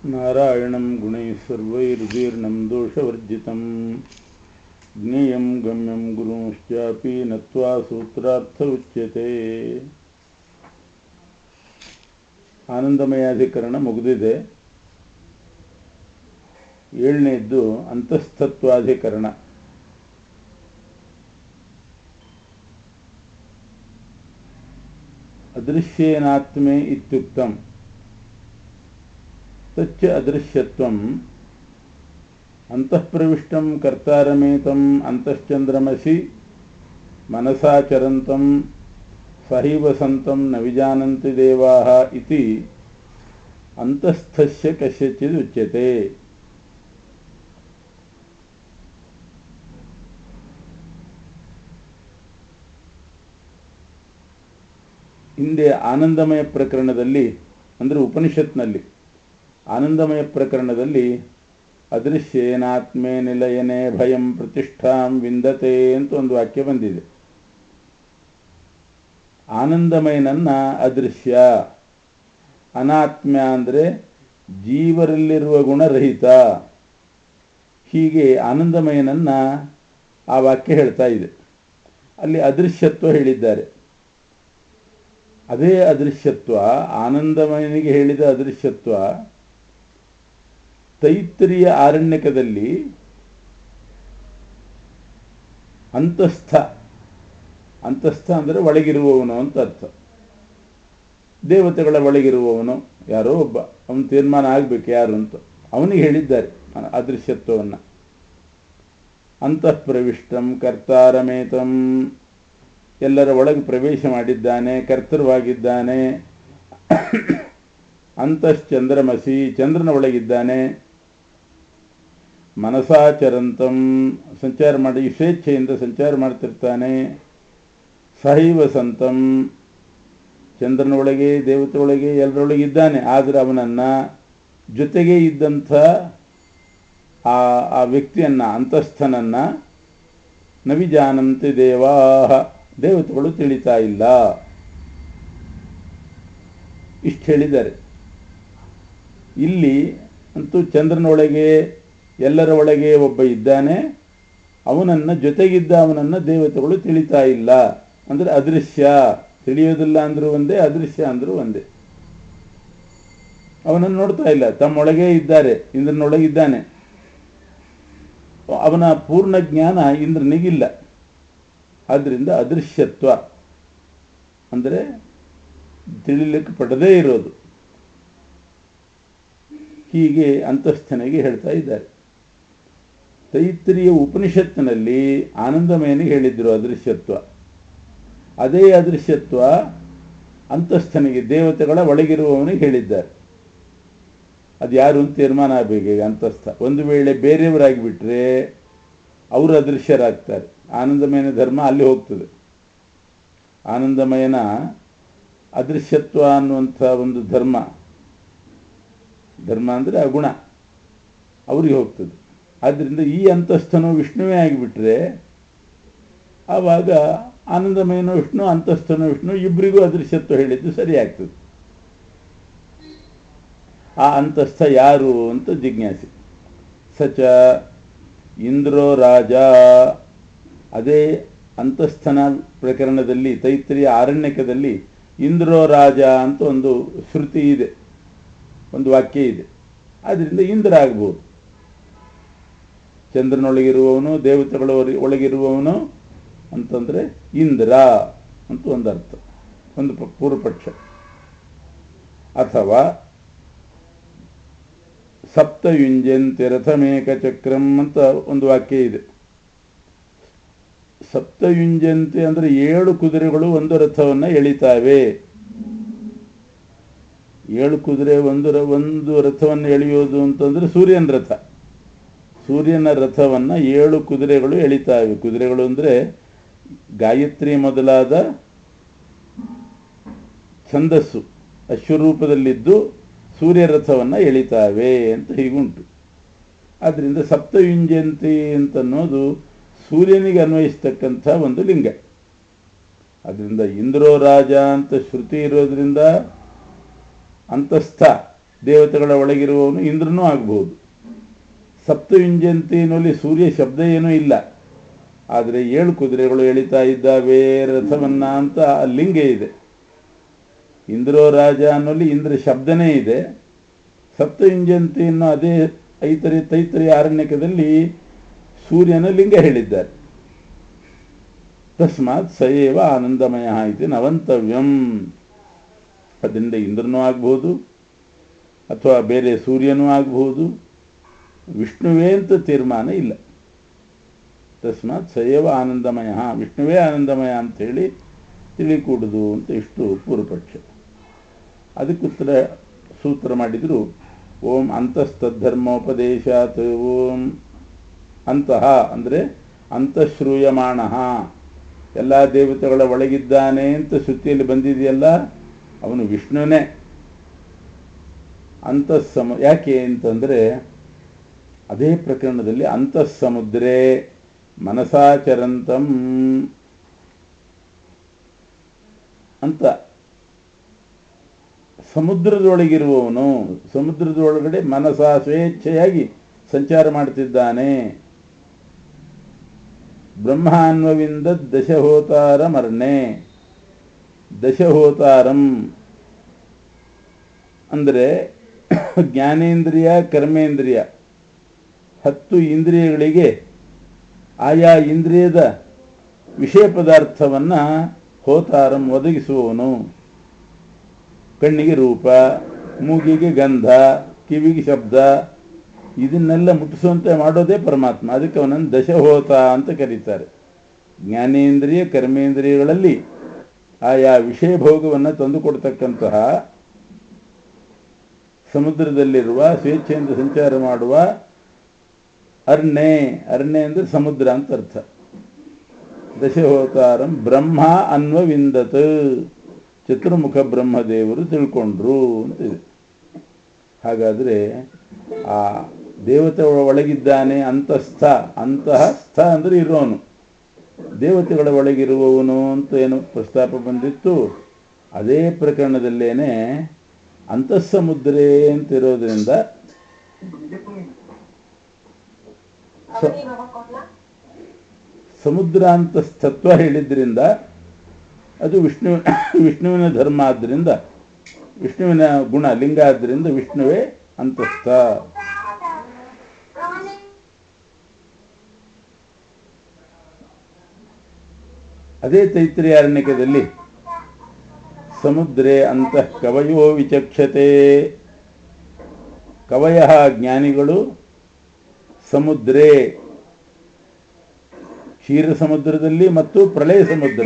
ನಾರಾಯಣಂ ಗುಣೈಃ ಸರ್ವೈರ್ವಿರ್ಣಂ ದೋಷವರ್ಜಿತಂ ಜ್ಞೇಯಂ ಗಮ್ಯಂ ಗುರುಂಶ್ಚಾಪಿ ನತ್ವಾ ಸೂತ್ರಾರ್ಥ ಉಚ್ಯತೆ. ಆನಂದಮಯಾಧಿಕರಣ ಮುಗಿದಿದೆ. ಏಳನೇದ್ದು ಅಂತಸ್ಥತ್ವಾಧಿಕರಣ. ಅದೃಶ್ಯೇನಾತ್ಮೇ ಇತ್ಯುಕ್ತಂ ತಚ್ಚ ಅದೃಶ್ಯತ್ವಂ ಅಂತಃಪ್ರವಿಷ್ಟಂ ಕರ್ತಾರಮೇತಂ ಅಂತಶ್ಚಂದ್ರಮಸಿ ಮನಸಾಚರಂತಂ ಸಹೈವ ಸಂತಂ ನ ವಿಜಾನಂತಿ ದೇವಾಃ ಇತಿ ಅಂತಸ್ಥಸ್ಯ ಕಸ್ಯಚಿದ್ ಉಚ್ಯತೆ. ಹಿಂದೆ ಆನಂದಮಯ ಪ್ರಕರಣದಲ್ಲಿ ಅಂದರೆ ಉಪನಿಷತ್ನಲ್ಲಿ ಆನಂದಮಯ ಪ್ರಕರಣದಲ್ಲಿ ಅದೃಶ್ಯೇನಾತ್ಮೇ ನಿಲಯನೆ ಭಯಂ ಪ್ರತಿಷ್ಠಾಂ ವಿಂದತೆ ಅಂತ ಒಂದು ವಾಕ್ಯ ಬಂದಿದೆ. ಆನಂದಮಯನನ್ನ ಅದೃಶ್ಯ, ಅನಾತ್ಮ್ಯ ಅಂದರೆ ಜೀವರಲ್ಲಿರುವ ಗುಣರಹಿತ. ಹೀಗೆ ಆನಂದಮಯನನ್ನ ಆ ವಾಕ್ಯ ಹೇಳ್ತಾ ಇದೆ. ಅಲ್ಲಿ ಅದೃಶ್ಯತ್ವ ಹೇಳಿದ್ದಾರೆ. ಅದೇ ಅದೃಶ್ಯತ್ವ, ಆನಂದಮಯನಿಗೆ ಹೇಳಿದ ಅದೃಶ್ಯತ್ವ ತೈತ್ರಿಯ ಆರಣ್ಯಕದಲ್ಲಿ ಅಂತಸ್ಥ ಅಂದರೆ ಒಳಗಿರುವವನು ಅಂತ ಅರ್ಥ. ದೇವತೆಗಳ ಒಳಗಿರುವವನು ಯಾರೋ ಒಬ್ಬ, ಅವನು ತೀರ್ಮಾನ ಆಗಬೇಕು ಯಾರು ಅಂತ, ಅವನಿಗೆ ಹೇಳಿದ್ದಾರೆ ಅದೃಶ್ಯತ್ವವನ್ನು. ಅಂತಃಪ್ರವಿಷ್ಟಂ ಕರ್ತಾರಮೇತಂ, ಎಲ್ಲರ ಒಳಗೆ ಪ್ರವೇಶ ಮಾಡಿದ್ದಾನೆ, ಕರ್ತೃವಾಗಿದ್ದಾನೆ. ಅಂತಶ್ಚಂದ್ರಮಸಿ, ಚಂದ್ರನ ಒಳಗಿದ್ದಾನೆ. ಮನಸಾಚರಂತಂ, ಸಂಚಾರ ಮಾಡಿ ಸ್ವೇಚ್ಛೆಯಿಂದ ಸಂಚಾರ ಮಾಡ್ತಿರ್ತಾನೆ. ಸಹೈವ ಸಂತಂ, ಚಂದ್ರನ ಒಳಗೆ ದೇವತೆ ಒಳಗೆ ಎಲ್ಲರೊಳಗಿದ್ದಾನೆ. ಆದರೆ ಅವನನ್ನು ಜೊತೆಗೆ ಇದ್ದಂಥ ಆ ವ್ಯಕ್ತಿಯನ್ನು, ಅಂತಸ್ಥನನ್ನು ನ ವಿಜಾನಂತಿ ದೇವಾಃ, ದೇವತೆಗಳು ತಿಳಿತಾ ಇಲ್ಲ. ಇಷ್ಟು ಹೇಳಿದ್ದಾರೆ. ಇಲ್ಲಿ ಅಂತೂ ಚಂದ್ರನೊಳಗೆ ಎಲ್ಲರ ಒಳಗೆ ಒಬ್ಬ ಇದ್ದಾನೆ, ಅವನನ್ನು ಜೊತೆಗಿದ್ದ ಅವನನ್ನು ದೇವತೆಗಳು ತಿಳಿತಾ ಇಲ್ಲ. ಅಂದರೆ ಅದೃಶ್ಯ, ತಿಳಿಯೋದಿಲ್ಲ ಅಂದರೂ ಒಂದೇ, ಅದೃಶ್ಯ ಅಂದರೂ ಒಂದೇ. ಅವನನ್ನು ನೋಡ್ತಾ ಇಲ್ಲ, ತಮ್ಮೊಳಗೆ ಇದ್ದಾರೆ, ಇಂದ್ರನೊಳಗಿದ್ದಾನೆ. ಅವನ ಪೂರ್ಣ ಜ್ಞಾನ ಇಂದ್ರನಿಗಿಲ್ಲ. ಆದ್ದರಿಂದ ಅದೃಶ್ಯತ್ವ ಅಂದರೆ ತಿಳಿಲಿಕ್ಕೆ ಪಡದೇ ಇರೋದು. ಹೀಗೆ ಅಂತಸ್ಥನಿಗೆ ಹೇಳ್ತಾ ಇದ್ದಾರೆ. ತೈತ್ರಿಯ ಉಪನಿಷತ್ತಿನಲ್ಲಿ ಆನಂದಮಯನಿಗೆ ಹೇಳಿದ್ರು ಅದೃಶ್ಯತ್ವ. ಅದೇ ಅದೃಶ್ಯತ್ವ ಅಂತಸ್ಥನಿಗೆ, ದೇವತೆಗಳ ಒಳಗಿರುವವನಿಗೆ ಹೇಳಿದ್ದಾರೆ. ಅದು ಯಾರು ಅಂತ ತೀರ್ಮಾನ ಆಗಬೇಕು. ಈಗ ಅಂತಸ್ಥ ಒಂದು ವೇಳೆ ಬೇರೆಯವರಾಗಿಬಿಟ್ರೆ ಅವರು ಅದೃಶ್ಯರಾಗ್ತಾರೆ. ಆನಂದಮಯನ ಧರ್ಮ ಅಲ್ಲಿ ಹೋಗ್ತದೆ. ಆನಂದಮಯನ ಅದೃಶ್ಯತ್ವ ಅನ್ನುವಂಥ ಒಂದು ಧರ್ಮ ಅಂದರೆ ಅಗುಣ, ಅವ್ರಿಗೆ ಹೋಗ್ತದೆ. ಆದ್ದರಿಂದ ಈ ಅಂತಸ್ಥನು ವಿಷ್ಣುವೇ ಆಗಿಬಿಟ್ರೆ ಆವಾಗ ಆನಂದಮಯನ ವಿಷ್ಣು, ಅಂತಸ್ಥನು ವಿಷ್ಣು, ಇಬ್ಬರಿಗೂ ಅದೃಶ್ಯತ್ವ ಹೇಳಿದ್ದು ಸರಿ ಆಗ್ತದೆ. ಆ ಅಂತಸ್ಥ ಯಾರು ಅಂತ ಜಿಜ್ಞಾಸೆ. ಸಚ ಇಂದ್ರೋ ರಾಜ, ಅದೇ ಅಂತಸ್ಥನ ಪ್ರಕರಣದಲ್ಲಿ ತೈತ್ರಿಯ ಆರಣ್ಯಕದಲ್ಲಿ ಇಂದ್ರೋ ರಾಜ ಅಂತ ಒಂದು ಶ್ರುತಿ ಇದೆ, ಒಂದು ವಾಕ್ಯ ಇದೆ. ಆದ್ದರಿಂದ ಇಂದ್ರ ಆಗ್ಬೋದು. ಚಂದ್ರನೊಳಗಿರುವವನು, ದೇವತೆಗಳ ಒಳಗಿರುವವನು ಅಂತಂದರೆ ಇಂದ್ರ ಅಂತ ಒಂದು ಅರ್ಥ, ಒಂದು ಪೂರ್ವಪಕ್ಷ. ಅಥವಾ ಸಪ್ತಯುಂಜಂತಿ ರಥಮೇಕ ಚಕ್ರಂ ಅಂತ ಒಂದು ವಾಕ್ಯ ಇದೆ. ಸಪ್ತಯುಂಜಂತಿ ಅಂದರೆ 7 ಕುದುರೆಗಳು ಒಂದು ರಥವನ್ನು ಎಳಿತಾವೆ. 7 ಕುದುರೆ ಒಂದು ರಥವನ್ನು ಎಳೆಯೋದು ಅಂತಂದರೆ ಸೂರ್ಯನ ರಥ. ಸೂರ್ಯನ ರಥವನ್ನು 7 ಕುದುರೆಗಳು ಎಳಿತಾವೆ. ಕುದುರೆಗಳು ಅಂದರೆ ಗಾಯತ್ರಿ ಮೊದಲಾದ ಛಂದಸ್ಸು ಅಶ್ವರೂಪದಲ್ಲಿದ್ದು ಸೂರ್ಯ ರಥವನ್ನು ಎಳಿತಾವೆ ಅಂತ ಹೀಗುಂಟು. ಆದ್ದರಿಂದ ಸಪ್ತಯುಂಜಂತಿ ಅಂತನ್ನೋದು ಸೂರ್ಯನಿಗೆ ಅನ್ವಯಿಸ್ತಕ್ಕಂಥ ಒಂದು ಲಿಂಗ. ಅದರಿಂದ ಇಂದ್ರೋ ರಾಜ ಅಂತ ಶ್ರುತಿ ಇರೋದ್ರಿಂದ ಅಂತಸ್ಥ ದೇವತೆಗಳ ಒಳಗಿರುವವನು ಇಂದ್ರನೂ ಆಗ್ಬೋದು. ಸಪ್ತವಿಂಜಂತಿನಲ್ಲಿ ಸೂರ್ಯ ಶಬ್ದ ಏನೂ ಇಲ್ಲ, ಆದರೆ 7 ಕುದುರೆಗಳು ಎಳಿತಾ ಇದ್ದಾವೆ ರಥವನ್ನ ಅಂತ ಲಿಂಗ ಇದೆ. ಇಂದ್ರೋ ರಾಜ ಅನ್ನೋಲ್ಲಿ ಇಂದ್ರ ಶಬ್ದನೇ ಇದೆ. ಸಪ್ತವಿಂಜಂತಿ ಅನ್ನೋ ಅದೇ ತೈತರಿಯ ಆರಣ್ಯಕದಲ್ಲಿ ಸೂರ್ಯನ ಲಿಂಗ ಹೇಳಿದ್ದಾರೆ. ತಸ್ಮಾತ್ ಸಯೇವ ಆನಂದಮಯ ಇದು ನವಂತವ್ಯಂ. ಅದರಿಂದ ಇಂದ್ರನೂ ಆಗ್ಬೋದು, ಅಥವಾ ಬೇರೆ ಸೂರ್ಯನೂ ಆಗ್ಬೋದು, ವಿಷ್ಣುವೇ ಅಂತ ತೀರ್ಮಾನ ಇಲ್ಲ. ತಸ್ಮಾತ್ ಸಯೇವ ಆನಂದಮಯ, ವಿಷ್ಣುವೇ ಆನಂದಮಯ ಅಂಥೇಳಿ ತಿಳಿಕೂಡುದು ಅಂತ ಇಷ್ಟು ಪೂರ್ವಪಕ್ಷ. ಅದಕ್ಕುತ್ತರ ಸೂತ್ರ ಮಾಡಿದರು. ಓಂ ಅಂತಸ್ತದ್ಧರ್ಮೋಪದೇಶಾತ್. ಓಂ ಅಂತಹ ಅಂದರೆ ಅಂತಃಶ್ರೂಯಮಾಣ, ಎಲ್ಲ ದೇವತೆಗಳ ಒಳಗಿದ್ದಾನೆ ಅಂತ ಶ್ರುತಿಯಲ್ಲಿ ಬಂದಿದೆಯಲ್ಲ, ಅವನು ವಿಷ್ಣುನೇ. ಯಾಕೆ ಅಂತಂದರೆ ಅದೇ ಪ್ರಕರಣದಲ್ಲಿ ಅಂತಃಸಮುದ್ರೇ ಮನಸಾಚರಂತಂ ಅಂತ, ಸಮುದ್ರದೊಳಗಿರುವವನು ಸಮುದ್ರದೊಳಗಡೆ ಮನಸ ಸ್ವೇಚ್ಛೆಯಾಗಿ ಸಂಚಾರ ಮಾಡ್ತಿದ್ದಾನೆ. ಬ್ರಹ್ಮಾನ್ವವಿಂದ ದಶಹೋತಾರಮರ್ಣೆ. ದಶಹೋತಾರಂ ಅಂದರೆ ಜ್ಞಾನೇಂದ್ರಿಯ ಕರ್ಮೇಂದ್ರಿಯ 10 ಇಂದ್ರಿಯಗಳಿಗೆ ಆಯಾ ಇಂದ್ರಿಯದ ವಿಷಯ ಪದಾರ್ಥವನ್ನು ಹೋತಾರಂ ಒದಗಿಸುವವನು. ಕಣ್ಣಿಗೆ ರೂಪ, ಮೂಗಿಗೆ ಗಂಧ, ಕಿವಿಗೆ ಶಬ್ದ, ಇದನ್ನೆಲ್ಲ ಮುಟ್ಟಿಸುವಂತೆ ಮಾಡೋದೇ ಪರಮಾತ್ಮ. ಅದಕ್ಕೆ ಅವನನ್ನು ದಶಹೋತ ಅಂತ ಕರೀತಾರೆ. ಜ್ಞಾನೇಂದ್ರಿಯ ಕರ್ಮೇಂದ್ರಿಯಗಳಲ್ಲಿ ಆಯಾ ವಿಷಯ ಭೋಗವನ್ನು ತಂದುಕೊಡ್ತಕ್ಕಂತಹ ಸಮುದ್ರದಲ್ಲಿರುವ ಸ್ವೇಚ್ಛೆಯಿಂದ ಸಂಚಾರ ಮಾಡುವ ಅರ್ಣೆ ಅಂದರೆ ಸಮುದ್ರ ಅಂತ ಅರ್ಥ. ದಶಹೋತಾರಂ ಬ್ರಹ್ಮ ಅನ್ವವಿಂದತ್, ಚತುರ್ಮುಖ ಬ್ರಹ್ಮದೇವರು ತಿಳ್ಕೊಂಡ್ರು ಅಂತಿದೆ. ಹಾಗಾದರೆ ಆ ದೇವತೆ ಒಳಗಿದ್ದಾನೆ ಅಂತಃಸ್ಥ ಅಂದರೆ ಇರೋನು, ದೇವತೆಗಳ ಒಳಗಿರುವವನು ಅಂತ ಏನು ಪ್ರಸ್ತಾಪ ಬಂದಿತ್ತು, ಅದೇ ಪ್ರಕರಣದಲ್ಲೇನೆ ಅಂತಃಸಮುದ್ರೇ ಅಂತಿರೋದ್ರಿಂದ ಸಮುದ್ರ ಅಂತ ತತ್ವ ಹೇಳಿದ್ರಿಂದ ಅದು ವಿಷ್ಣುವಿನ ಧರ್ಮ ಆದ್ದರಿಂದ, ವಿಷ್ಣುವಿನ ಗುಣ ಲಿಂಗ ಆದ್ದರಿಂದ ವಿಷ್ಣುವೇ ಅಂತಸ್ಥ. ಅದೇ ತೈತ್ರಿಯಾರಣ್ಯಕದಲ್ಲಿ ಸಮುದ್ರೇ ಅಂತಃ ಕವಯೋ ವಿಚಕ್ಷತೆ. ಕವಯ ಜ್ಞಾನಿಗಳು, ಸಮುದ್ರೇ ಕ್ಷೀರ ಸಮುದ್ರದಲ್ಲಿ ಮತ್ತು ಪ್ರಳಯ ಸಮುದ್ರ,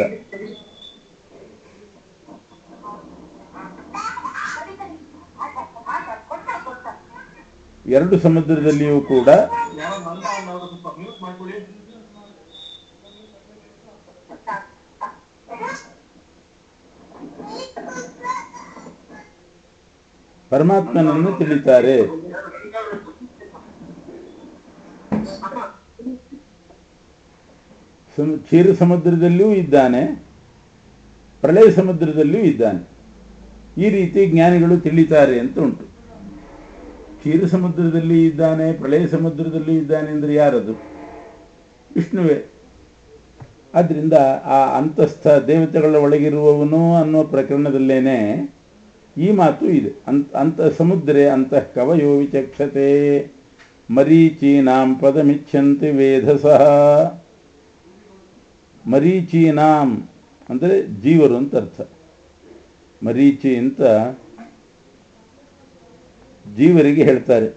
ಎರಡು ಸಮುದ್ರದಲ್ಲಿಯೂ ಕೂಡ ಪರಮಾತ್ಮನನ್ನು ತಿಳಿತಾರೆ. ಕ್ಷೀರ ಸಮುದ್ರದಲ್ಲಿಯೂ ಇದ್ದಾನೆ, ಪ್ರಳಯ ಸಮುದ್ರದಲ್ಲಿಯೂ ಇದ್ದಾನೆ. ಈ ರೀತಿ ಜ್ಞಾನಿಗಳು ತಿಳಿತಾರೆ ಅಂತ ಉಂಟು. ಕ್ಷೀರ ಸಮುದ್ರದಲ್ಲಿ ಇದ್ದಾನೆ, ಪ್ರಳಯ ಸಮುದ್ರದಲ್ಲಿ ಇದ್ದಾನೆ ಅಂದರೆ ಯಾರದು? ವಿಷ್ಣುವೇ. ಆದ್ದರಿಂದ ಆ ಅಂತಸ್ಥ ದೇವತೆಗಳ ಒಳಗಿರುವವನು ಅನ್ನೋ ಪ್ರಕರಣದಲ್ಲೇನೆ ಈ ಮಾತು ಇದೆ. ಅಂತ ಸಮುದ್ರೇ ಅಂತಃ ಕವಯೋ ವಿಚಕ್ಷತೆ. ಮರೀಚೀನಾಂ ಪದಮಿಚ್ಛಂತಿ ವೇಧಸಃ. ಮರೀಚೀನಾಂ ಅಂದರೆ ಜೀವರು ಅಂತ ಅರ್ಥ. ಮರೀಚಿ ಅಂತ ಜೀವರಿಗೆ ಹೇಳ್ತಾರೆ.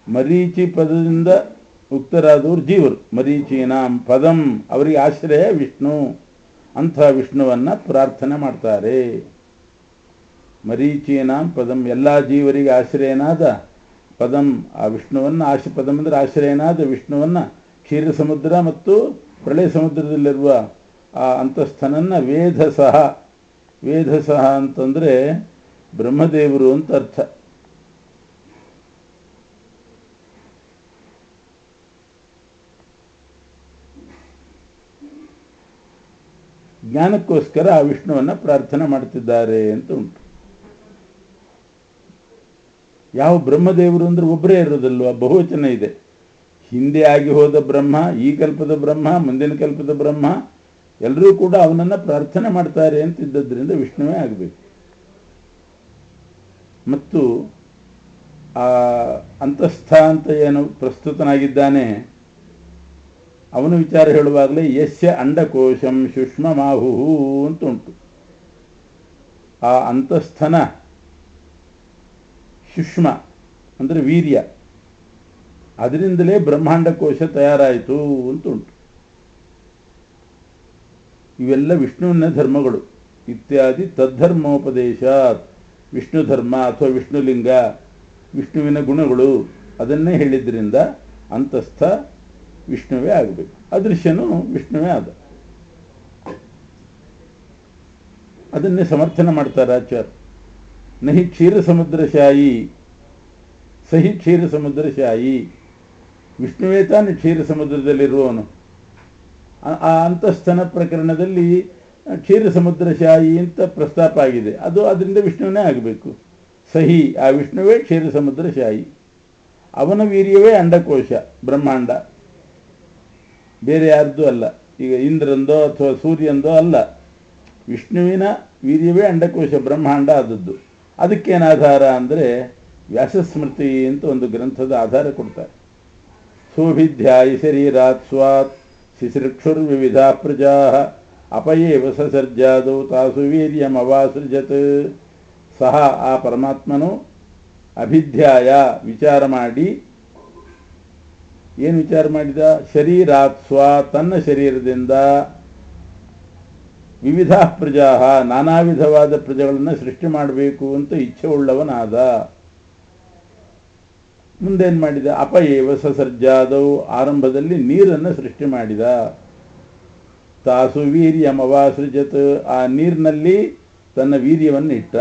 ಮರೀಚಿ ಪದದಿಂದ ಉಕ್ತರಾದವರು ಜೀವರು. ಮರೀಚೀನಾಂ ಪದಂ, ಅವರಿಗೆ ಆಶ್ರಯ ವಿಷ್ಣು. ಅಂಥ ವಿಷ್ಣುವನ್ನು ಪ್ರಾರ್ಥನೆ ಮಾಡ್ತಾರೆ. ಮರೀಚೀನಾಂ ಪದಂ, ಎಲ್ಲ ಜೀವರಿಗೆ ಆಶ್ರಯನಾದ ಪದಂ, ಆ ವಿಷ್ಣುವನ್ನು ಪದಂ ಅಂದರೆ ಆಶ್ರಯನಾದ ವಿಷ್ಣುವನ್ನು ಕ್ಷೀರ ಸಮುದ್ರ ಮತ್ತು ಪ್ರಳಯ ಸಮುದ್ರದಲ್ಲಿರುವ ಆ ಅಂತಸ್ಥನನ್ನು ವೇಧಸಃ ಅಂತಂದರೆ ಬ್ರಹ್ಮದೇವರು ಅಂತ ಅರ್ಥ. ಜ್ಞಾನಕ್ಕೋಸ್ಕರ ಆ ವಿಷ್ಣುವನ್ನು ಪ್ರಾರ್ಥನೆ ಮಾಡ್ತಿದ್ದಾರೆ ಅಂತ ಉಂಟು. ಯಾವ ಬ್ರಹ್ಮದೇವರು ಅಂದರೆ ಒಬ್ಬರೇ ಇರೋದಲ್ವ, ಬಹುವಚನ ಇದೆ. ಹಿಂದೆ ಆಗಿ ಹೋದ ಬ್ರಹ್ಮ, ಈ ಕಲ್ಪದ ಬ್ರಹ್ಮ, ಮುಂದಿನ ಕಲ್ಪದ ಬ್ರಹ್ಮ, ಎಲ್ಲರೂ ಕೂಡ ಅವನನ್ನು ಪ್ರಾರ್ಥನೆ ಮಾಡ್ತಾರೆ ಅಂತಿದ್ದರಿಂದ ವಿಷ್ಣುವೇ ಆಗಬೇಕು. ಮತ್ತು ಆ ಅಂತಸ್ಥ ಅಂತ ಏನು ಪ್ರಸ್ತುತನಾಗಿದ್ದಾನೆ, ಅವನ ವಿಚಾರ ಹೇಳುವಾಗಲೇ ಯಸ್ಯ ಅಂಡಕೋಶಂ ಶುಷ್ಮಮಾಹು ಅಂತ ಉಂಟು. ಆ ಅಂತಸ್ಥನ ಶುಷ್ಮ ಅಂದರೆ ವೀರ್ಯ, ಅದರಿಂದಲೇ ಬ್ರಹ್ಮಾಂಡಕೋಶ ತಯಾರಾಯಿತು ಅಂತ ಉಂಟು. ಇವೆಲ್ಲ ವಿಷ್ಣುವಿನ ಧರ್ಮಗಳು. ಇತ್ಯಾದಿ ತದ್ಧರ್ಮೋಪದೇಶಾತ್, ವಿಷ್ಣು ಧರ್ಮ ಅಥವಾ ವಿಷ್ಣುಲಿಂಗ, ವಿಷ್ಣುವಿನ ಗುಣಗಳು, ಅದನ್ನೇ ಹೇಳಿದ್ರಿಂದ ಅಂತಸ್ಥ ವಿಷ್ಣುವೇ ಆಗಬೇಕು. ಅದೃಶ್ಯನು ವಿಷ್ಣುವೇ ಆದ. ಅದನ್ನೇ ಸಮರ್ಥನೆ ಮಾಡ್ತಾರೆ ಆಚಾರ್ಯ. ನಹಿ ಕ್ಷೀರ ಸಮುದ್ರಶಾಯಿ ಸಹಿ ಕ್ಷೀರ ಸಮುದ್ರಶಾಯಿ, ವಿಷ್ಣುವೇ ತಾನೇ ಕ್ಷೀರ ಸಮುದ್ರದಲ್ಲಿರುವವನು. ಆ ಅಂತಸ್ಥನ ಪ್ರಕರಣದಲ್ಲಿ ಕ್ಷೀರ ಸಮುದ್ರಶಾಯಿ ಅಂತ ಪ್ರಸ್ತಾಪ ಆಗಿದೆ. ಅದು ಅದರಿಂದ ವಿಷ್ಣುವೇ ಆಗಬೇಕು. ಸಹಿ, ಆ ವಿಷ್ಣುವೇ ಕ್ಷೀರ ಸಮುದ್ರಶಾಯಿ. ಅವನ ವೀರ್ಯವೇ ಅಂಡಕೋಶ, ಬ್ರಹ್ಮಾಂಡ, ಬೇರೆ ಯಾರ್ದು ಅಲ್ಲ. ಈಗ ಇಂದ್ರಂದೋ ಅಥವಾ ಸೂರ್ಯಂದೋ ಅಲ್ಲ, ವಿಷ್ಣುವಿನ ವೀರ್ಯವೇ ಅಂಡಕೋಶ, ಬ್ರಹ್ಮಾಂಡ ಆದದ್ದು. ಅದಕ್ಕೇನು ಆಧಾರ ಅಂದರೆ ವ್ಯಾಸಸ್ಮೃತಿ ಅಂತ ಒಂದು ಗ್ರಂಥದ ಆಧಾರ ಕೊಡ್ತಾರೆ. ಸೋಭಿಧ್ಯಾಯಿ ಶರೀರಾತ್ ಸ್ವಾತ್ ಶಿಶಿಕ್ಷುರ್ವಿವಿಧ ಪ್ರಜಾ ಅಪಯೇವ ಸಸರ್ಜಾದೌ ತಾಸು ವೀರ್ಯಮವಾಸೃಜತ್. ಸಹ ಆ ಪರಮಾತ್ಮನು ಅಭಿಧ್ಯಾಯ ವಿಚಾರ ಮಾಡಿ, ಏನು ವಿಚಾರ ಮಾಡಿದ? ಶರೀರಾತ್ ಸ್ವ, ತನ್ನ ಶರೀರದಿಂದ, ವಿವಿಧ ಪ್ರಜಾ, ನಾನಾ ವಿಧವಾದ ಪ್ರಜೆಗಳನ್ನು ಸೃಷ್ಟಿ ಮಾಡಬೇಕು ಅಂತ ಇಚ್ಛೆ ಉಳ್ಳವನಾದ. ಮುಂದೇನು ಮಾಡಿದ? ಅಪಯೇವ ಸಸರ್ಜಾದೌ, ಆರಂಭದಲ್ಲಿ ನೀರನ್ನು ಸೃಷ್ಟಿ ಮಾಡಿದ. ತಾಸು ವೀರ್ಯಮವಾಸೃಜತ್, ಆ ನೀರಿನಲ್ಲಿ ತನ್ನ ವೀರ್ಯವನ್ನು ಇಟ್ಟ.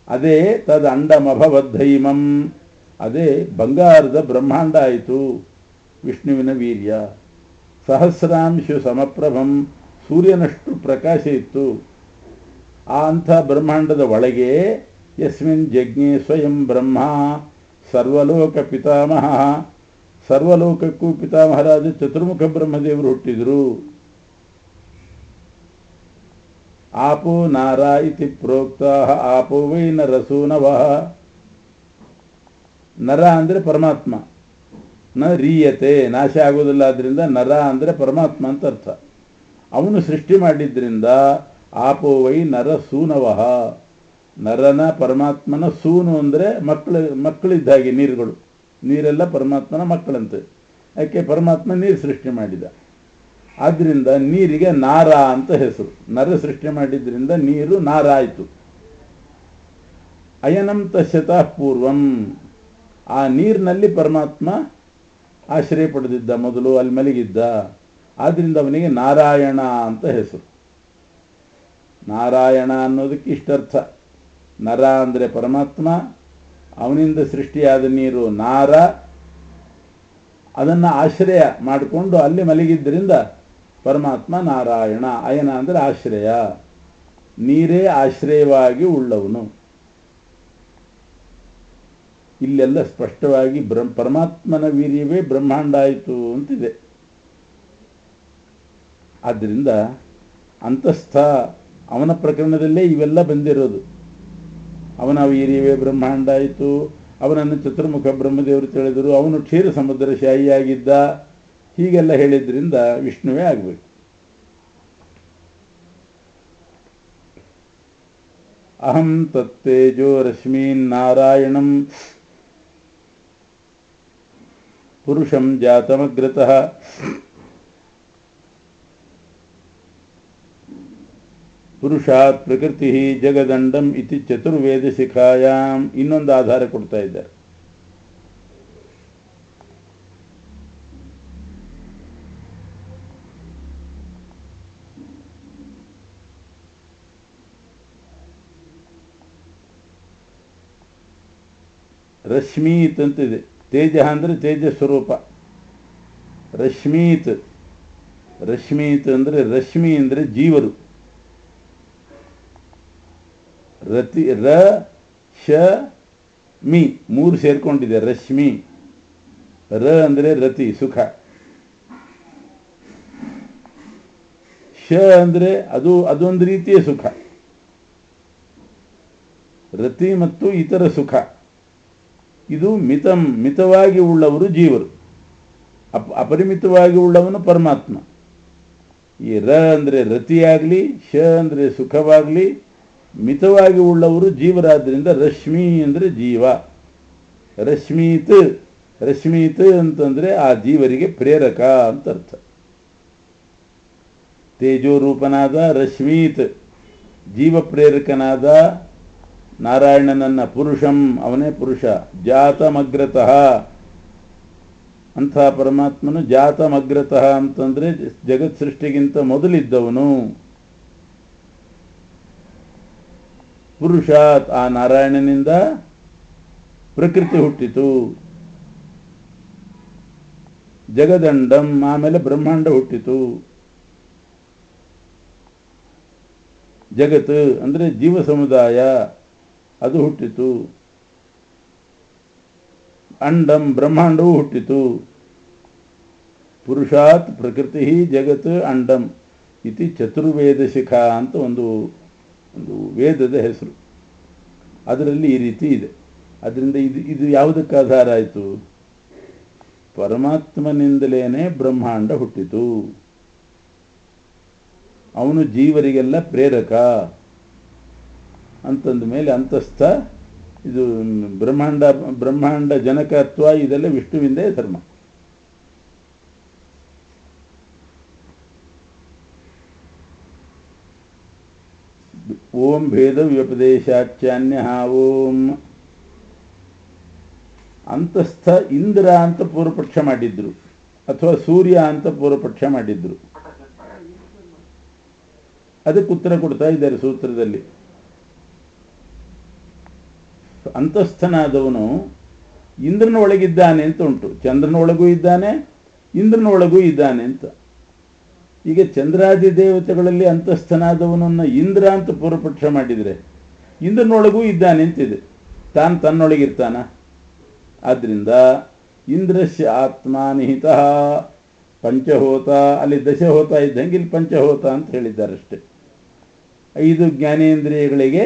ಅದೇ ತದ್ ಅಂಡಮಭವದ್ಧೈಮಂ, ಅದೇ ಬಂಗಾರದ ಬ್ರಹ್ಮಾಂಡ ಆಯಿತು, ವಿಷ್ಣುವಿನ ವೀರ್ಯ. ಸಹಸ್ರಾಂಶು ಸಮಪ್ರಭಂ, ಸೂರ್ಯನಷ್ಟು ಪ್ರಕಾಶ ಇತ್ತು. ಆ ಅಂಥ ಬ್ರಹ್ಮಾಂಡದ ಒಳಗೆ ಯಸ್ಮಿನ್ ಜಜ್ಞೆ ಸ್ವಯಂ ಬ್ರಹ್ಮ ಸರ್ವಲೋಕ ಪಿತಾಮಹ, ಸರ್ವಲೋಕಕ್ಕೂ ಪಿತಾಮಹರಾದ ಚತುರ್ಮುಖ ಬ್ರಹ್ಮದೇವರು ಹುಟ್ಟಿದರು. ಆಪೋ ನಾರ ಇತಿ ಪ್ರೋಕ್ತ, ಆಪೋ ವೈ ನರಸೂನವಃ. ನರ ಅಂದರೆ ಪರಮಾತ್ಮ, ನ ರೀಯತೆ, ನಾಶ ಆಗೋದಿಲ್ಲ. ಆದ್ದರಿಂದ ನರ ಅಂದರೆ ಪರಮಾತ್ಮ ಅಂತ ಅರ್ಥ. ಅವನು ಸೃಷ್ಟಿ ಮಾಡಿದ್ರಿಂದ ಆಪೋ ವೈ ನರಸೂನವಃ, ನರನ ಪರಮಾತ್ಮನ ಸೂನು ಅಂದರೆ ಮಕ್ಕಳಿದ್ದಾಗೆ ನೀರುಗಳು. ನೀರೆಲ್ಲ ಪರಮಾತ್ಮನ ಮಕ್ಕಳಂತೆ. ಯಾಕೆ? ಪರಮಾತ್ಮ ನೀರು ಸೃಷ್ಟಿ ಮಾಡಿದ. ಆದ್ದರಿಂದ ನೀರಿಗೆ ನಾರ ಅಂತ ಹೆಸರು. ನರ ಸೃಷ್ಟಿ ಮಾಡಿದ್ರಿಂದ ನೀರು ನಾರ ಆಯಿತು. ಅಯನಂ ತಸ್ಯತಃ ಪೂರ್ವಂ, ಆ ನೀರಿನಲ್ಲಿ ಪರಮಾತ್ಮ ಆಶ್ರಯ ಪಡೆದಿದ್ದ, ಮೊದಲು ಅಲ್ಲಿ ಮಲಗಿದ್ದ. ಆದ್ದರಿಂದ ಅವನಿಗೆ ನಾರಾಯಣ ಅಂತ ಹೆಸರು. ನಾರಾಯಣ ಅನ್ನೋದಕ್ಕೆ ಇಷ್ಟರ್ಥ. ನರ ಅಂದರೆ ಪರಮಾತ್ಮ, ಅವನಿಂದ ಸೃಷ್ಟಿಯಾದ ನೀರು ನಾರ, ಅದನ್ನು ಆಶ್ರಯ ಮಾಡಿಕೊಂಡು ಅಲ್ಲಿ ಮಲಗಿದ್ದರಿಂದ ಪರಮಾತ್ಮ ನಾರಾಯಣ. ಅಯನ ಅಂದರೆ ಆಶ್ರಯ, ನೀರೇ ಆಶ್ರಯವಾಗಿ ಉಳ್ಳವನು. ಇಲ್ಲೆಲ್ಲ ಸ್ಪಷ್ಟವಾಗಿ ಪರಮಾತ್ಮನ ವೀರ್ಯವೇ ಬ್ರಹ್ಮಾಂಡ ಆಯಿತು ಅಂತಿದೆ. ಆದ್ದರಿಂದ ಅಂತಸ್ಥ ಅವನ ಪ್ರಕರಣದಲ್ಲೇ ಇವೆಲ್ಲ ಬಂದಿರೋದು. ಅವನ ವೀರ್ಯವೇ ಬ್ರಹ್ಮಾಂಡ ಆಯಿತು, ಅವನನ್ನು ಚತುರ್ಮುಖ ಬ್ರಹ್ಮದೇವರು ತಿಳಿದರು, ಅವನು ಕ್ಷೀರ ಸಮುದ್ರ ಶಾಹಿಯಾಗಿದ್ದ. ಹೀಗೆಲ್ಲ ಹೇಳಿದ್ರಿಂದ ವಿಷ್ಣುವೇ ಆಗಬೇಕು. ಅಹಂ ತತ್ತೇಜೋ ರಶ್ಮೀನ್ ನಾರಾಯಣಂ ಪುರುಷಂ ಜಾತಮಗ್ರತಃ ಪುರುಷಾತ್ ಪ್ರಕೃತಿ ಜಗದಂಡಂ ಇತಿ ಚತುರ್ವೇದ ಶಿಖಾಯಾಮ್. ಇನ್ನೊಂದು ಆಧಾರ ಕೊಡ್ತಾ ಇದ್ದಾರೆ. ರಶ್ಮೀತ್ ಅಂತಿದೆ. ತೇಜ ಅಂದರೆ ತೇಜ ಸ್ವರೂಪ. ರಶ್ಮೀತ್ ರಶ್ಮೀತ್ ಅಂದರೆ ರಶ್ಮಿ ಅಂದರೆ ಜೀವರು. ರತಿ ರ ಶ ಮಿ ಮೂರು ಸೇರ್ಕೊಂಡಿದೆ ರಶ್ಮಿ. ರ ಅಂದರೆ ರತಿ ಸುಖ, ಶ ಅಂದರೆ ಅದೊಂದು ರೀತಿಯ ಸುಖ. ರತಿ ಮತ್ತು ಇತರ ಸುಖ, ಇದು ಮಿತವಾಗಿ ಉಳ್ಳವರು ಜೀವರು, ಅಪರಿಮಿತವಾಗಿ ಉಳ್ಳವನು ಪರಮಾತ್ಮ. ಈ ರ ಅಂದರೆ ರತಿಯಾಗಲಿ, ಶ ಅಂದರೆ ಸುಖವಾಗಲಿ, ಮಿತವಾಗಿ ಉಳ್ಳವರು ಜೀವರಾದ್ದರಿಂದ ರಶ್ಮಿ ಅಂದರೆ ಜೀವ. ರಶ್ಮೀತ್ ಅಂತಂದರೆ ಆ ಜೀವರಿಗೆ ಪ್ರೇರಕ ಅಂತ ಅರ್ಥ. ತೇಜೋರೂಪನಾದ ರಶ್ಮೀತ್ ಜೀವ ಪ್ರೇರಕನಾದ ನಾರಾಯಣನನ್ನ ಪುರುಷಂ, ಅವನೇ ಪುರುಷ. ಜಾತಮಗ್ರತಃ ಅಂಥ ಪರಮಾತ್ಮನು ಜಾತಮಗ್ರತಃ ಅಂತಂದರೆ ಜಗತ್ ಸೃಷ್ಟಿಗಿಂತ ಮೊದಲಿದ್ದವನು. ಪುರುಷಾತ್ ಆ ನಾರಾಯಣನಿಂದ ಪ್ರಕೃತಿ ಹುಟ್ಟಿತು. ಜಗದಂಡಂ ಆಮೇಲೆ ಬ್ರಹ್ಮಾಂಡ ಹುಟ್ಟಿತು. ಜಗತ್ ಅಂದರೆ ಜೀವ ಸಮುದಾಯ ಅದು ಹುಟ್ಟಿತು. ಅಂಡಂ ಬ್ರಹ್ಮಾಂಡವೂ ಹುಟ್ಟಿತು. ಪುರುಷಾತ್ ಪ್ರಕೃತಿ ಜಗತ್ ಅಂಡಂ ಇತಿ ಚತುರ್ವೇದ ಶಿಖಾ ಅಂತ ಒಂದು ವೇದದ ಹೆಸರು. ಅದರಲ್ಲಿ ಈ ರೀತಿ ಇದೆ. ಅದರಿಂದ ಇದು ಯಾವುದಕ್ಕೆ ಆಧಾರ ಆಯಿತು? ಪರಮಾತ್ಮನಿಂದಲೇ ಬ್ರಹ್ಮಾಂಡ ಹುಟ್ಟಿತು. ಅವನು ಜೀವರಿಗೆಲ್ಲ ಪ್ರೇರಕ ಅಂತಂದ ಮೇಲೆ ಅಂತಸ್ಥ ಇದು ಬ್ರಹ್ಮಾಂಡ ಜನಕತ್ವ ಇದೆಲ್ಲ ವಿಷ್ಣುವಿಂದೇ ಧರ್ಮ. ಓಂ ಭೇದ ವ್ಯಪದೇಶಾಚ್ಯಾನ್ಯ ಓಂ ಅಂತಸ್ಥ ಇಂದ್ರ ಅಂತ ಪೂರ್ವಪಕ್ಷ ಮಾಡಿದ್ರು, ಅಥವಾ ಸೂರ್ಯ ಅಂತ ಪೂರ್ವಪಕ್ಷ ಮಾಡಿದ್ರು. ಅದಕ್ಕೆ ಉತ್ತರ ಕೊಡ್ತಾ ಇದ್ದಾರೆ ಸೂತ್ರದಲ್ಲಿ. ಅಂತಸ್ಥನಾದವನು ಇಂದ್ರನ ಒಳಗಿದ್ದಾನೆ ಅಂತ ಉಂಟು, ಚಂದ್ರನ ಒಳಗೂ ಇದ್ದಾನೆ, ಇಂದ್ರನ ಒಳಗೂ ಇದ್ದಾನೆ ಅಂತ. ಈಗ ಚಂದ್ರಾದಿ ದೇವತೆಗಳಲ್ಲಿ ಅಂತಸ್ಥನಾದವನನ್ನು ಇಂದ್ರ ಅಂತ ಪೂರ್ವಪಕ್ಷ ಮಾಡಿದರೆ ಇಂದ್ರನೊಳಗೂ ಇದ್ದಾನೆ ಅಂತಿದೆ, ತಾನು ತನ್ನೊಳಗಿರ್ತಾನ. ಆದ್ದರಿಂದ ಇಂದ್ರಸ್ಯ ಆತ್ಮ ನಿಹಿತ ಪಂಚಹೋತ, ಅಲ್ಲಿ ದಶಹೋತ ಇದ್ದಂಗೆ ಇಲ್ಲಿ ಪಂಚಹೋತ ಅಂತ ಹೇಳಿದ್ದಾರಷ್ಟೆ. 5 ಜ್ಞಾನೇಂದ್ರಿಯಗಳಿಗೆ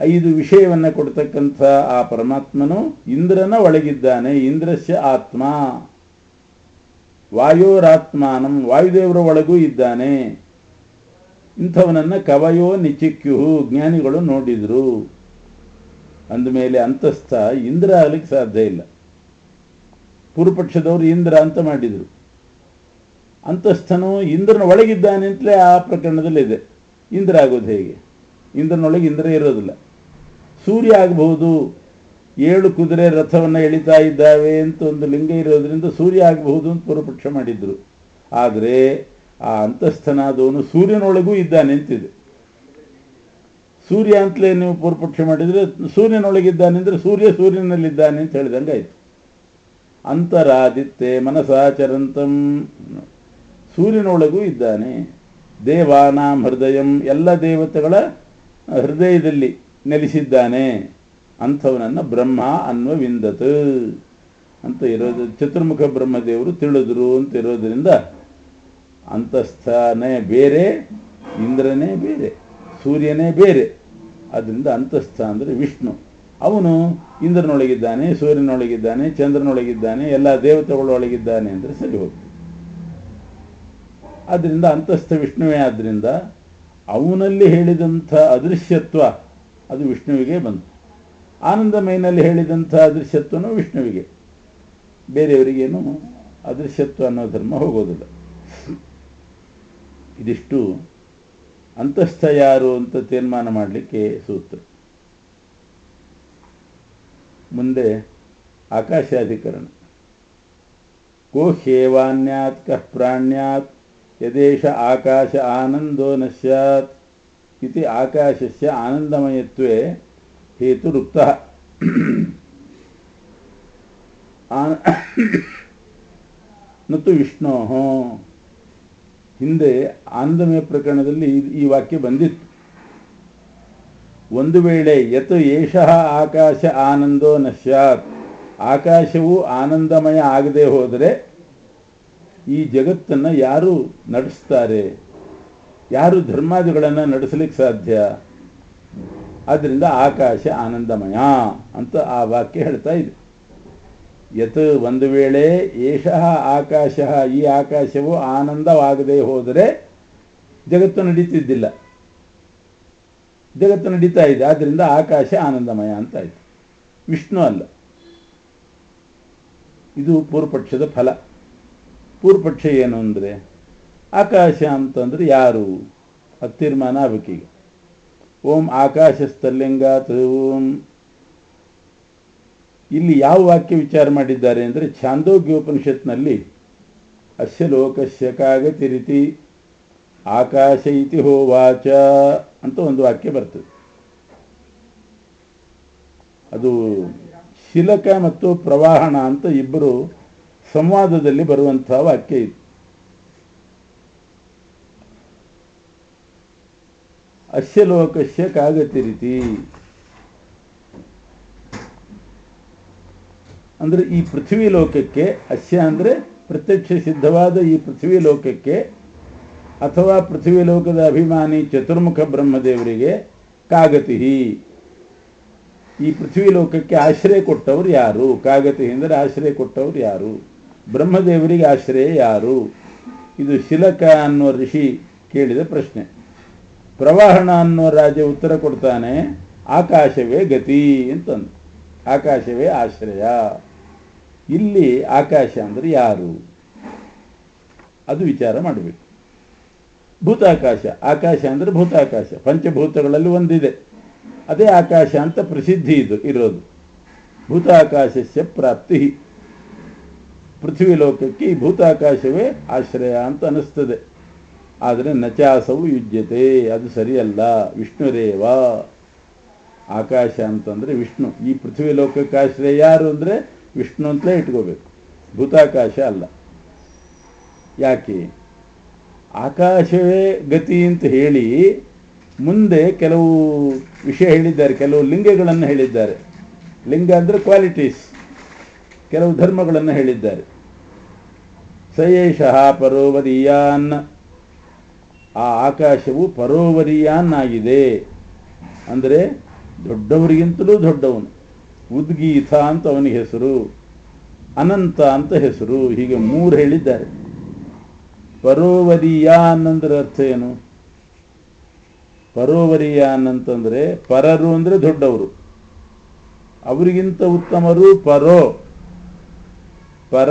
5 ವಿಷಯವನ್ನು ಕೊಡ್ತಕ್ಕಂಥ ಆ ಪರಮಾತ್ಮನು ಇಂದ್ರನ ಒಳಗಿದ್ದಾನೆ. ಇಂದ್ರಸ್ಯ ಆತ್ಮ ವಾಯೋರಾತ್ಮಾನಂ, ವಾಯುದೇವರ ಒಳಗೂ ಇದ್ದಾನೆ. ಇಂಥವನನ್ನು ಕವಯೋ ನಿಚಿಕ್ಯು ಜ್ಞಾನಿಗಳು ನೋಡಿದರು. ಅಂದಮೇಲೆ ಅಂತಸ್ಥ ಇಂದ್ರ ಆಗಲಿಕ್ಕೆ ಸಾಧ್ಯ ಇಲ್ಲ. ಪೂರ್ವಪಕ್ಷದವರು ಇಂದ್ರ ಅಂತ ಮಾಡಿದರು. ಅಂತಸ್ಥನು ಇಂದ್ರನ ಒಳಗಿದ್ದಾನೆ ಅಂತಲೇ ಆ ಪ್ರಕರಣದಲ್ಲಿದೆ. ಇಂದ್ರ ಆಗೋದು ಹೇಗೆ? ಇಂದ್ರನೊಳಗೆ ಇಂದ್ರ ಇರೋದಿಲ್ಲ. ಸೂರ್ಯ ಆಗಬಹುದು, 7 ಕುದುರೆ ರಥವನ್ನು ಎಳಿತಾ ಇದ್ದಾವೆ ಅಂತ ಒಂದು ಲಿಂಗ ಇರೋದ್ರಿಂದ ಸೂರ್ಯ ಆಗಬಹುದು ಅಂತ ಪೂರ್ವಪಕ್ಷ ಮಾಡಿದ್ರು. ಆದರೆ ಆ ಅಂತಸ್ಥನಾದವನು ಸೂರ್ಯನೊಳಗೂ ಇದ್ದಾನೆ ಅಂತಿದೆ. ಸೂರ್ಯ ಅಂತಲೇ ನೀವು ಪೂರ್ವಪಕ್ಷ ಮಾಡಿದರೆ ಸೂರ್ಯನೊಳಗಿದ್ದಾನೆ ಅಂದರೆ ಸೂರ್ಯನಲ್ಲಿದ್ದಾನೆ ಅಂತ ಹೇಳಿದಂಗೆ ಆಯಿತು. ಅಂತರಾದಿತ್ಯೆ ಮನಸಾಚರಂತಂ, ಸೂರ್ಯನೊಳಗೂ ಇದ್ದಾನೆ. ದೇವಾನಾಂ ಹೃದಯಂ, ಎಲ್ಲ ದೇವತೆಗಳ ಹೃದಯದಲ್ಲಿ ನೆಲೆಸಿದ್ದಾನೆ. ಅಂಥವನನ್ನು ಬ್ರಹ್ಮ ಅನ್ವವಿಂದತ್ ಅಂತ ಇರೋದು, ಚತುರ್ಮುಖ ಬ್ರಹ್ಮದೇವರು ತಿಳಿದ್ರು ಅಂತ ಇರೋದ್ರಿಂದ ಅಂತಸ್ಥನೇ ಬೇರೆ, ಇಂದ್ರನೇ ಬೇರೆ, ಸೂರ್ಯನೇ ಬೇರೆ. ಅದರಿಂದ ಅಂತಸ್ಥ ಅಂದರೆ ವಿಷ್ಣು. ಅವನು ಇಂದ್ರನೊಳಗಿದ್ದಾನೆ, ಸೂರ್ಯನೊಳಗಿದ್ದಾನೆ, ಚಂದ್ರನೊಳಗಿದ್ದಾನೆ, ಎಲ್ಲ ದೇವತೆಗಳೊಳಗಿದ್ದಾನೆ ಅಂದರೆ ಸರಿ ಹೋಗ್ತದೆ. ಆದ್ದರಿಂದ ಅಂತಸ್ಥ ವಿಷ್ಣುವೇ. ಆದ್ದರಿಂದ ಅವನಲ್ಲಿ ಹೇಳಿದಂಥ ಅದೃಶ್ಯತ್ವ ಅದು ವಿಷ್ಣುವಿಗೆ ಬಂತು. ಆನಂದಮಯನಲ್ಲಿ ಹೇಳಿದಂಥ ಅದೃಶ್ಯತ್ವನೂ ವಿಷ್ಣುವಿಗೆ. ಬೇರೆಯವರಿಗೇನು ಅದೃಶ್ಯತ್ವ ಅನ್ನೋ ಧರ್ಮ ಹೋಗೋದಿಲ್ಲ. ಇದಿಷ್ಟು ಅಂತಸ್ಥ ಯಾರು ಅಂತ ತೀರ್ಮಾನ ಮಾಡಲಿಕ್ಕೆ ಸೂತ್ರ. ಮುಂದೆ ಆಕಾಶಾಧಿಕರಣ. ಕೋ ಹ್ಯೇವಾನ್ಯಾತ್ ಕಃ ಪ್ರಾಣ್ಯಾತ್ ಯದೇಶ ಆಕಾಶ ಆನಂದೋ ನ ಸ್ಯಾತ್ ಇತಿ ಆಕಾಶಸ್ಯ ಆನಂದಮಯತ್ವೇ ಹೇತುರುಕ್ತಃ. ನತು ವಿಷ್ಣೋಃ ಹಿಂದೆ ಆನಂದಮಯ ಪ್ರಕರಣದಲ್ಲಿ ಈ ವಾಕ್ಯ ಬಂದಿತ್ತು. ಒಂದು ವೇಳೆ ಯತ್ ಏಷಃ ಆಕಾಶ ಆನಂದೋ ನ ಸ್ಯಾತ್, ಆಕಾಶವು ಆನಂದಮಯ ಆಗದೆ ಹೋದರೆ ಈ ಜಗತ್ತನ್ನು ಯಾರು ನಡೆಸ್ತಾರೆ, ಯಾರು ಧರ್ಮಾದಿಗಳನ್ನು ನಡೆಸಲಿಕ್ಕೆ ಸಾಧ್ಯ? ಆದ್ದರಿಂದ ಆಕಾಶ ಆನಂದಮಯ ಅಂತ ಆ ವಾಕ್ಯ ಹೇಳ್ತಾ ಇದೆ. ಯತ್ ಒಂದು ವೇಳೆ ಏಷಃ ಆಕಾಶ, ಈ ಆಕಾಶವು ಆನಂದವಾಗದೆ ಹೋದರೆ ಜಗತ್ತು ನಡೀತಿದ್ದಿಲ್ಲ, ಜಗತ್ತು ನಡೀತಾ ಇದೆ. ಆದ್ದರಿಂದ ಆಕಾಶ ಆನಂದಮಯ ಅಂತ ಆಯಿತು, ವಿಷ್ಣು ಅಲ್ಲ. ಇದು ಪೂರ್ವಪಕ್ಷದ ಫಲ. ಪೂರ್ವಪಕ್ಷ ಏನು ಅಂದರೆ ಆಕಾಶ ಅಂತಂದ್ರೆ ಯಾರು ಅದು ತೀರ್ಮಾನ ಆಗಬೇಕೀಗ. ಓಂ ಆಕಾಶಸ್ಥಲಿಂಗಾತ್ ಓಂ, ಇಲ್ಲಿ ಯಾವ ವಾಕ್ಯ ವಿಚಾರ ಮಾಡಿದ್ದಾರೆ ಅಂದರೆ ಛಾಂದೋಗ್ಯೋಪನಿಷತ್ನಲ್ಲಿ ಅಸ್ಯ ಲೋಕಸ್ಯ ಕಾಗತಿರಿತಿ ಆಕಾಶ ಇತಿ ಹೋವಾಚ ಅಂತ ಒಂದು ವಾಕ್ಯ ಬರ್ತದೆ. ಅದು ಶಿಲಕ ಮತ್ತು ಪ್ರವಾಹಣ ಅಂತ ಇಬ್ಬರು ಸಂವಾದದಲ್ಲಿ ಬರುವಂತಹ ವಾಕ್ಯ ಇದು. ಅಸ್ಯ ಲೋಕಸ್ಯ ಕಾಗತಿರಿತಿ ಅಂದರೆ ಈ ಪೃಥ್ವಿ ಲೋಕಕ್ಕೆ, ಅಸ್ಯ ಅಂದರೆ ಪ್ರತ್ಯಕ್ಷ ಸಿದ್ಧವಾದ ಈ ಪೃಥ್ವಿ ಲೋಕಕ್ಕೆ ಅಥವಾ ಪೃಥ್ವಿ ಲೋಕದ ಅಭಿಮಾನಿ ಚತುರ್ಮುಖ ಬ್ರಹ್ಮದೇವರಿಗೆ ಕಾಗತಿ, ಈ ಪೃಥ್ವಿ ಲೋಕಕ್ಕೆ ಆಶ್ರಯ ಕೊಟ್ಟವರು ಯಾರು? ಕಾಗತಿ ಅಂದರೆ ಆಶ್ರಯ ಕೊಟ್ಟವರು ಯಾರು? ಬ್ರಹ್ಮದೇವರಿಗೆ ಆಶ್ರಯ ಯಾರು? ಇದು ಶಿಲಕ ಅನ್ನುವ ಋಷಿ ಕೇಳಿದ ಪ್ರಶ್ನೆ. ಪ್ರವಾಹಣ ಅನ್ನುವ ರಾಜ ಉತ್ತರ ಕೊಡ್ತಾನೆ, ಆಕಾಶವೇ ಗತಿ ಅಂತಂದು, ಆಕಾಶವೇ ಆಶ್ರಯ. ಇಲ್ಲಿ ಆಕಾಶ ಅಂದರೆ ಯಾರು ಅದು ವಿಚಾರ ಮಾಡಬೇಕು. ಭೂತಾಕಾಶ, ಆಕಾಶ ಅಂದರೆ ಭೂತಾಕಾಶ, ಪಂಚಭೂತಗಳಲ್ಲಿ ಒಂದಿದೆ, ಅದೇ ಆಕಾಶ ಅಂತ ಪ್ರಸಿದ್ಧಿ ಇರೋದು. ಭೂತಾಕಾಶಸ್ಯ ಪ್ರಾಪ್ತಿ, ಪೃಥ್ವಿ ಲೋಕಕ್ಕೆ ಈ ಭೂತಾಕಾಶವೇ ಆಶ್ರಯ ಅಂತ ಅನಿಸ್ತದೆ. ಆದರೆ ನಚಾಸವು ಯುಜ್ಯತೆ, ಅದು ಸರಿಯಲ್ಲ. ವಿಷ್ಣುರೇವ, ಆಕಾಶ ಅಂತಂದರೆ ವಿಷ್ಣು. ಈ ಪೃಥ್ವಿ ಲೋಕಕ್ಕೆ ಆಶ್ರಯ ಯಾರು ಅಂದರೆ ವಿಷ್ಣು ಅಂತಲೇ ಇಟ್ಕೋಬೇಕು, ಭೂತಾಕಾಶ ಅಲ್ಲ. ಯಾಕೆ? ಆಕಾಶವೇ ಗತಿ ಅಂತ ಹೇಳಿ ಮುಂದೆ ಕೆಲವು ವಿಷಯ ಹೇಳಿದ್ದಾರೆ, ಕೆಲವು ಲಿಂಗಗಳನ್ನು ಹೇಳಿದ್ದಾರೆ. ಲಿಂಗ ಅಂದರೆ ಕ್ವಾಲಿಟೀಸ್, ಕೆಲವು ಧರ್ಮಗಳನ್ನು ಹೇಳಿದ್ದಾರೆ. ಸಯೇಷಃ ಪರೋವರಿಯಾನ್, ಆ ಆಕಾಶವು ಪರೋವರಿಯಾನ್ ಆಗಿದೆ ಅಂದರೆ ದೊಡ್ಡವರಿಗಿಂತಲೂ ದೊಡ್ಡವನು. ಉದ್ಗೀತ ಅಂತ ಅವನಿಗೆ ಹೆಸರು, ಅನಂತ ಅಂತ ಹೆಸರು, ಹೀಗೆ ಮೂರು ಹೇಳಿದ್ದಾರೆ. ಪರೋವರಿಯಾನ್ ಅಂದ್ರೆ ಅರ್ಥ ಏನು? ಪರೋವರಿಯಾನ್ ಅಂತಂದ್ರೆ ಪರರು ಅಂದರೆ ದೊಡ್ಡವರು, ಅವರಿಗಿಂತ ಉತ್ತಮರು ಪರೋ, ಪರ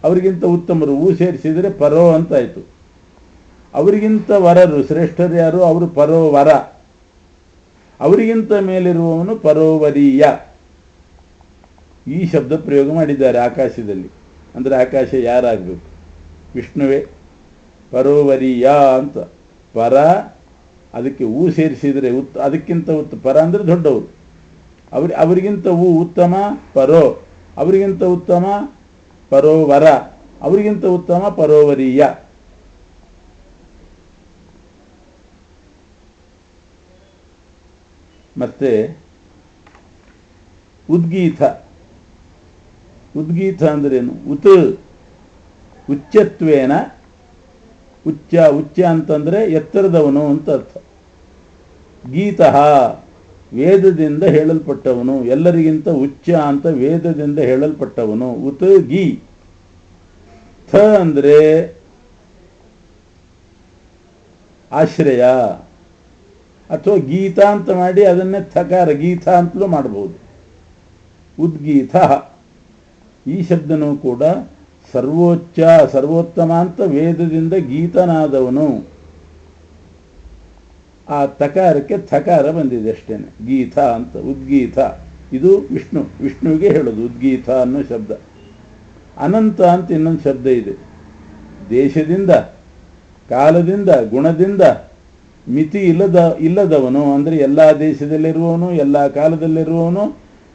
ಅವರಿಗಿಂತ ಉತ್ತಮರು, ಹೂ ಸೇರಿಸಿದರೆ ಪರೋ ಅಂತಾಯಿತು. ಅವರಿಗಿಂತ ವರರು, ಶ್ರೇಷ್ಠರು ಯಾರು? ಅವರು ಪರೋವರ. ಅವರಿಗಿಂತ ಮೇಲಿರುವವನು ಪರೋವರೀಯ. ಈ ಶಬ್ದ ಪ್ರಯೋಗ ಮಾಡಿದ್ದಾರೆ ಆಕಾಶದಲ್ಲಿ. ಅಂದರೆ ಆಕಾಶ ಯಾರಾಗಬೇಕು? ವಿಷ್ಣುವೇ. ಪರೋವರೀಯ ಅಂತ ಪರ, ಅದಕ್ಕೆ ಹೂ ಸೇರಿಸಿದರೆ ಅದಕ್ಕಿಂತ ಪರ ಅಂದರೆ ದೊಡ್ಡವರು, ಅವರಿಗಿಂತ ಹೂ ಉತ್ತಮ ಪರೋ, ಅವರಿಗಿಂತ ಉತ್ತಮ ಪರೋವರ, ಅವರಿಗಿಂತ ಉತ್ತಮ ಪರೋವರೀಯ. ಮತ್ತೆ ಉದ್ಗೀತ, ಉದ್ಗೀತ ಅಂದ್ರೇನು? ಉಚ್ಚತ್ವೇನ, ಉಚ್ಚ ಅಂತಂದ್ರೆ ಎತ್ತರದವನು ಅಂತ ಅರ್ಥ. ಗೀತಃ ವೇದದಿಂದ ಹೇಳಲ್ಪಟ್ಟವನು, ಎಲ್ಲರಿಗಿಂತ ಉಚ್ಚ ಅಂತ ವೇದದಿಂದ ಹೇಳಲ್ಪಟ್ಟವನು. ಗೀ. ಥ ಅಂದ್ರೆ ಆಶ್ರಯ, ಅಥವಾ ಗೀತ ಅಂತ ಮಾಡಿ ಅದನ್ನೇ ಥಕಾರ ಗೀತ ಅಂತಲೂ ಮಾಡಬಹುದು. ಉದ್ಗೀತ, ಈ ಶಬ್ದನೂ ಕೂಡ ಸರ್ವೋಚ್ಚ ಸರ್ವೋತ್ತಮ ಅಂತ ವೇದದಿಂದ ಗೀತನಾದವನು. ಆ ತಕಾರಕ್ಕೆ ಥಕಾರ ಬಂದಿದೆ ಅಷ್ಟೇನೆ, ಗೀತ ಅಂತ. ಉದ್ಗೀತ ಇದು ವಿಷ್ಣುವಿಗೆ ಹೇಳೋದು ಉದ್ಗೀತ ಅನ್ನೋ ಶಬ್ದ. ಅನಂತ ಅಂತ ಇನ್ನೊಂದು ಶಬ್ದ ಇದೆ. ದೇಶದಿಂದ, ಕಾಲದಿಂದ, ಗುಣದಿಂದ ಮಿತಿ ಇಲ್ಲದವನು ಅಂದರೆ ಎಲ್ಲ ದೇಶದಲ್ಲಿರುವವನು, ಎಲ್ಲ ಕಾಲದಲ್ಲಿರುವವನು,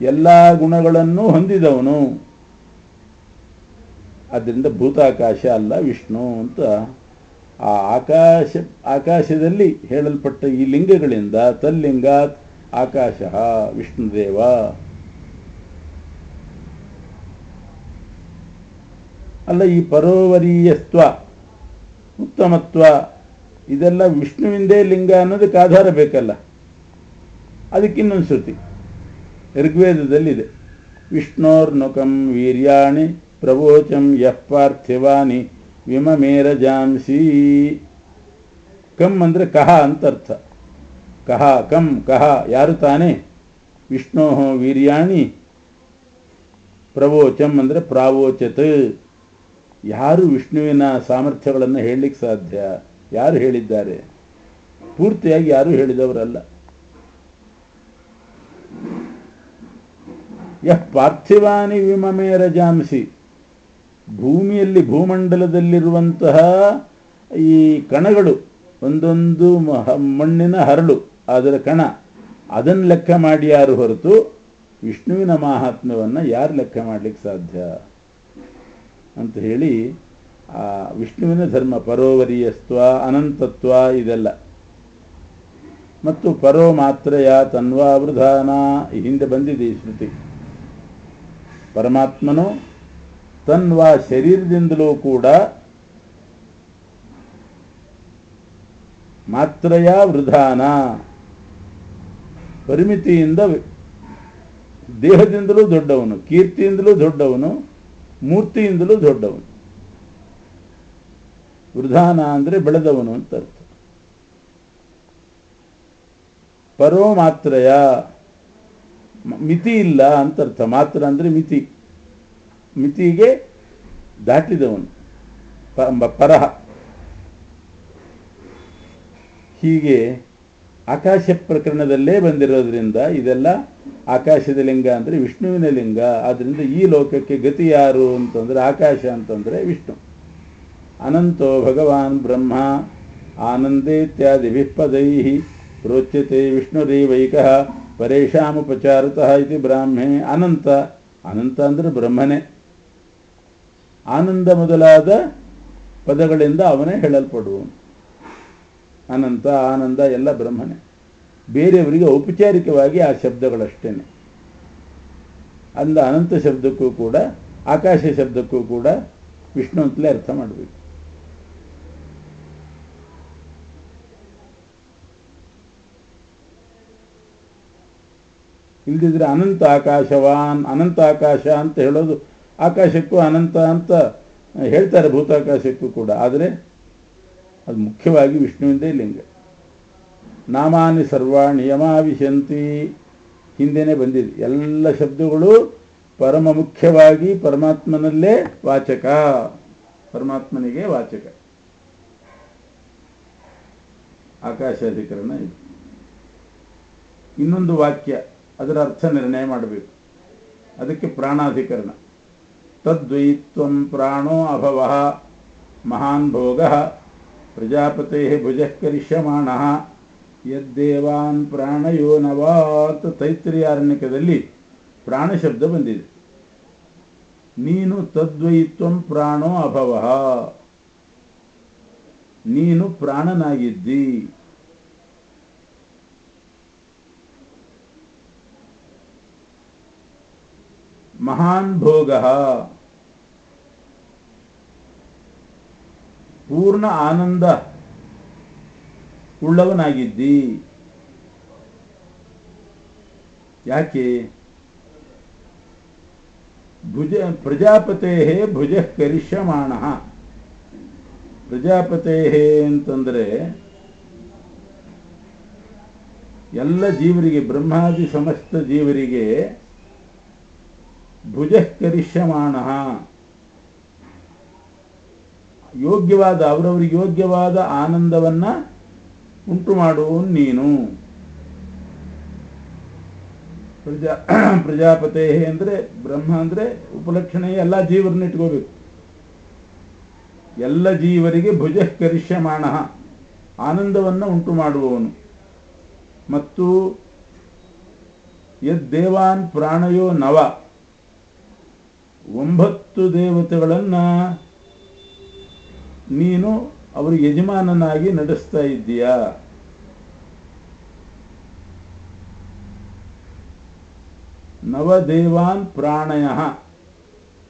ಎಲ್ಲ ಗುಣಗಳನ್ನು ಹೊಂದಿದವನು. ಆದ್ದರಿಂದ ಭೂತಾಕಾಶ ಅಲ್ಲ ವಿಷ್ಣು ಅಂತ ಆ ಆಕಾಶದಲ್ಲಿ ಹೇಳಲ್ಪಟ್ಟ ಈ ಲಿಂಗಗಳಿಂದ ತಲ್ಲಿಂಗಾತ್ ಆಕಾಶ ವಿಷ್ಣುದೇವ. ಅಲ್ಲ, ಈ ಪರೋವರೀಯಸ್ತ್ವ ಉತ್ತಮತ್ವ ಇದೆಲ್ಲ ವಿಷ್ಣುವಿಂದೇ ಲಿಂಗ ಅನ್ನೋದಕ್ಕೆ ಆಧಾರ ಬೇಕಲ್ಲ. ಅದಕ್ಕಿನ್ನೊಂದು ಶ್ರುತಿ ಋಗ್ವೇದದಲ್ಲಿದೆ. ವಿಷ್ಣೋರ್ನುಕಂ ವೀರ್ಯಾಣಿ ಪ್ರವೋಚಂ ಯಃ ಪಾರ್ಥಿವಾನಿ ವಿಮಮೇರಜಾಂಸಿ. ಕಂ ಅಂದರೆ ಕಹ ಅಂತ ಅರ್ಥ. ಕಹ ಕಂ ಕಹ ಯಾರು ತಾನೇ, ವಿಷ್ಣೋ ವೀರ್ಯಾಣಿ ಪ್ರವೋಚಂ ಅಂದರೆ ಪ್ರಾವೋಚತ್, ಯಾರು ವಿಷ್ಣುವಿನ ಸಾಮರ್ಥ್ಯಗಳನ್ನು ಹೇಳಲಿಕ್ಕೆ ಸಾಧ್ಯ, ಯಾರು ಹೇಳಿದ್ದಾರೆ? ಪೂರ್ತಿಯಾಗಿ ಯಾರೂ ಹೇಳಿದವರಲ್ಲ. ಯಃ ಪಾರ್ಥಿವಾನಿ ವಿಮಮೇ ರಜಾಂಸಿ, ಭೂಮಿಯಲ್ಲಿ ಭೂಮಂಡಲದಲ್ಲಿರುವಂತಹ ಈ ಕಣಗಳು, ಒಂದೊಂದು ಮಣ್ಣಿನ ಹರಳು, ಅದರ ಕಣ, ಅದನ್ನು ಲೆಕ್ಕ ಮಾಡಿ ಯಾರು ಹೊರತು ವಿಷ್ಣುವಿನ ಮಾಹಾತ್ಮ್ಯವನ್ನು ಯಾರು ಲೆಕ್ಕ ಮಾಡಲಿಕ್ಕೆ ಸಾಧ್ಯ ಅಂತ ಹೇಳಿ ಆ ವಿಷ್ಣುವಿನ ಧರ್ಮ ಪರೋವರೀಯಸ್ತ್ವ ಅನಂತತ್ವ ಇದೆಲ್ಲ. ಮತ್ತು ಪರೋ ಮಾತ್ರಯ ತನ್ವಾವೃಧಾನ, ಈ ಹಿಂದೆ ಬಂದಿದೆ ಈ ಶ್ರುತಿ. ಪರಮಾತ್ಮನು ತನ್ವಾ ಶರೀರದಿಂದಲೂ ಕೂಡ ಮಾತ್ರಯ ವೃಧಾನ, ಪರಿಮಿತಿಯಿಂದ ದೇಹದಿಂದಲೂ ದೊಡ್ಡವನು, ಕೀರ್ತಿಯಿಂದಲೂ ದೊಡ್ಡವನು, ಮೂರ್ತಿಯಿಂದಲೂ ದೊಡ್ಡವನು. ವೃಧಾನ ಅಂದರೆ ಬೆಳೆದವನು ಅಂತ ಅರ್ಥ. ಪರೋ ಮಾತ್ರಯ ಮಿತಿ ಇಲ್ಲ ಅಂತ ಅರ್ಥ. ಮಾತ್ರ ಅಂದರೆ ಮಿತಿ, ಮಿತಿಗೆ ದಾಟಿದವನು ಪರಹ. ಹೀಗೆ ಆಕಾಶ ಪ್ರಕರಣದಲ್ಲೇ ಬಂದಿರೋದ್ರಿಂದ ಇದೆಲ್ಲ ಆಕಾಶದ ಲಿಂಗ ಅಂದರೆ ವಿಷ್ಣುವಿನ ಲಿಂಗ. ಆದ್ದರಿಂದ ಈ ಲೋಕಕ್ಕೆ ಗತಿ ಯಾರು ಅಂತಂದರೆ ಆಕಾಶ ಅಂತಂದರೆ ವಿಷ್ಣು. ಅನಂತೋ ಭಗವಾನ್ ಬ್ರಹ್ಮ ಆನಂದೇತ್ಯಾದಿ ವಿಪದೈ ಪ್ರೋಚ್ಯತೆ ವಿಷ್ಣುರೇವೈಕಃ ಪರೇಶಾಮುಪಚಾರತಃ ಇತಿ ಬ್ರಾಹ್ಮೆ. ಅನಂತ, ಅನಂತ ಅಂದರೆ ಬ್ರಹ್ಮನೇ. ಆನಂದ ಮೊದಲಾದ ಪದಗಳಿಂದ ಅವನೇ ಹೇಳಲ್ಪಡುವನು. ಅನಂತ ಆನಂದ ಎಲ್ಲ ಬ್ರಹ್ಮನೇ. ಬೇರೆಯವರಿಗೆ ಔಪಚಾರಿಕವಾಗಿ ಆ ಶಬ್ದಗಳಷ್ಟೇನೆ. ಅಂದ ಅನಂತ ಶಬ್ದಕ್ಕೂ ಕೂಡ ಆಕಾಶ ಶಬ್ದಕ್ಕೂ ಕೂಡ ವಿಷ್ಣು ಅಂತಲೇ ಅರ್ಥ ಮಾಡಬೇಕು. ಇಲ್ದಿದ್ರೆ ಅನಂತ ಆಕಾಶವಾನ್, ಅನಂತ ಆಕಾಶ ಅಂತ ಹೇಳೋದು, ಆಕಾಶಕ್ಕೂ ಅನಂತ ಅಂತ ಹೇಳ್ತಾರೆ, ಭೂತಾಕಾಶಕ್ಕೂ ಕೂಡ. ಆದರೆ ಅದು ಮುಖ್ಯವಾಗಿ ವಿಷ್ಣುವಿಂದೇ ಲಿಂಗ. ನಾಮಾನಿ ಸರ್ವಾಣಿ ಯಮಾವಿಶಂತಿ, ಹಿಂದೆನೇ ಬಂದಿದೆ. ಎಲ್ಲ ಶಬ್ದಗಳು ಪರಮ ಮುಖ್ಯವಾಗಿ ಪರಮಾತ್ಮನಲ್ಲೇ ವಾಚಕ, ಪರಮಾತ್ಮನಿಗೆ ವಾಚಕ. ಆಕಾಶಾಧಿಕರಣ ಇದು. ಇನ್ನೊಂದು ವಾಕ್ಯ, ಅದರ ಅರ್ಥ ನಿರ್ಣಯ ಮಾಡಬೇಕು. ಅದಕ್ಕೆ ಪ್ರಾಣಾಧಿಕರಣ. ತದ್ವೈತ್ವಂ ಪ್ರಾಣೋ ಅಭವಃ ಮಹಾನ್ ಭೋಗಃ ಪ್ರಜಾಪತೆ ಭುಜಃ ಕರಿಷ್ಯಮಾಣಃ ಯದ್ದೇವಾನ್ ಪ್ರಾಣಯೋ ನವಾತ್. ತೈತ್ರಿಯಾರಣ್ಯಕದಲ್ಲಿ ಪ್ರಾಣ ಶಬ್ದ ಬಂದಿದೆ. ನೀನು ತದ್ವೈತ್ವಂ ಪ್ರಾಣೋ ಅಭವಃ, ನೀನು ಪ್ರಾಣನಾಗಿದ್ದಿ. ಮಹಾನ್ ಭೋಗ, ಪೂರ್ಣ ಆನಂದ ಉಳ್ಳವನಾಗಿದ್ದಿ. ಯಾಕೆ? ಪ್ರಜಾಪತೆ ಭುಜ ಕರಿಷ್ಯಮಾಣ. ಪ್ರಜಾಪತೆ ಅಂತಂದ್ರೆ ಎಲ್ಲ ಜೀವರಿಗೆ, ಬ್ರಹ್ಮಾದಿ ಸಮಸ್ತ ಜೀವರಿಗೆ ಭುಜ ಕರಿಷ್ಯಮಾಣ, ಯೋಗ್ಯವಾದ, ಅವರವರಿಗೆ ಯೋಗ್ಯವಾದ ಆನಂದವನ್ನ ಉಂಟು ಮಾಡುವನು ನೀನು. ಪ್ರಜಾಪತೆ ಅಂದರೆ ಬ್ರಹ್ಮ ಅಂದರೆ ಉಪಲಕ್ಷಣೆ ಎಲ್ಲ ಜೀವರನ್ನ ಇಟ್ಕೋಬೇಕು. ಎಲ್ಲ ಜೀವರಿಗೆ ಭುಜ ಕರಿಷ್ಯಮಾಣ, ಆನಂದವನ್ನ ಉಂಟು ಮಾಡುವವನು. ಮತ್ತು ಯದ್ದೇವಾನ್ ಪ್ರಾಣಯೋ ನವ, 9 ದೇವತೆಗಳನ್ನ ನೀನು ಅವರು ಯಜಮಾನನಾಗಿ ನಡೆಸ್ತಾ ಇದ್ದೀಯಾ? ನವದೇವಾನ್ ಪ್ರಾಣಯ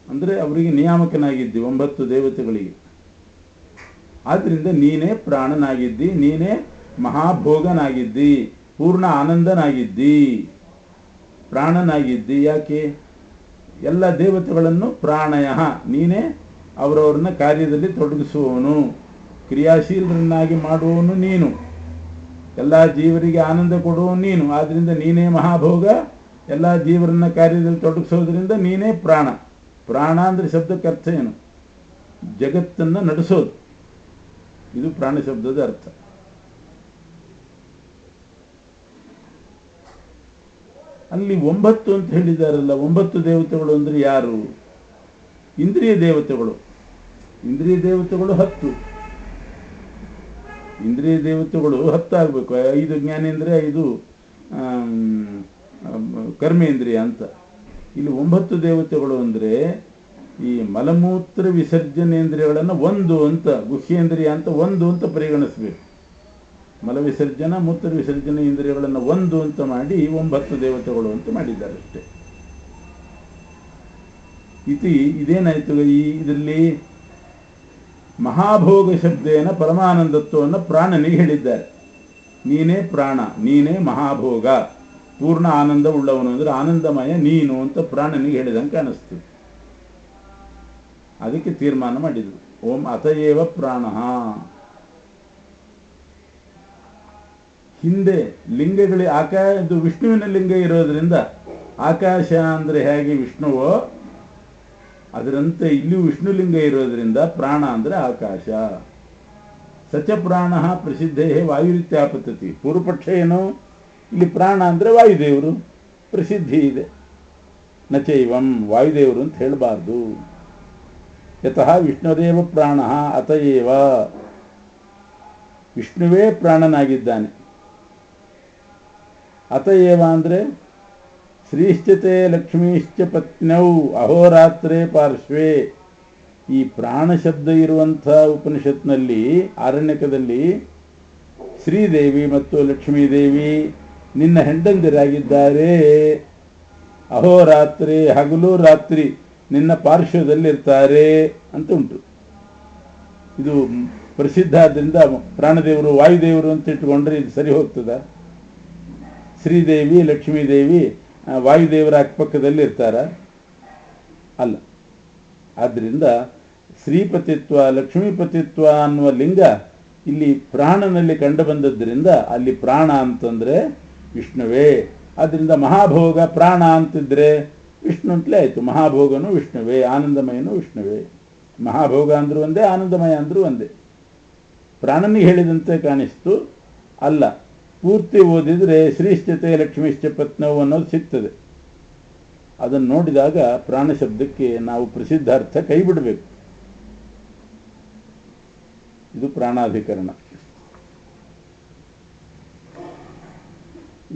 ಅಂದರೆ ಅವರಿಗೆ ನಿಯಾಮಕನಾಗಿದ್ದಿ 9 ದೇವತೆಗಳಿಗೆ. ಆದ್ರಿಂದ ನೀನೇ ಪ್ರಾಣನಾಗಿದ್ದಿ, ನೀನೇ ಮಹಾಭೋಗನಾಗಿದ್ದಿ, ಪೂರ್ಣ ಆನಂದನಾಗಿದ್ದಿ, ಪ್ರಾಣನಾಗಿದ್ದಿ. ಯಾಕೆ? ಎಲ್ಲ ದೇವತೆಗಳನ್ನು ಪ್ರಾಣಯ, ನೀನೇ ಅವರವ್ರನ್ನ ಕಾರ್ಯದಲ್ಲಿ ತೊಡಗಿಸುವವನು, ಕ್ರಿಯಾಶೀಲರನ್ನಾಗಿ ಮಾಡುವವನು ನೀನು, ಎಲ್ಲ ಜೀವರಿಗೆ ಆನಂದ ಕೊಡುವವನು ನೀನು. ಆದ್ರಿಂದ ನೀನೇ ಮಹಾಭೋಗ, ಎಲ್ಲ ಜೀವರನ್ನ ಕಾರ್ಯದಲ್ಲಿ ತೊಡಗಿಸೋದ್ರಿಂದ ನೀನೇ ಪ್ರಾಣ. ಪ್ರಾಣ ಅಂದರೆ ಶಬ್ದಕ್ಕೆ ಅರ್ಥ ಏನು? ಜಗತ್ತನ್ನು ನಡೆಸೋದು. ಇದು ಪ್ರಾಣ ಶಬ್ದದ ಅರ್ಥ. ಅಲ್ಲಿ 9 ಅಂತ ಹೇಳಿದಾರಲ್ಲ, 9 ದೇವತೆಗಳು ಅಂದರೆ ಯಾರು? ಇಂದ್ರಿಯ ದೇವತೆಗಳು. ಇಂದ್ರಿಯ ದೇವತೆಗಳು 10. ಇಂದ್ರಿಯ ದೇವತೆಗಳು 10 ಆಗಬೇಕು. 5 ಜ್ಞಾನೇಂದ್ರಿಯ, 5 ಕರ್ಮೇಂದ್ರಿಯ ಅಂತ. ಇಲ್ಲಿ 9 ದೇವತೆಗಳು ಅಂದರೆ ಈ ಮಲಮೂತ್ರ ವಿಸರ್ಜನೇಂದ್ರಿಯಗಳನ್ನು 1 ಅಂತ, ಗುಹ್ಯೇಂದ್ರಿಯ ಅಂತ 1 ಅಂತ ಪರಿಗಣಿಸಬೇಕು. ಮಲ ವಿಸರ್ಜನ, ಮೂತ್ರ ವಿಸರ್ಜನೆ ಇಂದ್ರಿಯಗಳನ್ನು 1 ಅಂತ ಮಾಡಿ 9 ದೇವತೆಗಳು ಅಂತ ಮಾಡಿದ್ದಾರೆ ಅಷ್ಟೇ. ಇದೇನಾಯ್ತು? ಇದರಲ್ಲಿ ಮಹಾಭೋಗ ಶಬ್ದೇನ ಪರಮಾನಂದತ್ವವನ್ನು ಪ್ರಾಣನಿಗೆ ಹೇಳಿದ್ದಾರೆ. ನೀನೇ ಪ್ರಾಣ, ನೀನೇ ಮಹಾಭೋಗ, ಪೂರ್ಣ ಆನಂದ ಉಳ್ಳವನು ಅಂದರೆ ಆನಂದಮಯ ನೀನು ಅಂತ ಪ್ರಾಣನಿಗೆ ಹೇಳಿದಂಗೆ ಕಾಣಿಸ್ತು. ಅದಕ್ಕೆ ತೀರ್ಮಾನ ಮಾಡಿದ್ರು, ಓಂ ಅತಯೇವ ಪ್ರಾಣ. ಹಿಂದೆ ಲಿಂಗಗಳು ಇದು ವಿಷ್ಣುವಿನ ಲಿಂಗ ಇರೋದ್ರಿಂದ ಆಕಾಶ ಅಂದರೆ ಹೇಗೆ ವಿಷ್ಣುವೋ ಅದರಂತೆ ಇಲ್ಲಿ ವಿಷ್ಣು ಲಿಂಗ ಇರೋದ್ರಿಂದ ಪ್ರಾಣ ಅಂದರೆ ಆಕಾಶ. ಸಚ ಪ್ರಾಣ ಪ್ರಸಿದ್ಧೇ ವಾಯುರಿತ್ಯಾಪತತಿ. ಪೂರ್ವಪಕ್ಷ ಏನು? ಇಲ್ಲಿ ಪ್ರಾಣ ಅಂದರೆ ವಾಯುದೇವರು, ಪ್ರಸಿದ್ಧಿ ಇದೆ. ನಚೈವಂ, ವಾಯುದೇವರು ಅಂತ ಹೇಳಬಾರ್ದು. ಯತಃ ವಿಷ್ಣುರೇವ ಪ್ರಾಣ ಅತಯೇವ, ವಿಷ್ಣುವೇ ಪ್ರಾಣನಾಗಿದ್ದಾನೆ. ಅತಯೇವ ಅಂದರೆ ಶ್ರೀಶ್ಚತೆ ಲಕ್ಷ್ಮೀಶ್ಚ ಪತ್ನೌ ಅಹೋರಾತ್ರೇ ಪಾರ್ಶ್ವೇ. ಈ ಪ್ರಾಣ ಶಬ್ದ ಇರುವಂಥ ಉಪನಿಷತ್ನಲ್ಲಿ, ಆರಣ್ಯಕದಲ್ಲಿ ಶ್ರೀದೇವಿ ಮತ್ತು ಲಕ್ಷ್ಮೀದೇವಿ ನಿನ್ನ ಹೆಂಡಂದಿರಾಗಿದ್ದಾರೆ. ಅಹೋರಾತ್ರಿ, ಹಗಲು ರಾತ್ರಿ ನಿನ್ನ ಪಾರ್ಶ್ವದಲ್ಲಿರ್ತಾರೆ ಅಂತ ಉಂಟು. ಇದು ಪ್ರಸಿದ್ಧ. ಆದ್ದರಿಂದ ಪ್ರಾಣದೇವರು ವಾಯುದೇವರು ಅಂತ ಇಟ್ಕೊಂಡ್ರೆ ಇದು ಸರಿ ಹೋಗ್ತದ? ಶ್ರೀದೇವಿ ಲಕ್ಷ್ಮೀದೇವಿ ವಾಯುದೇವರ ಅಕ್ಕಪಕ್ಕದಲ್ಲಿ ಇರ್ತಾರ? ಅಲ್ಲ. ಆದ್ದರಿಂದ ಶ್ರೀಪತಿತ್ವ ಲಕ್ಷ್ಮೀಪತಿತ್ವ ಅನ್ನುವ ಲಿಂಗ ಇಲ್ಲಿ ಪ್ರಾಣನಲ್ಲಿ ಕಂಡು ಬಂದದ್ದರಿಂದ ಅಲ್ಲಿ ಪ್ರಾಣ ಅಂತಂದ್ರೆ ವಿಷ್ಣುವೇ. ಆದ್ದರಿಂದ ಮಹಾಭೋಗ ಪ್ರಾಣ ಅಂತಿದ್ರೆ ವಿಷ್ಣು ಅಂತಲೇ ಆಯಿತು. ಮಹಾಭೋಗನು ವಿಷ್ಣುವೇ, ಆನಂದಮಯನು ವಿಷ್ಣುವೇ. ಮಹಾಭೋಗ ಅಂದ್ರೂ ಒಂದೇ, ಆನಂದಮಯ ಅಂದ್ರೂ ಒಂದೇ. ಪ್ರಾಣನಿಗೆ ಹೇಳಿದಂತೆ ಕಾಣಿಸ್ತು. ಅಲ್ಲ, ಪೂರ್ತಿ ಓದಿದರೆ ಶ್ರೀಶ್ಚತೆ ಲಕ್ಷ್ಮೀಶ್ಚ ಪತ್ನವು ಅನ್ನೋದು ಸಿಗ್ತದೆ. ಅದನ್ನು ನೋಡಿದಾಗ ಪ್ರಾಣ ಶಬ್ದಕ್ಕೆ ನಾವು ಪ್ರಸಿದ್ಧ ಅರ್ಥ ಕೈ ಬಿಡಬೇಕು. ಇದು ಪ್ರಾಣಾಧಿಕರಣ.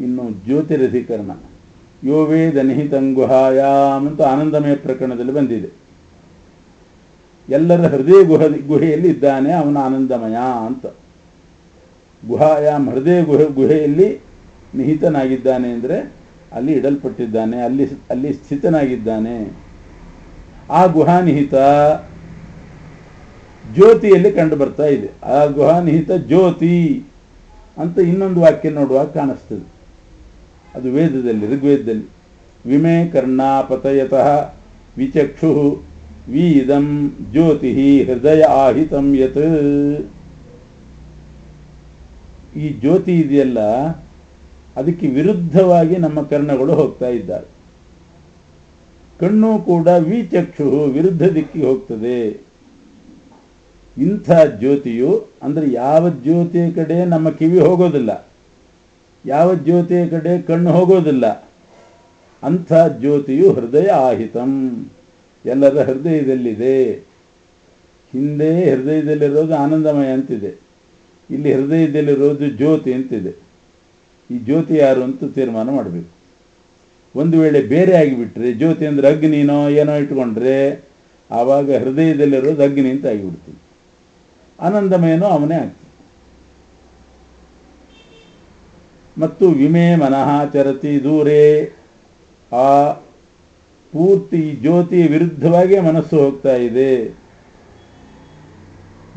ಇನ್ನು ಜ್ಯೋತಿರಧಿಕರಣ. ಯೋ ವೇದ ನಿಹಿತಂ ಗುಹಾಯಾಮ್ ಅಂತ ಆನಂದಮಯ ಪ್ರಕರಣದಲ್ಲಿ ಬಂದಿದೆ. ಎಲ್ಲರ ಹೃದಯ ಗುಹೆಯಲ್ಲಿ ಇದ್ದಾನೆ ಅವನ ಆನಂದಮಯ ಅಂತ. ಗುಹಾಯಾಮ್, ಹೃದಯ ಗುಹೆಯಲ್ಲಿ ನಿಹಿತನಾಗಿದ್ದಾನೆ ಅಂದರೆ ಅಲ್ಲಿ ಇಡಲ್ಪಟ್ಟಿದ್ದಾನೆ, ಅಲ್ಲಿ ಸ್ಥಿತನಾಗಿದ್ದಾನೆ. ಆ ಗುಹಾನಿಹಿತ ಜ್ಯೋತಿಯಲ್ಲಿ ಕಂಡು ಬರ್ತಾ ಇದೆ. ಆ ಗುಹಾನಿಹಿತ ಜ್ಯೋತಿ ಅಂತ ಇನ್ನೊಂದು ವಾಕ್ಯ ನೋಡುವಾಗ ಕಾಣಿಸ್ತದೆ. ಅದು ವೇದದಲ್ಲಿ, ಋಗ್ವೇದದಲ್ಲಿ. ವಿಮೇ ಕರ್ಣಾಪತಯತಃ ವಿಚಕ್ಷು ವೀದಂ ಜ್ಯೋತಿ ಹೃದಯ ಆಹಿತಂ ಯತ್. ಈ ಜ್ಯೋತಿ ಇದೆಯಲ್ಲ, ಅದಕ್ಕೆ ವಿರುದ್ಧವಾಗಿ ನಮ್ಮ ಕರ್ಣಗಳು ಹೋಗ್ತಾ ಇದ್ದಾರೆ. ಕಣ್ಣು ಕೂಡ ವಿಚಕ್ಷು, ವಿರುದ್ಧ ದಿಕ್ಕಿಗೆ ಹೋಗ್ತದೆ. ಇಂಥ ಜ್ಯೋತಿಯು ಅಂದರೆ ಯಾವ ಜ್ಯೋತಿಯ ಕಡೆ ನಮ್ಮ ಕಿವಿ ಹೋಗೋದಿಲ್ಲ, ಯಾವ ಜ್ಯೋತಿಯ ಕಡೆ ಕಣ್ಣು ಹೋಗೋದಿಲ್ಲ, ಅಂಥ ಜ್ಯೋತಿಯು ಹೃದಯ ಆಹಿತಂ, ಎಲ್ಲರ ಹೃದಯದಲ್ಲಿದೆ. ಹಿಂದೆ ಹೃದಯದಲ್ಲಿರೋದು ಆನಂದಮಯ ಅಂತಿದೆ, ಇಲ್ಲಿ ಹೃದಯದಲ್ಲಿರೋದು ಜ್ಯೋತಿ ಅಂತಿದೆ. ಈ ಜ್ಯೋತಿ ಯಾರು ಅಂತ ತೀರ್ಮಾನ ಮಾಡಬೇಕು. ಒಂದು ವೇಳೆ ಬೇರೆ ಆಗಿಬಿಟ್ರೆ, ಜ್ಯೋತಿ ಅಂದರೆ ಅಗ್ನಿನೋ ಏನೋ ಇಟ್ಕೊಂಡ್ರೆ ಆವಾಗ ಹೃದಯದಲ್ಲಿರೋದು ಅಗ್ನಿ ಅಂತ ಆಗಿಬಿಡ್ತೀವಿ. ಆನಂದಮಯನೂ ಅವನೇ ಆಗ್ತಾನೆ. ಮತ್ತು ವಿಮೇ ಮನಃ ಚರತಿ ದೂರೇ, ಆ ಪೂರ್ತಿ ಜ್ಯೋತಿ ವಿರುದ್ಧವಾಗಿ ಮನಸ್ಸು ಹೋಗ್ತಾ ಇದೆ.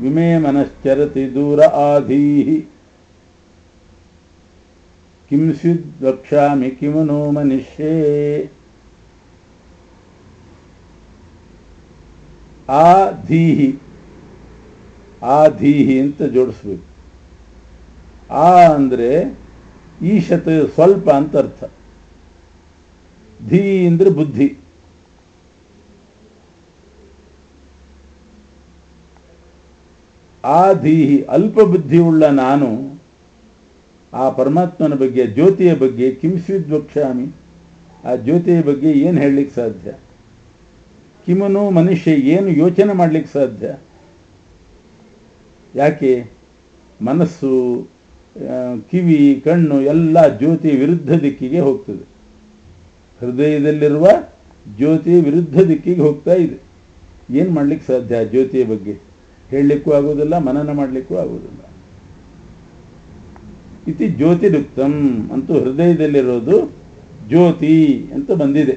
ವಿಮೇ ಮನಶ್ಚರತಿ ದೂರ ಆಧೀಹಿ ಕಿಂ ಸ್ವಿದ್ ವಕ್ಷ್ಯಾಮಿ ಕಿಮುನೋ ಮನಿಷ್ಯೇ. ಆಧೀಹಿ, ಆಧೀಹಿ ಅಂತ ಜೋಡಿಸ್ಬೇಕು. ಆ ಅಂದರೆ ಈಶತ್ ಸ್ವಲ್ಪ ಅಂತ ಅರ್ಥ. ಧೀ ಅಂದರೆ ಬುದ್ಧಿ. ಆಧೀಹಿ ಅಲ್ಪ ಬುದ್ಧಿಯುಳ್ಳ ನಾನು ಆ ಪರಮಾತ್ಮನ ಬಗ್ಗೆ, ಜ್ಯೋತಿಯ ಬಗ್ಗೆ ಕಿಂಸ್ವಿದ್ ವಕ್ಷ್ಯಾಮಿ, ಆ ಜ್ಯೋತಿಯ ಬಗ್ಗೆ ಏನು ಹೇಳಲಿಕ್ಕೆ ಸಾಧ್ಯ? ಕಿಮನು ಮನುಷ್ಯ ಏನು ಯೋಚನೆ ಮಾಡಲಿಕ್ಕೆ ಸಾಧ್ಯ? ಯಾಕೆ? ಮನಸ್ಸು, ಕಿವಿ, ಕಣ್ಣು ಎಲ್ಲ ಜ್ಯೋತಿ ವಿರುದ್ಧ ದಿಕ್ಕಿಗೆ ಹೋಗ್ತದೆ. ಹೃದಯದಲ್ಲಿರುವ ಜ್ಯೋತಿ ವಿರುದ್ಧ ದಿಕ್ಕಿಗೆ ಹೋಗ್ತಾ ಇದೆ. ಏನು ಮಾಡಲಿಕ್ಕೆ ಸಾಧ್ಯ? ಜ್ಯೋತಿಯ ಬಗ್ಗೆ ಹೇಳಲಿಕ್ಕೂ ಆಗೋದಿಲ್ಲ, ಮನನ ಮಾಡಲಿಕ್ಕೂ ಆಗೋದಿಲ್ಲ. ಇತಿ ಜ್ಯೋತಿರುಕ್ತಂ ಅಂತೂ ಹೃದಯದಲ್ಲಿರೋದು ಜ್ಯೋತಿ ಅಂತ ಬಂದಿದೆ.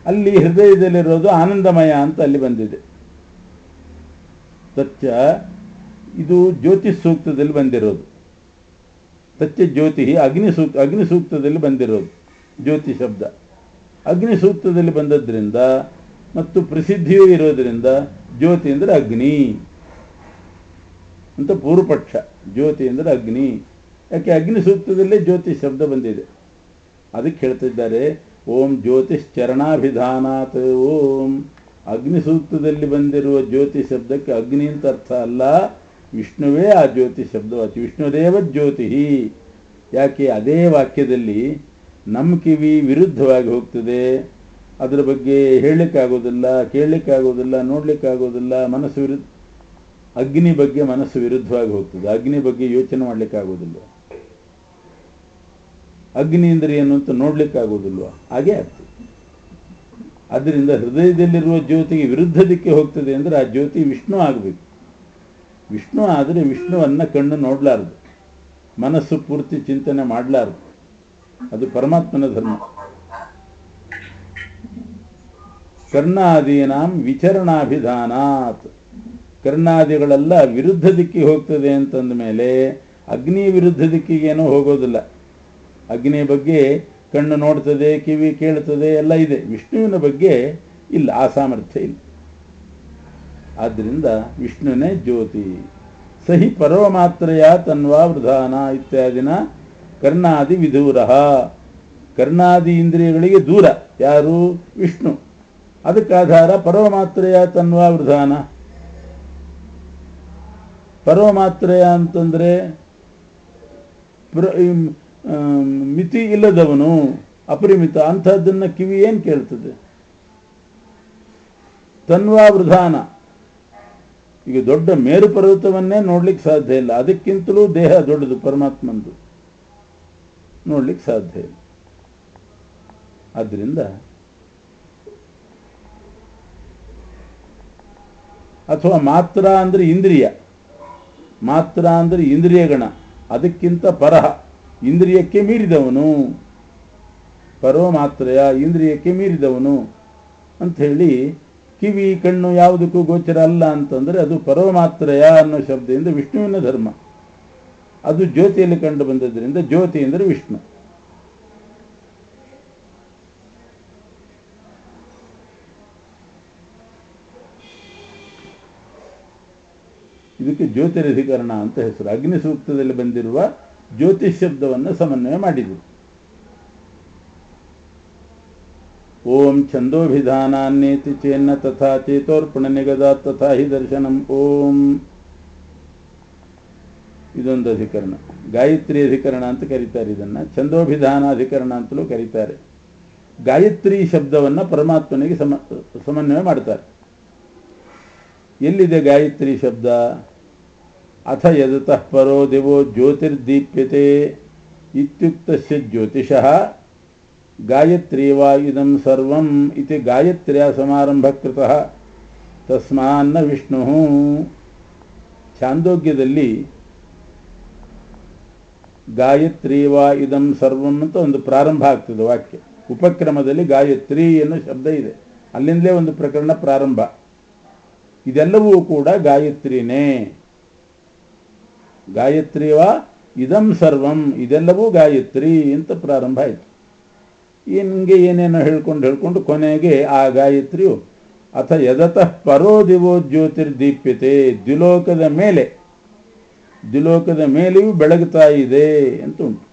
ಅಲ್ಲಿ ಹೃದಯದಲ್ಲಿರೋದು ಆನಂದಮಯ ಅಂತ ಅಲ್ಲಿ ಬಂದಿದೆ. ತಚ್ಚ ಇದು ಜ್ಯೋತಿ ಸೂಕ್ತದಲ್ಲಿ ಬಂದಿರೋದು. ತಚ್ಚ ಜ್ಯೋತಿ ಅಗ್ನಿ ಸೂಕ್ತದಲ್ಲಿ ಬಂದಿರೋದು ಜ್ಯೋತಿ ಶಬ್ದ. ಅಗ್ನಿ ಸೂಕ್ತದಲ್ಲಿ ಬಂದದ್ರಿಂದ ಮತ್ತು ಪ್ರಸಿದ್ಧಿಯೂ ಇರೋದ್ರಿಂದ ಜ್ಯೋತಿ ಅಂದರೆ ಅಗ್ನಿ ಅಂತ ಪೂರ್ವಪಕ್ಷ. ಜ್ಯೋತಿ ಅಂದರೆ ಅಗ್ನಿ. ಯಾಕೆ? ಅಗ್ನಿ ಸೂಕ್ತದಲ್ಲೇ ಜ್ಯೋತಿ ಶಬ್ದ ಬಂದಿದೆ. ಅದಕ್ಕೆ ಹೇಳ್ತಿದ್ದಾರೆ ಓಂ ಜ್ಯೋತಿಶ್ಚರಣಾಭಿಧಾನಾತ್. ಓಂ ಅಗ್ನಿ ಸೂಕ್ತದಲ್ಲಿ ಬಂದಿರುವ ಜ್ಯೋತಿ ಶಬ್ದಕ್ಕೆ ಅಗ್ನಿ ಅಂತ ಅರ್ಥ ಅಲ್ಲ, ವಿಷ್ಣುವೇ ಆ ಜ್ಯೋತಿ ಶಬ್ದವಾಚಿ. ವಿಷ್ಣುರೇವ ಜ್ಯೋತಿ. ಯಾಕೆ? ಅದೇ ವಾಕ್ಯದಲ್ಲಿ ನಮ್ಮ ಕಿವಿ ವಿರುದ್ಧವಾಗಿ ಹೋಗ್ತದೆ, ಅದರ ಬಗ್ಗೆ ಹೇಳಲಿಕ್ಕಾಗೋದಿಲ್ಲ, ಕೇಳಲಿಕ್ಕಾಗೋದಿಲ್ಲ, ನೋಡಲಿಕ್ಕಾಗೋದಿಲ್ಲ. ಮನಸ್ಸು ವಿರುದ್ಧ, ಅಗ್ನಿ ಬಗ್ಗೆ ಮನಸ್ಸು ವಿರುದ್ಧವಾಗಿ ಹೋಗ್ತದೆ. ಅಗ್ನಿ ಬಗ್ಗೆ ಯೋಚನೆ ಮಾಡಲಿಕ್ಕಾಗೋದಿಲ್ಲ. ಅಗ್ನಿ ಅಂದರೆ ಏನು ಅಂತ ನೋಡ್ಲಿಕ್ಕಾಗೋದಿಲ್ವ? ಹಾಗೆ ಆಗ್ತದೆ. ಅದರಿಂದ ಹೃದಯದಲ್ಲಿರುವ ಜ್ಯೋತಿಗೆ ವಿರುದ್ಧ ದಿಕ್ಕೆ ಹೋಗ್ತದೆ ಅಂದರೆ ಆ ಜ್ಯೋತಿ ವಿಷ್ಣು ಆಗಬೇಕು. ವಿಷ್ಣು ಆದರೆ ವಿಷ್ಣುವನ್ನು ಕಣ್ಣು ನೋಡಲಾರದು, ಮನಸ್ಸು ಪೂರ್ತಿ ಚಿಂತನೆ ಮಾಡಲಾರದು. ಅದು ಪರಮಾತ್ಮನ ಧರ್ಮ. ಕರ್ಣಾದೀನಾಂ ವಿಚರಣಾಭಿಧಾನಾತ್. ಕರ್ಣಾದಿಗಳೆಲ್ಲ ವಿರುದ್ಧ ದಿಕ್ಕಿಗೆ ಹೋಗ್ತದೆ ಅಂತಂದ ಮೇಲೆ ಅಗ್ನಿ ವಿರುದ್ಧ ದಿಕ್ಕಿಗೇನೋ ಹೋಗೋದಿಲ್ಲ. ಅಗ್ನಿಯ ಬಗ್ಗೆ ಕಣ್ಣು ನೋಡ್ತದೆ, ಕಿವಿ ಕೇಳ್ತದೆ, ಎಲ್ಲ ಇದೆ. ವಿಷ್ಣುವಿನ ಬಗ್ಗೆ ಇಲ್ಲ, ಆ ಸಾಮರ್ಥ್ಯ ಇಲ್ಲ. ಆದ್ದರಿಂದ ವಿಷ್ಣುನೇ ಜ್ಯೋತಿ. ಸಹಿ ಪರವಮಾತ್ರಯ ತನ್ವಾ ವೃಧಾನ ಇತ್ಯಾದಿನ ಕರ್ಣಾದಿ ವಿಧೂರ. ಕರ್ಣಾದಿ ಇಂದ್ರಿಯಗಳಿಗೆ ದೂರ ಯಾರು? ವಿಷ್ಣು. ಅದಕ್ಕಾಧಾರ ಪರವಮಾತ್ರಯ ತನ್ವಾ ವೃಧಾನ. ಪರವಮಾತ್ರಯ ಅಂತಂದರೆ ಮಿತಿ ಇಲ್ಲದವನು, ಅಪರಿಮಿತ. ಅಂಥದ್ದನ್ನು ಕಿವಿ ಏನು ಕೇಳ್ತದೆ? ತನ್ವಾ ವೃಧಾನ. ಈಗ ದೊಡ್ಡ ಮೇರು ಪರ್ವತವನ್ನೇ ನೋಡ್ಲಿಕ್ಕೆ ಸಾಧ್ಯ ಇಲ್ಲ, ಅದಕ್ಕಿಂತಲೂ ದೇಹ ದೊಡ್ಡದು ಪರಮಾತ್ಮಂದು, ನೋಡ್ಲಿಕ್ಕೆ ಸಾಧ್ಯ ಇಲ್ಲ. ಆದ್ದರಿಂದ ಅಥವಾ ಮಾತ್ರ ಅಂದರೆ ಇಂದ್ರಿಯ, ಮಾತ್ರ ಅಂದರೆ ಇಂದ್ರಿಯಗಣ, ಅದಕ್ಕಿಂತ ಪರಹ, ಇಂದ್ರಿಯಕ್ಕೆ ಮೀರಿದವನು. ಪರಮಾತ್ರಯ ಇಂದ್ರಿಯಕ್ಕೆ ಮೀರಿದವನು ಅಂಥೇಳಿ ಕಿವಿ ಕಣ್ಣು ಯಾವುದಕ್ಕೂ ಗೋಚರ ಅಲ್ಲ ಅಂತಂದರೆ ಅದು ಪರಮಾತ್ರಯ ಅನ್ನೋ ಶಬ್ದದಿಂದ ವಿಷ್ಣುವಿನ ಧರ್ಮ. ಅದು ಜ್ಯೋತಿಯಲ್ಲಿ ಕಂಡು ಬಂದದ್ರಿಂದ ಜ್ಯೋತಿ ಅಂದರೆ ವಿಷ್ಣು. ಇದಕ್ಕೆ ಜ್ಯೋತಿರಧಿಕರಣ ಅಂತ ಹೆಸರು. ಅಗ್ನಿ ಸೂಕ್ತದಲ್ಲಿ ಬಂದಿರುವ ಜ್ಯೋತಿಷ್ ಶಬ್ದವನ್ನು ಸಮನ್ವಯ ಮಾಡಿದರು. ಓಂ ಛಂದೋಭಿಧಾನಾನ್ನೇತಿ ಚೇನ್ನ ತಥಾ ಚೇತೋರ್ಪಣ ನಿಗದ ತಥಾ ಹಿ ದರ್ಶನಂ. ಓಂ ಇದೊಂದು ಅಧಿಕರಣ. ಗಾಯತ್ರಿ ಅಧಿಕರಣ ಅಂತ ಕರೀತಾರೆ ಇದನ್ನು. ಛಂದೋಭಿಧಾನಾಧಿಕರಣ ಅಂತಲೂ ಕರೀತಾರೆ. ಗಾಯತ್ರಿ ಶಬ್ದವನ್ನು ಪರಮಾತ್ಮನಿಗೆ ಸಮನ್ವಯ ಮಾಡ್ತಾರೆ. ಎಲ್ಲಿದೆ ಗಾಯತ್ರಿ ಶಬ್ದ? ಅಥ ಯದತಃ ಪರೋ ದಿವೋ ಜ್ಯೋತಿರ್ದೀಪ್ಯತೆ ಇತ್ಯುಕ್ತಸ್ಯ ಜ್ಯೋತಿಷಃ ಗಾಯತ್ರಿ ವಾ ಇದಂ ಸರ್ವಂ ಇತಿ ಗಾಯತ್ರ್ಯಾ ಸಮಾರಂಭ ಕೃತಃ. ತಸ್ಮಾನ್ನ ವಿಷ್ಣು. ಛಾಂದೋಗ್ಯದಲ್ಲಿ ಗಾಯತ್ರಿ ವಾ ಇದಂ ಸರ್ವಂ ಅಂತ ಒಂದು ಪ್ರಾರಂಭ ಆಗ್ತದೆ ವಾಕ್ಯ. ಉಪಕ್ರಮದಲ್ಲಿ ಗಾಯತ್ರಿ ಅನ್ನೋ ಶಬ್ದ ಇದೆ, ಅಲ್ಲಿಂದಲೇ ಒಂದು ಪ್ರಕರಣ ಪ್ರಾರಂಭ. ಇದೆಲ್ಲವೂ ಕೂಡ ಗಾಯತ್ರಿನೇ. ಗಾಯತ್ರಿ ವಾ ಇದಂ ಸರ್ವಂ, ಇದೆಲ್ಲವೂ ಗಾಯತ್ರಿ ಅಂತ ಪ್ರಾರಂಭ ಆಯಿತು. ಹಿಂಗೆ ಏನೇನೋ ಹೇಳ್ಕೊಂಡು ಕೊನೆಗೆ ಆ ಗಾಯತ್ರಿಯು ಅಥ ಯದತಃ ಪರೋ ದಿವೋ ಜ್ಯೋತಿರ್ದೀಪ್ಯತೆ, ದ್ವಿಲೋಕದ ಮೇಲೆಯೂ ಬೆಳಗುತ್ತಾ ಇದೆ ಅಂತ ಉಂಟು.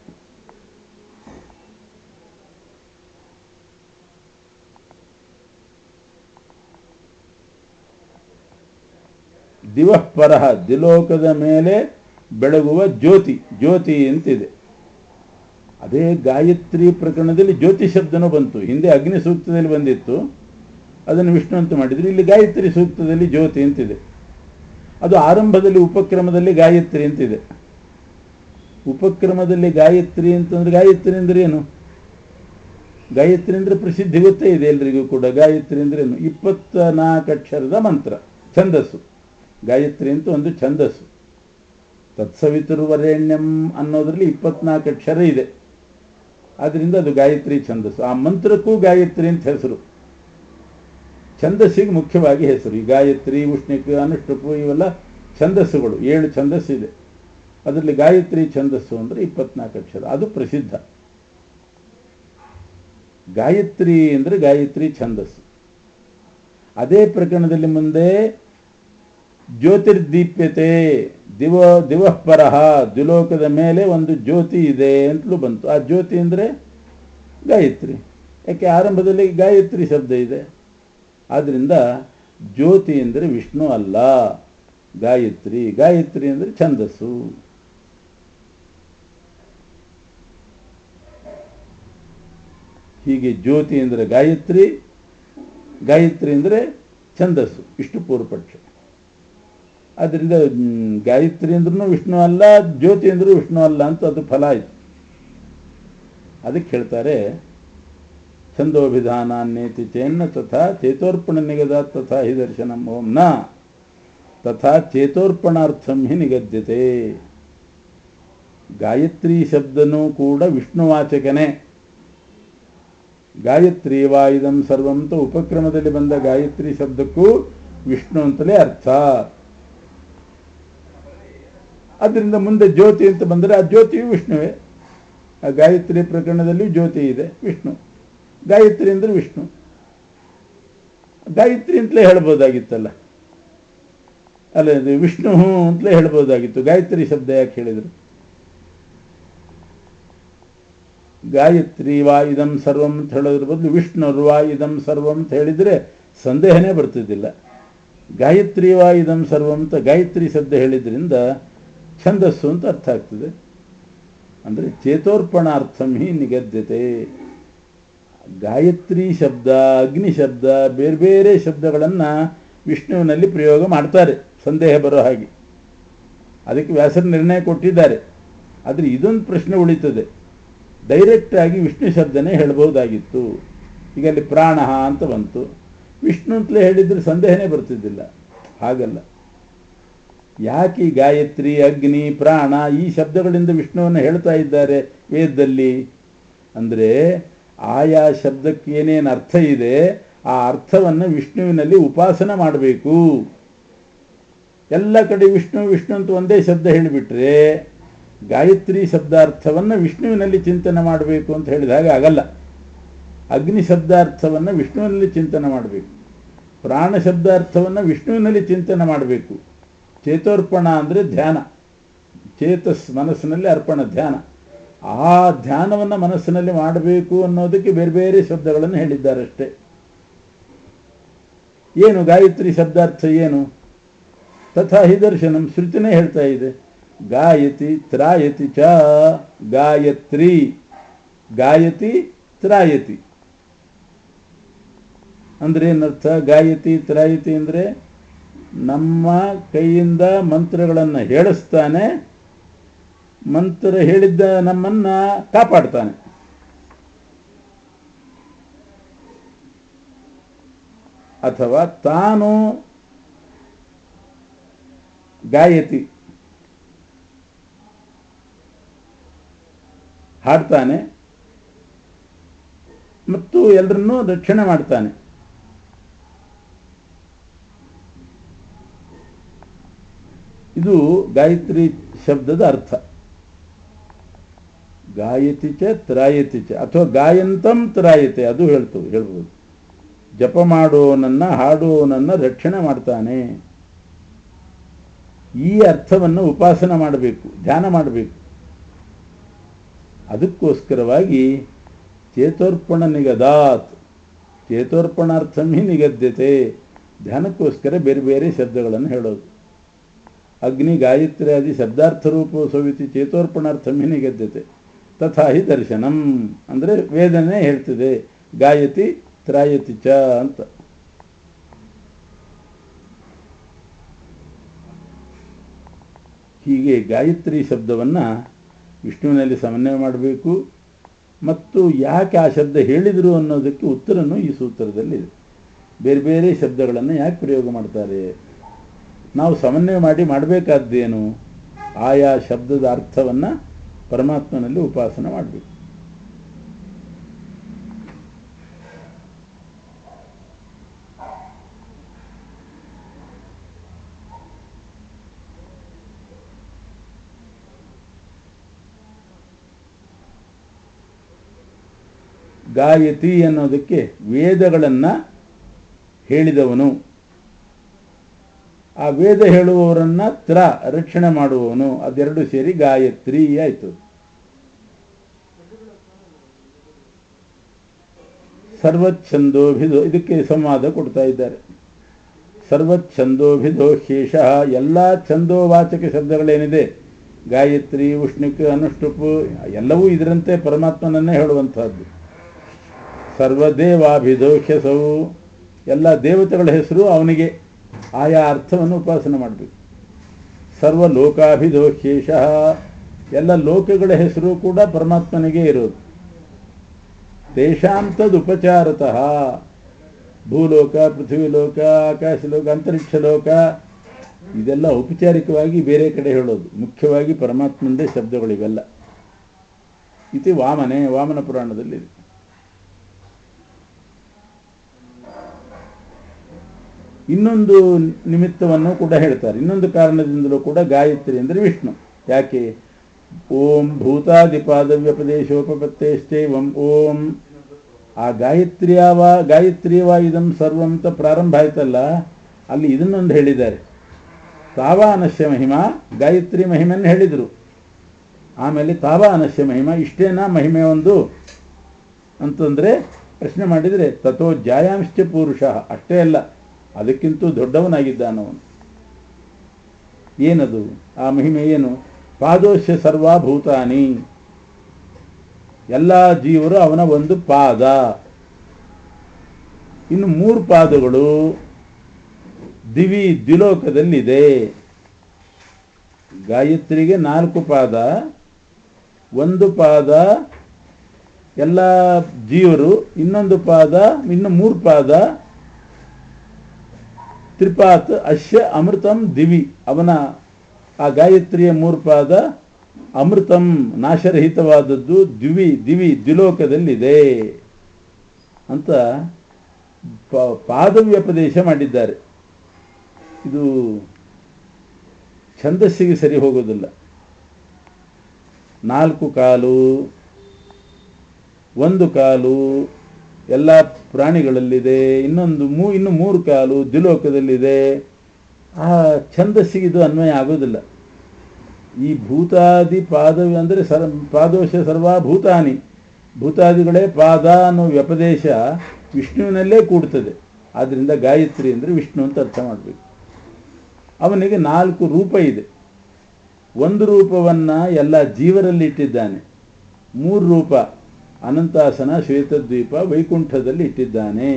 ದಿವಃ ಪರಃ, ದ್ವಿಲೋಕದ ಮೇಲೆ ಬೆಳಗುವ ಜ್ಯೋತಿ ಅಂತಿದೆ. ಅದೇ ಗಾಯತ್ರಿ ಪ್ರಕರಣದಲ್ಲಿ ಜ್ಯೋತಿ ಶಬ್ದನೂ ಬಂತು. ಹಿಂದೆ ಅಗ್ನಿ ಸೂಕ್ತದಲ್ಲಿ ಬಂದಿತ್ತು, ಅದನ್ನು ವಿಷ್ಣು ಅಂತ ಮಾಡಿದ್ರು. ಇಲ್ಲಿ ಗಾಯತ್ರಿ ಸೂಕ್ತದಲ್ಲಿ ಜ್ಯೋತಿ ಅಂತಿದೆ. ಅದು ಆರಂಭದಲ್ಲಿ ಉಪಕ್ರಮದಲ್ಲಿ ಗಾಯತ್ರಿ ಅಂತಿದೆ. ಉಪಕ್ರಮದಲ್ಲಿ ಗಾಯತ್ರಿ ಅಂತಂದ್ರೆ ಗಾಯತ್ರಿ ಅಂದ್ರೆ ಏನು? ಗಾಯತ್ರಿ ಅಂದ್ರೆ ಪ್ರಸಿದ್ಧಿ ಗೊತ್ತೇ ಇದೆ ಎಲ್ರಿಗೂ ಕೂಡ. ಗಾಯತ್ರಿ ಅಂದ್ರೆ ಏನು? 24 ಅಕ್ಷರದ ಮಂತ್ರ, ಛಂದಸ್ಸು. ಗಾಯತ್ರಿ ಅಂತ ಒಂದು ಛಂದಸ್ಸು. ತತ್ಸವಿತುರ್ವರೆಣ್ಯಂ ಅನ್ನೋದ್ರಲ್ಲಿ 24 ಅಕ್ಷರ ಇದೆ. ಆದ್ರಿಂದ ಅದು ಗಾಯತ್ರಿ ಛಂದಸ್ಸು. ಆ ಮಂತ್ರಕ್ಕೂ ಗಾಯತ್ರಿ ಅಂತ ಹೆಸರು. ಛಂದಸ್ಸಿಗೆ ಮುಖ್ಯವಾಗಿ ಹೆಸರು. ಈ ಗಾಯತ್ರಿ, ಉಷ್ಣಿಕ್, ಅನುಷ್ಠುಪ್ ಇವೆಲ್ಲ ಛಂದಸ್ಸುಗಳು. 7 ಛಂದಸ್ಸಿದೆ. ಅದರಲ್ಲಿ ಗಾಯತ್ರಿ ಛಂದಸ್ಸು ಅಂದರೆ 24 ಅಕ್ಷರ. ಅದು ಪ್ರಸಿದ್ಧ. ಗಾಯತ್ರಿ ಅಂದರೆ ಗಾಯತ್ರಿ ಛಂದಸ್ಸು. ಅದೇ ಪ್ರಕರಣದಲ್ಲಿ ಮುಂದೆ ಜ್ಯೋತಿರ್ದೀಪ್ಯತೆ, ದಿವಃ ಪರಃ, ದ್ವಿಲೋಕದ ಮೇಲೆ ಒಂದು ಜ್ಯೋತಿ ಇದೆ ಅಂತಲೂ ಬಂತು. ಆ ಜ್ಯೋತಿ ಅಂದರೆ ಗಾಯತ್ರಿ. ಯಾಕೆ ಆರಂಭದಲ್ಲಿ ಗಾಯತ್ರಿ ಶಬ್ದ ಇದೆ. ಆದ್ದರಿಂದ ಜ್ಯೋತಿ ಅಂದರೆ ವಿಷ್ಣು ಅಲ್ಲ, ಗಾಯತ್ರಿ ಅಂದರೆ ಛಂದಸ್ಸು. ಹೀಗೆ ಜ್ಯೋತಿ ಅಂದರೆ ಗಾಯತ್ರಿ ಅಂದರೆ ಛಂದಸ್ಸು. ಇಷ್ಟು ಪೂರ್ವಪಕ್ಷ. ಆದ್ದರಿಂದ ಗಾಯತ್ರಿ ಅಂದ್ರೂ ವಿಷ್ಣು ಅಲ್ಲ, ಜ್ಯೋತಿ ಅಂದ್ರೂ ವಿಷ್ಣು ಅಲ್ಲ ಅಂತ ಅದು ಫಲ ಆಯಿತು. ಅದಕ್ಕೆ ಹೇಳ್ತಾರೆ ಛಂದೋಭಿಧಾನಾನ್ನೇತಿ ಚೇನ್ನ ತಥಾ ಚೇತೋರ್ಪಣ ನಿಗದ ತಥಾ ಹಿ ದರ್ಶನಂ ಓಂ ನ ತಥಾ ಚೇತೋರ್ಪಣಾರ್ಥಂ ಹಿ ನಿಗದ್ಯತೆ. ಗಾಯತ್ರಿ ಶಬ್ದನೂ ಕೂಡ ವಿಷ್ಣುವಾಚಕನೇ. ಗಾಯತ್ರಿ ವಾ ಇದಂ ಸರ್ವಂ ಅಂತ ಉಪಕ್ರಮದಲ್ಲಿ ಬಂದ ಗಾಯತ್ರಿ ಶಬ್ದಕ್ಕೂ ವಿಷ್ಣು ಅಂತಲೇ ಅರ್ಥ. ಅದರಿಂದ ಮುಂದೆ ಜ್ಯೋತಿ ಅಂತ ಬಂದರೆ ಆ ಜ್ಯೋತಿಯು ವಿಷ್ಣುವೇ. ಆ ಗಾಯತ್ರಿ ಪ್ರಕರಣದಲ್ಲಿ ಜ್ಯೋತಿ ಇದೆ, ವಿಷ್ಣು. ಗಾಯತ್ರಿ ಅಂದರೆ ವಿಷ್ಣು. ಗಾಯತ್ರಿ ಅಂತಲೇ ಹೇಳ್ಬೋದಾಗಿತ್ತಲ್ಲ, ಅಲ್ಲ ಇದು ವಿಷ್ಣು ಅಂತಲೇ ಹೇಳ್ಬೋದಾಗಿತ್ತು. ಗಾಯತ್ರಿ ಶಬ್ದ ಯಾಕೆ ಹೇಳಿದರು? ಗಾಯತ್ರಿ ವಾ ಇದಂ ಸರ್ವಂ ಅಂತ ಹೇಳೋದ್ರ ಬದಲು ವಿಷ್ಣುರ್ವಾ ಇದಂ ಸರ್ವಂ ಅಂತ ಹೇಳಿದರೆ ಸಂದೇಹನೇ ಬರ್ತಿದ್ದಿಲ್ಲ. ಗಾಯತ್ರಿ ವಾ ಇದಂ ಸರ್ವಂ ಅಂತ ಗಾಯತ್ರಿ ಶಬ್ದ ಹೇಳಿದ್ರಿಂದ ಛಂದಸ್ಸು ಅಂತ ಅರ್ಥ ಆಗ್ತದೆ. ಅಂದರೆ ಚೇತೋರ್ಪಣಾರ್ಥಂ ಹಿ ನಿಗದ್ಯತೆ. ಗಾಯತ್ರಿ ಶಬ್ದ, ಅಗ್ನಿ ಶಬ್ದ, ಬೇರೆ ಬೇರೆ ಶಬ್ದಗಳನ್ನು ವಿಷ್ಣುವಿನಲ್ಲಿ ಪ್ರಯೋಗ ಮಾಡ್ತಾರೆ, ಸಂದೇಹ ಬರೋ ಹಾಗೆ. ಅದಕ್ಕೆ ವ್ಯಾಸರ ನಿರ್ಣಯ ಕೊಟ್ಟಿದ್ದಾರೆ. ಆದರೆ ಇದೊಂದು ಪ್ರಶ್ನೆ ಉಳಿತದೆ. ಡೈರೆಕ್ಟ್ ಆಗಿ ವಿಷ್ಣು ಶಬ್ದನೇ ಹೇಳಬಹುದಾಗಿತ್ತು. ಈಗ ಅಲ್ಲಿ ಪ್ರಾಣ ಅಂತ ಬಂತು, ವಿಷ್ಣು ಅಂತಲೇ ಹೇಳಿದ್ರೆ ಸಂದೇಹನೇ ಬರ್ತಿದ್ದಿಲ್ಲ. ಹಾಗಲ್ಲ. ಯಾಕೆ ಈ ಗಾಯತ್ರಿ, ಅಗ್ನಿ, ಪ್ರಾಣ ಈ ಶಬ್ದಗಳಿಂದ ವಿಷ್ಣುವನ್ನು ಹೇಳ್ತಾ ಇದ್ದಾರೆ ವೇದದಲ್ಲಿ ಅಂದರೆ ಆಯಾ ಶಬ್ದಕ್ಕೆ ಏನೇನು ಅರ್ಥ ಇದೆ ಆ ಅರ್ಥವನ್ನು ವಿಷ್ಣುವಿನಲ್ಲಿ ಉಪಾಸನ ಮಾಡಬೇಕು. ಎಲ್ಲ ಕಡೆ ವಿಷ್ಣು ವಿಷ್ಣು ಅಂತ ಒಂದೇ ಶಬ್ದ ಹೇಳಿಬಿಟ್ರೆ ಗಾಯತ್ರಿ ಶಬ್ದಾರ್ಥವನ್ನು ವಿಷ್ಣುವಿನಲ್ಲಿ ಚಿಂತನೆ ಮಾಡಬೇಕು ಅಂತ ಹೇಳಿದಾಗ ಆಗಲ್ಲ. ಅಗ್ನಿ ಶಬ್ದಾರ್ಥವನ್ನು ವಿಷ್ಣುವಿನಲ್ಲಿ ಚಿಂತನೆ ಮಾಡಬೇಕು, ಪ್ರಾಣ ಶಬ್ದಾರ್ಥವನ್ನು ವಿಷ್ಣುವಿನಲ್ಲಿ ಚಿಂತನೆ ಮಾಡಬೇಕು. ಚೇತೋರ್ಪಣ ಅಂದರೆ ಧ್ಯಾನ, ಚೇತಸ್ ಮನಸ್ಸಿನಲ್ಲಿ ಅರ್ಪಣ ಧ್ಯಾನ. ಆ ಧ್ಯಾನವನ್ನು ಮನಸ್ಸಿನಲ್ಲಿ ಮಾಡಬೇಕು ಅನ್ನೋದಕ್ಕೆ ಬೇರೆ ಬೇರೆ ಶಬ್ದಗಳನ್ನು ಹೇಳಿದ್ದಾರಷ್ಟೇ. ಏನು ಗಾಯತ್ರಿ ಶಬ್ದಾರ್ಥ ಏನು? ತಥಾ ಹಿ ದರ್ಶನಂ, ಶ್ರುತಿನೇ ಹೇಳ್ತಾ ಇದೆ. ಗಾಯತಿ ತ್ರಾಯತಿ ಚ, ಗಾಯತ್ರಿ ಗಾಯತಿ ತ್ರಾಯತಿ ಅಂದರೆ ಏನರ್ಥ? ಗಾಯತಿ ತ್ರಾಯತಿ ಅಂದರೆ ನಮ್ಮ ಕೈಯಿಂದ ಮಂತ್ರಗಳನ್ನು ಹೇಳಿಸ್ತಾನೆ, ಮಂತ್ರ ಹೇಳಿದ್ದ ನಮ್ಮನ್ನ ಕಾಪಾಡ್ತಾನೆ. ಅಥವಾ ತಾನು ಗಾಯತಿ ಹಾಡ್ತಾನೆ ಮತ್ತು ಎಲ್ಲರನ್ನೂ ರಕ್ಷಣೆ ಮಾಡ್ತಾನೆ. ಇದು ಗಾಯತ್ರಿ ಶಬ್ದದ ಅರ್ಥ. ಗಾಯತಿ ಚ ತ್ರಾಯತಿ ಚ ಅಥವಾ ಗಾಯಂತಂ ತ್ರಾಯತೆ, ಅದು ಹೇಳ್ಬೋದು. ಜಪ ಮಾಡುವವನನ್ನ, ಹಾಡುವವನನ್ನ ರಕ್ಷಣೆ ಮಾಡ್ತಾನೆ. ಈ ಅರ್ಥವನ್ನು ಉಪಾಸನ ಮಾಡಬೇಕು, ಧ್ಯಾನ ಮಾಡಬೇಕು. ಅದಕ್ಕೋಸ್ಕರವಾಗಿ ಚೇತೋರ್ಪಣ ನಿಗದಾತ್, ಚೇತೋರ್ಪಣಾರ್ಥಂ ಹಿ ನಿಗದ್ಯತೆ, ಧ್ಯಾನಕ್ಕೋಸ್ಕರ ಬೇರೆ ಬೇರೆ ಶಬ್ದಗಳನ್ನು ಹೇಳೋದು. ಅಗ್ನಿ ಗಾಯತ್ರಿ ಆದಿ ಶಬ್ದಾರ್ಥ ರೂಪೋತ್ಸವಿತಿ ಚೇತೋರ್ಪಣಾರ್ಥಂ ಹಿ ನಿಗದ್ಯತೆ ತಥಾ ಹಿ ದರ್ಶನಂ, ಅಂದರೆ ವೇದನೆ ಹೇಳ್ತಿದೆ ಗಾಯತಿ ತ್ರಾಯತಿ ಚ ಅಂತ. ಹೀಗೆ ಗಾಯತ್ರಿ ಶಬ್ದವನ್ನು ವಿಷ್ಣುವಿನಲ್ಲಿ ಸಮನ್ವಯ ಮಾಡಬೇಕು. ಮತ್ತು ಯಾಕೆ ಆ ಶಬ್ದ ಹೇಳಿದರು ಅನ್ನೋದಕ್ಕೆ ಉತ್ತರನೂ ಈ ಸೂತ್ರದಲ್ಲಿದೆ. ಬೇರೆ ಬೇರೆ ಶಬ್ದಗಳನ್ನು ಯಾಕೆ ಪ್ರಯೋಗ ಮಾಡ್ತಾರೆ? ನಾವು ಸಮನ್ವಯ ಮಾಡಬೇಕಾದ್ದೇನು? ಆಯಾ ಶಬ್ದದ ಅರ್ಥವನ್ನು ಪರಮಾತ್ಮನಲ್ಲಿ ಉಪಾಸನ ಮಾಡಬೇಕು. ಗಾಯತಿ ಅನ್ನೋದಕ್ಕೆ ವೇದಗಳನ್ನು ಹೇಳಿದವನು, ಆ ವೇದ ಹೇಳುವವರನ್ನ ರಕ್ಷಣೆ ಮಾಡುವವನು, ಅದೆರಡು ಸೇರಿ ಗಾಯತ್ರಿ ಆಯಿತು. ಸರ್ವಚ್ಛಂದೋಭಿಧೋ, ಇದಕ್ಕೆ ಸಂವಾದ ಕೊಡ್ತಾ ಇದ್ದಾರೆ. ಸರ್ವಚ್ಛಂದೋಭಿಧೋ ಶೇಷ, ಎಲ್ಲ ಛಂದೋವಾಚಕ ಶಬ್ದಗಳೇನಿದೆ, ಗಾಯತ್ರಿ, ಉಷ್ಣಿಕ್, ಅನುಷ್ಠುಪ್ ಎಲ್ಲವೂ ಇದರಂತೆ ಪರಮಾತ್ಮನನ್ನೇ ಹೇಳುವಂತಹದ್ದು. ಸರ್ವದೇವಾಭಿಧೋಖ್ಯಸವು, ಎಲ್ಲ ದೇವತೆಗಳ ಹೆಸರು ಅವನಿಗೆ, ಆಯಾ ಅರ್ಥವನ್ನು ಉಪಾಸನೆ ಮಾಡಬೇಕು. ಸರ್ವಲೋಕಾಭಿಧೋಖ್ಯೇಶ, ಎಲ್ಲ ಲೋಕಗಳ ಹೆಸರು ಕೂಡ ಪರಮಾತ್ಮನಿಗೆ ಇರೋದು. ತೇಷಾಂತದುಪಚಾರತಃ, ಭೂಲೋಕ, ಪೃಥ್ವಿಲೋಕ, ಆಕಾಶಲೋಕ, ಅಂತರಿಕ್ಷ ಲೋಕ, ಇದೆಲ್ಲ ಔಪಚಾರಿಕವಾಗಿ ಬೇರೆ ಕಡೆ ಹೇಳೋದು. ಮುಖ್ಯವಾಗಿ ಪರಮಾತ್ಮಂದೇ ಶಬ್ದಗಳಿವೆಲ್ಲ. ಇತಿ ವಾಮನ ಪುರಾಣದಲ್ಲಿದೆ. ಇನ್ನೊಂದು ನಿಮಿತ್ತವನ್ನು ಕೂಡ ಹೇಳ್ತಾರೆ. ಇನ್ನೊಂದು ಕಾರಣದಿಂದಲೂ ಕೂಡ ಗಾಯತ್ರಿ ಅಂದರೆ ವಿಷ್ಣು. ಯಾಕೆ? ಓಂ ಭೂತಾದಿಪಾದವ್ಯಪದೇಶೋಪತ್ತೇಷ್ಟೇವಂ ಓಂ, ಆ ಗಾಯತ್ರಿಯವ ಇದಂ ಸರ್ವಂ ಅಂತ ಪ್ರಾರಂಭ ಆಯ್ತಲ್ಲ, ಅಲ್ಲಿ ಇದನ್ನೊಂದು ಹೇಳಿದ್ದಾರೆ. ತಾವಾನಶ್ಯ ಮಹಿಮಾ, ಗಾಯತ್ರಿ ಮಹಿಮೆಯನ್ನು ಹೇಳಿದರು. ಆಮೇಲೆ ತಾವಾನಶ್ಯ ಮಹಿಮಾ, ಇಷ್ಟೇನಾ ಮಹಿಮೆ ಒಂದು ಅಂತಂದರೆ ಪ್ರಶ್ನೆ ಮಾಡಿದರೆ ತಥೋ ಜಾಯಾಂಶ್ಚ ಪುರುಷ, ಅಷ್ಟೇ ಅಲ್ಲ, ಅದಕ್ಕಿಂತೂ ದೊಡ್ಡವನಾಗಿದ್ದಾನವನು. ಏನದು ಆ ಮಹಿಮೆ? ಏನು? ಪಾದೋಶ್ಯ ಸರ್ವಭೂತಾನಿ, ಎಲ್ಲ ಜೀವರು ಅವನ ಒಂದು ಪಾದ. ಇನ್ನು 3 ಪಾದಗಳು ದ್ವಿಲೋಕದಲ್ಲಿದೆ. ಗಾಯತ್ರಿಗೆ 4 ಪಾದ, 1 ಪಾದ ಎಲ್ಲ ಜೀವರು, ಇನ್ನೊಂದು ಪಾದ, ಇನ್ನು 3 ಪಾದ ತ್ರಿಪಾತ್ ಅಶ್ಯ ಅಮೃತಂ ದಿವಿ, ಅವನ ಆ ಗಾಯತ್ರಿಯ 3 ಪಾದ ಅಮೃತಂ ನಾಶರಹಿತವಾದದ್ದು ದ್ವಿಲೋಕದಲ್ಲಿದೆ ಅಂತ ಪಾದವ್ಯಪದೇಶ ಮಾಡಿದ್ದಾರೆ. ಇದು ಛಂದಸ್ಸಿಗೆ ಸರಿ ಹೋಗೋದಿಲ್ಲ. 4 ಕಾಲು, 1 ಕಾಲು ಎಲ್ಲ ಪ್ರಾಣಿಗಳಲ್ಲಿದೆ, ಇನ್ನು 3 ಕಾಲು ದ್ವಿಲೋಕದಲ್ಲಿದೆ. ಆ ಛಂದಸ್ಸಿಗೆ ಇದು ಅನ್ವಯ ಆಗೋದಿಲ್ಲ. ಈ ಭೂತಾದಿ ಪಾದವಿ ಅಂದರೆ ಪಾದೋಶ ಸರ್ವಭೂತಾನಿ, ಭೂತಾದಿಗಳೇ ಪಾದ ಅನ್ನೋ ವ್ಯಪದೇಶ ವಿಷ್ಣುವಿನಲ್ಲೇ ಕೂಡ್ತದೆ. ಆದ್ದರಿಂದ ಗಾಯತ್ರಿ ಅಂದರೆ ವಿಷ್ಣು ಅಂತ ಅರ್ಥ ಮಾಡಬೇಕು. ಅವನಿಗೆ 4 ರೂಪ ಇದೆ. 1 ರೂಪವನ್ನು ಎಲ್ಲ ಜೀವರಲ್ಲಿ ಇಟ್ಟಿದ್ದಾನೆ. 3 ರೂಪ ಅನಂತಾಸನ, ಶ್ವೇತದ್ವೀಪ, ವೈಕುಂಠದಲ್ಲಿ ಇಟ್ಟಿದ್ದಾನೆ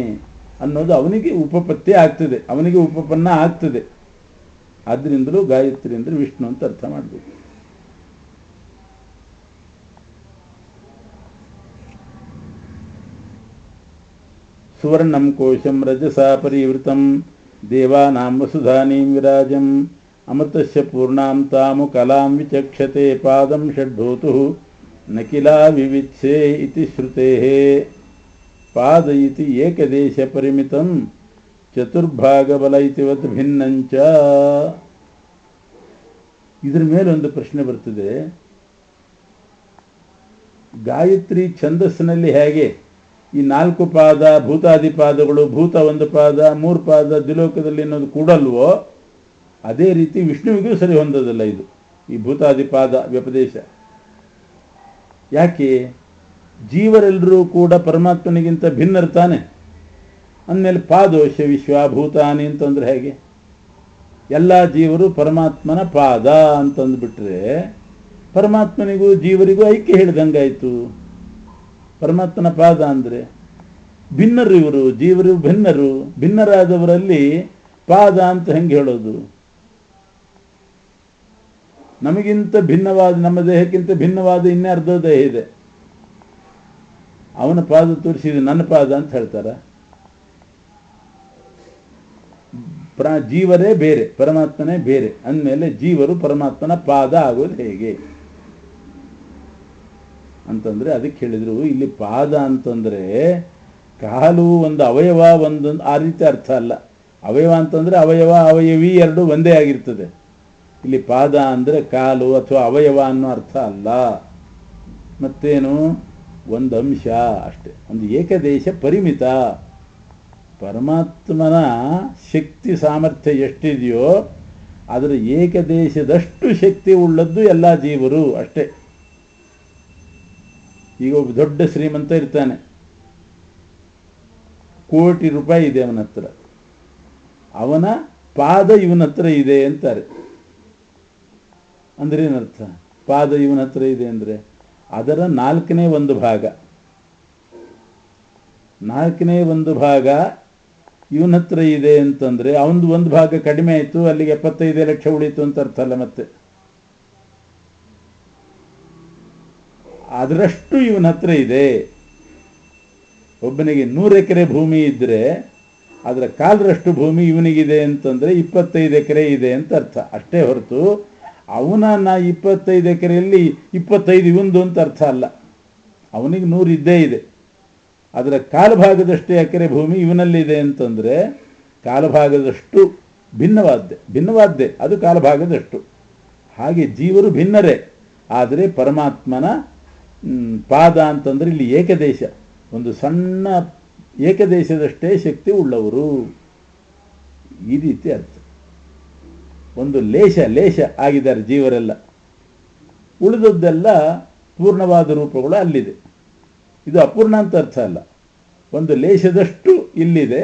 ಅನ್ನೋದು ಅವನಿಗೆ ಉಪಪತ್ತಿ ಆಗ್ತದೆ, ಅವನಿಗೆ ಉಪಪನ್ನ ಆಗ್ತದೆ. ಆದ್ದರಿಂದಲೂ ಗಾಯತ್ರಿ ಅಂದರೆ ವಿಷ್ಣು ಅಂತ ಅರ್ಥ ಮಾಡಬೇಕು. ಸುವರ್ಣಂ ಕೋಶಂ ರಜಸಾ ಪರಿವೃತಂ ದೇವಾನಾಂ ವಸುಧಾನೀಂ ವಿರಾಜಂ ಅಮೃತಸ್ಯ ಪೂರ್ಣಾಂ ತಾಮು ಕಲಾಂ ವಿಚಕ್ಷತೆ ಪಾದಂ ಷಡ್ಭೂತುಃ ನಕಿಲಾ ವಿವಿತ್ಸೆ ಇತಿ ಶ್ರುತೇಃ ಪಾದ ಇತಿ ಏಕದೇಶ ಪರಿಮಿತಂ ಚತುರ್ಭಾಗಬಲ ಇತಿವತ್ ಭಿನ್ನಂಚ. ಇದ್ರ ಮೇಲೊಂದು ಪ್ರಶ್ನೆ ಬರ್ತದೆ. ಗಾಯತ್ರಿ ಛಂದಸ್ಸಿನಲ್ಲಿ ಹೇಗೆ ಈ 4 ಪಾದ ಭೂತಾದಿ ಪಾದಗಳು, ಭೂತ 1 ಪಾದ 3 ಪಾದ ದ್ವಿಲೋಕದಲ್ಲಿ ಅನ್ನೋದು ಕೂಡಲ್ವೋ ಅದೇ ರೀತಿ ವಿಷ್ಣುವಿಗೂ ಸರಿ ಹೊಂದೋದಲ್ಲ ಇದು, ಈ ಭೂತಾದಿ ಪಾದ ವ್ಯಪದೇಶ. ಯಾಕೆ? ಜೀವರೆಲ್ಲರೂ ಕೂಡ ಪರಮಾತ್ಮನಿಗಿಂತ ಭಿನ್ನರ್ತಾನೆ. ಅಂದಮೇಲೆ ಪಾದೋಶ ವಿಶ್ವಭೂತಾನಿ ಅಂತಂದ್ರೆ ಹೇಗೆ? ಎಲ್ಲ ಜೀವರು ಪರಮಾತ್ಮನ ಪಾದ ಅಂತಂದುಬಿಟ್ರೆ ಪರಮಾತ್ಮನಿಗೂ ಜೀವರಿಗೂ ಐಕ್ಯ ಹೇಳಿದಂಗಾಯಿತು. ಪರಮಾತ್ಮನ ಪಾದ ಅಂದರೆ ಭಿನ್ನರು ಇವರು, ಜೀವರು ಭಿನ್ನರು. ಭಿನ್ನರಾದವರಲ್ಲಿ ಪಾದ ಅಂತ ಹೆಂಗೆ ಹೇಳೋದು? ನಮಗಿಂತ ಭಿನ್ನವಾದ, ನಮ್ಮ ದೇಹಕ್ಕಿಂತ ಭಿನ್ನವಾದ ಇನ್ನರ್ಧ ದೇಹ ಇದೆ. ಅವನ ಪಾದ ತೋರಿಸಿದ ನನ್ನ ಪಾದ ಅಂತ ಹೇಳ್ತಾರ? ಜೀವರೇ ಬೇರೆ, ಪರಮಾತ್ಮನೇ ಬೇರೆ ಅಂದಮೇಲೆ ಜೀವರು ಪರಮಾತ್ಮನ ಪಾದ ಆಗೋದು ಹೇಗೆ ಅಂತಂದ್ರೆ ಅದಕ್ಕೆ ಹೇಳಿದ್ರು, ಇಲ್ಲಿ ಪಾದ ಅಂತಂದ್ರೆ ಕಾಲು ಒಂದು ಅವಯವ ಒಂದೊಂದು ಆ ರೀತಿ ಅರ್ಥ ಅಲ್ಲ. ಅವಯವ ಅಂತಂದ್ರೆ ಅವಯವ ಅವಯವಿ ಎರಡು ಒಂದೇ ಆಗಿರ್ತದೆ. ಇಲ್ಲಿ ಪಾದ ಅಂದರೆ ಕಾಲು ಅಥವಾ ಅವಯವ ಅನ್ನೋ ಅರ್ಥ ಅಲ್ಲ. ಮತ್ತೇನು? ಒಂದು ಅಂಶ ಅಷ್ಟೆ, ಒಂದು ಏಕದೇಶ ಪರಿಮಿತ. ಪರಮಾತ್ಮನ ಶಕ್ತಿ ಸಾಮರ್ಥ್ಯ ಎಷ್ಟಿದೆಯೋ ಅದರ ಏಕದೇಶದಷ್ಟು ಶಕ್ತಿ ಉಳ್ಳದ್ದು ಎಲ್ಲ ಜೀವರು ಅಷ್ಟೇ. ಈಗ ಒಬ್ಬ ದೊಡ್ಡ ಶ್ರೀಮಂತ ಇರ್ತಾನೆ, ಕೋಟಿ ರೂಪಾಯಿ ಇದೆ ಅವನ ಹತ್ರ, ಅವನ ಪಾದ ಇವನ ಹತ್ರ ಇದೆ ಅಂತಾರೆ. ಅಂದ್ರೆ ಏನರ್ಥ? ಪಾದ ಇವನ ಹತ್ರ ಇದೆ ಅಂದರೆ ಅದರ 4ನೇ 1 ಭಾಗ, 4ನೇ 1 ಭಾಗ ಇವನ ಹತ್ರ ಇದೆ ಅಂತಂದ್ರೆ ಅವನದು 1 ಭಾಗ ಕಡಿಮೆ ಆಯಿತು, ಅಲ್ಲಿಗೆ 75 ಲಕ್ಷ ಉಳಿತು ಅಂತ ಅರ್ಥ ಅಲ್ಲ. ಮತ್ತೆ ಅದರಷ್ಟು ಇವನ ಹತ್ರ ಇದೆ. ಒಬ್ಬನಿಗೆ 100 ಎಕರೆ ಭೂಮಿ ಇದ್ದರೆ ಅದರ ಕಾಲರಷ್ಟು ಭೂಮಿ ಇವನಿಗಿದೆ ಅಂತಂದರೆ 25 ಎಕರೆ ಇದೆ ಅಂತ ಅರ್ಥ ಅಷ್ಟೇ ಹೊರತು ಅವನ 25 ಎಕರೆಯಲ್ಲಿ 25 ಇವಂದು ಅಂತ ಅರ್ಥ ಅಲ್ಲ. ಅವನಿಗೆ 100 ಇದ್ದೇ ಇದೆ, ಅದರ ಕಾಲಭಾಗದಷ್ಟೇ ಎಕರೆ ಭೂಮಿ ಇವನಲ್ಲಿದೆ ಅಂತಂದರೆ ಕಾಲಭಾಗದಷ್ಟು ಭಿನ್ನವಾದ್ದೇ ಅದು ಕಾಲಭಾಗದಷ್ಟು. ಹಾಗೆ ಜೀವರು ಭಿನ್ನರೇ, ಆದರೆ ಪರಮಾತ್ಮನ ಪಾದ ಅಂತಂದರೆ ಇಲ್ಲಿ ಏಕದೇಶ, ಒಂದು ಸಣ್ಣ ಏಕದೇಶದಷ್ಟೇ ಶಕ್ತಿ ಉಳ್ಳವರು, ಈ ರೀತಿ ಅರ್ಥ. ಒಂದು ಲೇಷ ಆಗಿದ್ದಾರೆ ಜೀವರೆಲ್ಲ, ಉಳಿದದ್ದೆಲ್ಲ ಪೂರ್ಣವಾದ ರೂಪಗಳು ಅಲ್ಲಿದೆ. ಇದು ಅಪೂರ್ಣ ಅಂತ ಅರ್ಥ ಅಲ್ಲ, ಒಂದು ಲೇಷದಷ್ಟು ಇಲ್ಲಿದೆ.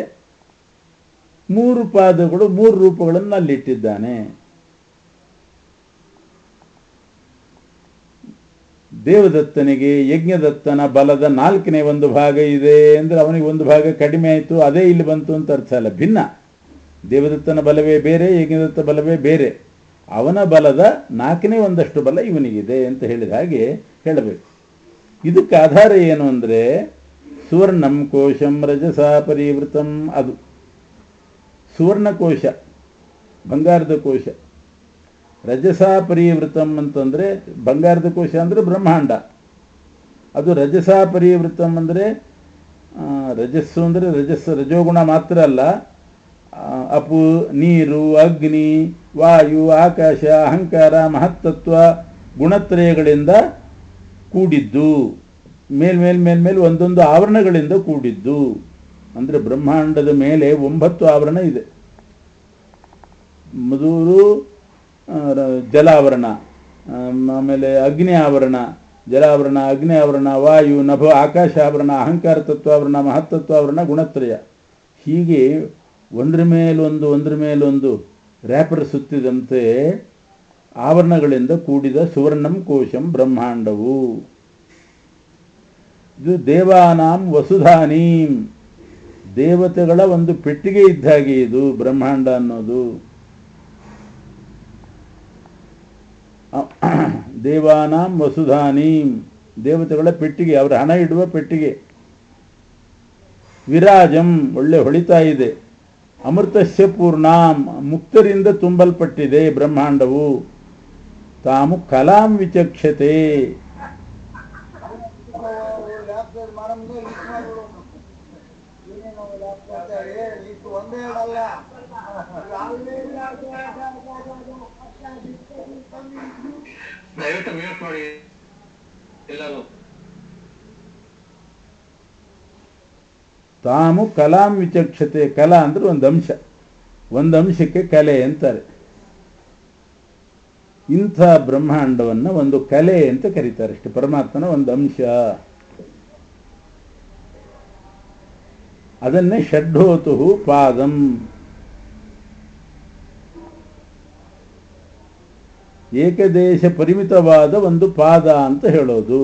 3 ಪಾದಗಳು 3 ರೂಪಗಳನ್ನು ಅಲ್ಲಿಟ್ಟಿದ್ದಾನೆ. ದೇವದತ್ತನಿಗೆ ಯಜ್ಞದತ್ತನ ಬಲದ 4ನೇ 1 ಭಾಗ ಇದೆ ಅಂದರೆ ಅವನಿಗೆ 1 ಭಾಗ ಕಡಿಮೆ ಆಯಿತು, ಅದೇ ಇಲ್ಲಿ ಬಂತು ಅಂತ ಅರ್ಥ ಅಲ್ಲ. ಭಿನ್ನ, ದೇವದತ್ತನ ಬಲವೇ ಬೇರೆ, ಯಜ್ಞದತ್ತ ಬಲವೇ ಬೇರೆ. ಅವನ ಬಲದ 4ನೇ 1 ಬಲ ಇವನಿಗಿದೆ ಅಂತ ಹೇಳಿದ ಹಾಗೆ ಹೇಳಬೇಕು. ಇದಕ್ಕೆ ಆಧಾರ ಏನು ಅಂದರೆ ಸುವರ್ಣಂ ಕೋಶಂ ರಜಸಾ ಪರಿವೃತಂ. ಅದು ಸುವರ್ಣಕೋಶ, ಬಂಗಾರದ ಕೋಶ. ರಜಸಾ ಪರಿವೃತಂ ಅಂತಂದರೆ ಬಂಗಾರದ ಕೋಶ ಅಂದರೆ ಬ್ರಹ್ಮಾಂಡ. ಅದು ರಜಸಾ ಪರಿವೃತಂ ಅಂದರೆ ರಜಸ್ಸು ಅಂದರೆ ರಜೋಗುಣ ಮಾತ್ರ ಅಲ್ಲ, ಅಪು, ನೀರು, ಅಗ್ನಿ, ವಾಯು, ಆಕಾಶ, ಅಹಂಕಾರ, ಮಹತ್ತತ್ವ ಗುಣತ್ರಯಗಳಿಂದ ಕೂಡಿದ್ದು, ಮೇಲ್ಮೇಲೆ ಒಂದೊಂದು ಆವರಣಗಳಿಂದ ಕೂಡಿದ್ದು. ಅಂದರೆ ಬ್ರಹ್ಮಾಂಡದ ಮೇಲೆ 9 ಆವರಣ ಇದೆ. ಮೊದಲು ಜಲಾವರಣ, ಆಮೇಲೆ ಅಗ್ನಿ ಆವರಣ, ಜಲಾವರಣ, ಅಗ್ನಿ ಆವರಣ, ವಾಯು, ನಭ, ಆಕಾಶ ಆವರಣ, ಅಹಂಕಾರ ತತ್ವಾವರಣ, ಮಹತ್ತತ್ವಾವರಣ, ಗುಣತ್ರಯ. ಹೀಗೆ ಒಂದ್ರ ಮೇಲೊಂದು ರ್ಯಾಪರ್ ಸುತ್ತಿದಂತೆ ಆವರಣಗಳಿಂದ ಕೂಡಿದ ಸುವರ್ಣಂ ಕೋಶಂ ಬ್ರಹ್ಮಾಂಡವು. ಇದು ದೇವಾನಾಂ ವಸುಧಾನೀಂ, ದೇವತೆಗಳ ಒಂದು ಪೆಟ್ಟಿಗೆ ಇದ್ದಾಗೆ ಇದು ಬ್ರಹ್ಮಾಂಡ ಅನ್ನೋದು. ದೇವಾನಾಂ ವಸುಧಾನೀಂ, ದೇವತೆಗಳ ಪೆಟ್ಟಿಗೆ, ಅವರ ಹಣ ಇಡುವ ಪೆಟ್ಟಿಗೆ. ವಿರಾಜಂ, ಒಳ್ಳೆ ಹೊಳಿತಾ ಇದೆ. ಅಮೃತಸ್ಯ ಪೂರ್ಣಾಂ, ಮುಕ್ತರಿಂದ ತುಂಬಲ್ಪಟ್ಟಿದೆ ಬ್ರಹ್ಮಾಂಡವು. ತಾಮು ಕಲಾಂ ವಿಚಕ್ಷತೆ, ದಯವಿಟ್ಟು ಮ್ಯೂಟ್ ಮಾಡಿ ಎಲ್ಲರೂ. ತಾಮು ಕಲಾಂ ವಿಚಕ್ಷತೆ. ಕಲಾ ಅಂದ್ರೆ ಒಂದು ಅಂಶ, ಒಂದು ಅಂಶಕ್ಕೆ ಕಲೆ ಅಂತಾರೆ. ಇಂಥ ಬ್ರಹ್ಮಾಂಡವನ್ನು ಒಂದು ಕಲೆ ಅಂತ ಕರೀತಾರೆ ಅಷ್ಟೇ, ಪರಮಾತ್ಮನ ಒಂದು ಅಂಶ. ಅದನ್ನೇ ಷಡ್ಢೋತು ಪಾದಂ, ಏಕದೇಶ ಪರಿಮಿತವಾದ ಒಂದು ಪಾದ ಅಂತ ಹೇಳೋದು.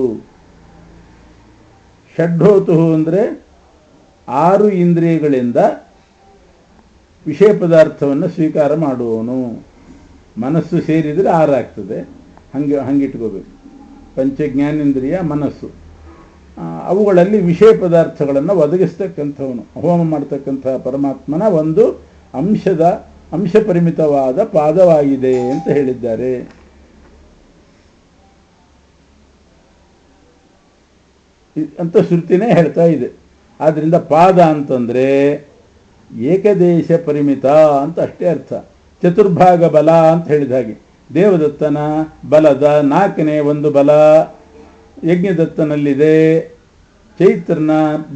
ಷಡ್ಢೋತು ಅಂದರೆ 6 ಇಂದ್ರಿಯಗಳಿಂದ ವಿಷಯ ಪದಾರ್ಥವನ್ನು ಸ್ವೀಕಾರ ಮಾಡುವವನು. ಮನಸ್ಸು ಸೇರಿದರೆ 6 ಆಗ್ತದೆ, ಹಂಗಿಟ್ಕೋಬೇಕು. ಪಂಚಜ್ಞಾನೇಂದ್ರಿಯ, ಮನಸ್ಸು, ಅವುಗಳಲ್ಲಿ ವಿಷಯ ಪದಾರ್ಥಗಳನ್ನು ಒದಗಿಸ್ತಕ್ಕಂಥವನು, ಹೋಮ ಮಾಡ್ತಕ್ಕಂಥ ಪರಮಾತ್ಮನ ಒಂದು ಅಂಶ ಪರಿಮಿತವಾದ ಪಾದವಾಗಿದೆ ಅಂತ ಹೇಳಿದ್ದಾರೆ. ಅಂತ ಶ್ರುತಿನೇ ಹೇಳ್ತಾ ಇದೆ. ಆದ್ದರಿಂದ ಪಾದ ಅಂತಂದರೆ ಏಕದೇಶ ಪರಿಮಿತ ಅಂತ ಅಷ್ಟೇ ಅರ್ಥ. ಚತುರ್ಭಾಗ ಬಲ ಅಂತ ಹೇಳಿದ ಹಾಗೆ, ದೇವದತ್ತನ ಬಲದ 4ನೇ ಒಂದು ಬಲ ಯಜ್ಞದತ್ತನಲ್ಲಿದೆ, ಚೈತ್ರನ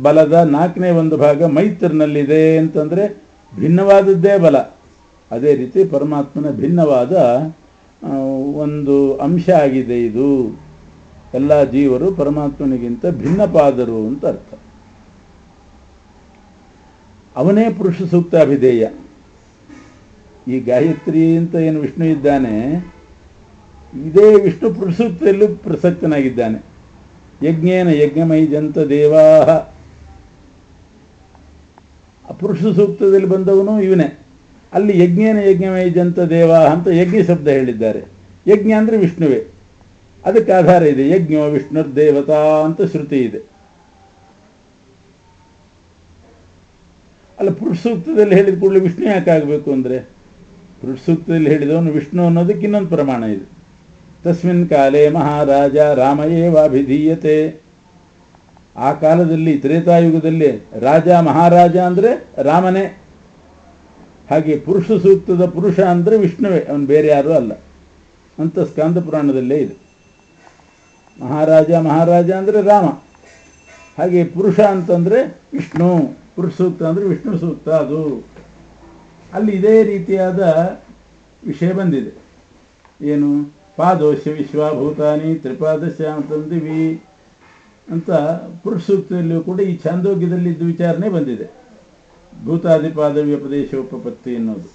ಬಲದ 4ನೇ ಒಂದು ಭಾಗ ಮೈತ್ರನಲ್ಲಿದೆ ಅಂತಂದರೆ ಭಿನ್ನವಾದದ್ದೇ ಬಲ. ಅದೇ ರೀತಿ ಪರಮಾತ್ಮನ ಭಿನ್ನವಾದ ಒಂದು ಅಂಶ ಆಗಿದೆ ಇದು. ಎಲ್ಲ ಜೀವರು ಪರಮಾತ್ಮನಿಗಿಂತ ಭಿನ್ನಪಾದರು ಅಂತ ಅರ್ಥ. ಅವನೇ ಪುರುಷ ಸೂಕ್ತ ಅಭಿಧೇಯ. ಈ ಗಾಯತ್ರಿ ಅಂತ ಏನು ವಿಷ್ಣು ಇದ್ದಾನೆ, ಇದೇ ವಿಷ್ಣು ಪುರುಷ ಸೂಕ್ತದಲ್ಲೂ ಪ್ರಸಕ್ತನಾಗಿದ್ದಾನೆ. ಯಜ್ಞೇನ ಯಜ್ಞಮೈ ಜಂತ ದೇವಾಹ, ಪುರುಷ ಸೂಕ್ತದಲ್ಲಿ ಬಂದವನು ಇವನೇ. ಅಲ್ಲಿ ಯಜ್ಞೇನ ಯಜ್ಞಮೈ ಜಂತ ದೇವಾಹ ಅಂತ ಯಜ್ಞ ಶಬ್ದ ಹೇಳಿದ್ದಾರೆ. ಯಜ್ಞ ಅಂದರೆ ವಿಷ್ಣುವೇ, ಅದಕ್ಕೆ ಆಧಾರ ಇದೆ. ಯಜ್ಞೋ ವಿಷ್ಣುರ್ ದೇವತಾ ಅಂತ ಶ್ರುತಿ ಇದೆ. ಅಲ್ಲ, ಪುರುಷ ಸೂಕ್ತದಲ್ಲಿ ಹೇಳಿದ ಕೂಡಲೇ ವಿಷ್ಣು ಯಾಕೆ ಆಗಬೇಕು ಅಂದರೆ, ಪುರುಷ ಸೂಕ್ತದಲ್ಲಿ ಹೇಳಿದವನು ವಿಷ್ಣು ಅನ್ನೋದಕ್ಕೆ ಇನ್ನೊಂದು ಪ್ರಮಾಣ ಇದೆ. ತಸ್ಮಿನ್ ಕಾಲೇ ಮಹಾರಾಜ ರಾಮಯೇವಾಭಿಧೀಯತೆ. ಆ ಕಾಲದಲ್ಲಿ ತ್ರೇತಾಯುಗದಲ್ಲಿ ರಾಜ ಮಹಾರಾಜ ಅಂದರೆ ರಾಮನೇ. ಹಾಗೆ ಪುರುಷ ಸೂಕ್ತದ ಪುರುಷ ಅಂದರೆ ವಿಷ್ಣುವೇ, ಅವನು ಬೇರೆ ಯಾರೂ ಅಲ್ಲ ಅಂತ ಸ್ಕಾಂದ ಪುರಾಣದಲ್ಲೇ ಇದೆ. ಮಹಾರಾಜ ಅಂದರೆ ರಾಮ. ಹಾಗೆ ಪುರುಷ ಅಂತಂದರೆ ವಿಷ್ಣು, ಪುರುಷ ಸೂಕ್ತ ಅಂದರೆ ವಿಷ್ಣು ಸೂಕ್ತ. ಅದು ಅಲ್ಲಿ ಇದೇ ರೀತಿಯಾದ ವಿಷಯ ಬಂದಿದೆ. ಏನು, ಪಾದೋಶ್ಯ ವಿಶ್ವಭೂತಾನಿ ತ್ರಿಪಾದಶ್ಯಾಮತಂದಿವಿ ಅಂತ ಪುರುಷ ಸೂಕ್ತದಲ್ಲಿಯೂ ಕೂಡ ಈ ಛಾಂದೋಗ್ಯದಲ್ಲಿ ಇದ್ದ ವಿಚಾರಣೆ ಬಂದಿದೆ. ಭೂತಾದಿಪಾದ ವ್ಯಪದೇಶೋಪಪತ್ತಿ ಅನ್ನೋದು,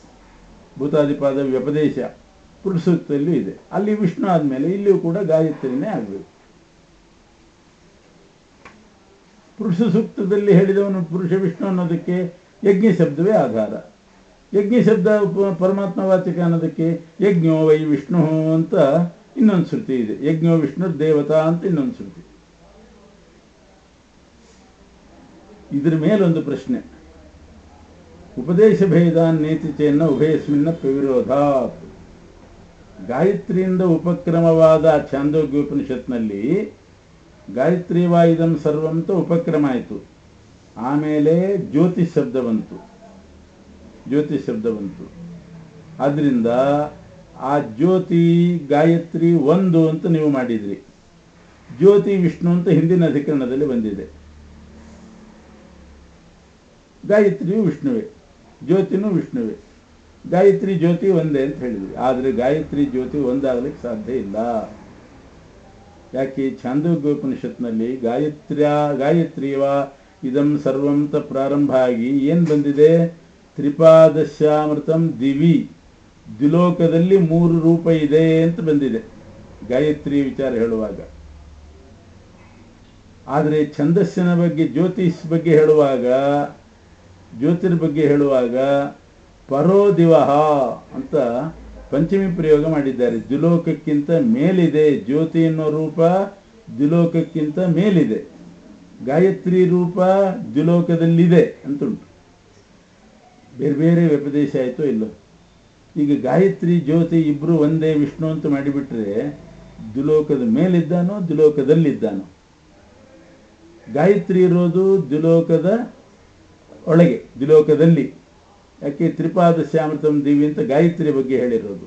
ಭೂತಾದಿಪಾದ ವ್ಯಪದೇಶ ಪುರುಷ ಸೂಕ್ತದಲ್ಲೂ ಇದೆ. ಅಲ್ಲಿ ವಿಷ್ಣು ಆದಮೇಲೆ ಇಲ್ಲಿಯೂ ಕೂಡ ಗಾಯತ್ರಿನೇ ಆಗಬೇಕು. ಪುರುಷ ಸೂಕ್ತದಲ್ಲಿ ಹೇಳಿದವನು ಪುರುಷ ವಿಷ್ಣು ಅನ್ನೋದಕ್ಕೆ ಯಜ್ಞ ಶಬ್ದವೇ ಆಧಾರ. ಯಜ್ಞ ಶಬ್ದ ಪರಮಾತ್ಮ ವಾಚಕ ಅನ್ನೋದಕ್ಕೆ ಯಜ್ಞೋ ವೈ ವಿಷ್ಣು ಅಂತ ಇನ್ನೊಂದು ಶ್ರುತಿ ಇದೆ. ಯಜ್ಞೋ ವಿಷ್ಣು ದೇವತಾ ಅಂತ ಇನ್ನೊಂದು ಶ್ರುತಿ. ಇದ್ರ ಮೇಲೊಂದು ಪ್ರಶ್ನೆ, ಉಪದೇಶ ಭೇದ ನೇತಿ ಚೇನ್ನ ಉಭಯಸ್ಮಿನ್ನ ಪ್ರವಿರೋಧ. ಗಾಯತ್ರಿಯಿಂದ ಉಪಕ್ರಮವಾದ ಛಾಂದೋಗ್ಯೋಪನಿಷತ್ನಲ್ಲಿ ಗಾಯತ್ರಿ ವಾಯುದಂ ಸರ್ವಂತ ಉಪಕ್ರಮ ಆಯಿತು. ಆಮೇಲೆ ಜ್ಯೋತಿಷ್ ಶಬ್ದ ಬಂತು. ಆದ್ದರಿಂದ ಆ ಜ್ಯೋತಿ ಗಾಯತ್ರಿ ಒಂದು ಅಂತ ನೀವು ಮಾಡಿದ್ರಿ. ಜ್ಯೋತಿ ವಿಷ್ಣು ಅಂತ ಹಿಂದಿನ ಅಧಿಕರಣದಲ್ಲಿ ಬಂದಿದೆ. ಗಾಯತ್ರಿಯು ವಿಷ್ಣುವೇ, ಜ್ಯೋತಿನೂ ವಿಷ್ಣುವೇ. ಗಾಯತ್ರಿ ಜ್ಯೋತಿ ಒಂದೇ ಅಂತ ಹೇಳಿದ್ವಿ. ಆದರೆ ಗಾಯತ್ರಿ ಜ್ಯೋತಿ ಒಂದಾಗಲಿಕ್ಕೆ ಸಾಧ್ಯ ಇಲ್ಲ. ಯಾಕೆ? ಛಾಂದೋಗ್ಯೋಪನಿಷತ್ನಲ್ಲಿ ಗಾಯತ್ರಿಯವ ಇದಂ ಸರ್ವಂತ ಪ್ರಾರಂಭ ಆಗಿ ಏನು ಬಂದಿದೆ? ತ್ರಿಪಾದಶ್ಯಾಮೃತಂ ದಿವಿ, ದ್ವಿಲೋಕದಲ್ಲಿ 3 ರೂಪ ಇದೆ ಅಂತ ಬಂದಿದೆ ಗಾಯತ್ರಿ ವಿಚಾರ ಹೇಳುವಾಗ. ಆದರೆ ಛಂದಸ್ಸಿನ ಬಗ್ಗೆ, ಜ್ಯೋತಿರ್ ಬಗ್ಗೆ ಹೇಳುವಾಗ ಪರೋ ದಿವಹ ಅಂತ ಪಂಚಮಿ ಪ್ರಯೋಗ ಮಾಡಿದ್ದಾರೆ. ದ್ವಿಲೋಕಕ್ಕಿಂತ ಮೇಲಿದೆ ಜ್ಯೋತಿ ಎನ್ನುವ ರೂಪ, ದ್ವಿಲೋಕಕ್ಕಿಂತ ಮೇಲಿದೆ. ಗಾಯತ್ರಿ ರೂಪ ದ್ವಿಲೋಕದಲ್ಲಿದೆ ಅಂತುಂಟು. ಬೇರೆ ಬೇರೆ ವ್ಯಪದೇಶ ಆಯಿತೋ ಇಲ್ಲೋ. ಈಗ ಗಾಯತ್ರಿ ಜ್ಯೋತಿ ಇಬ್ಬರು ಒಂದೇ ವಿಷ್ಣು ಅಂತ ಮಾಡಿಬಿಟ್ರೆ ದ್ಯುಲೋಕದ ಮೇಲಿದ್ದಾನೋ ದ್ಯುಲೋಕದಲ್ಲಿದ್ದಾನೋ? ಗಾಯತ್ರಿ ಇರೋದು ದ್ಯುಲೋಕದ ಒಳಗೆ, ದ್ಯುಲೋಕದಲ್ಲಿ. ಯಾಕೆ ತ್ರಿಪಾದ ಶ್ಯಾಮೃತಂ ದಿವಿ ಅಂತ ಗಾಯತ್ರಿ ಬಗ್ಗೆ ಹೇಳಿರೋದು.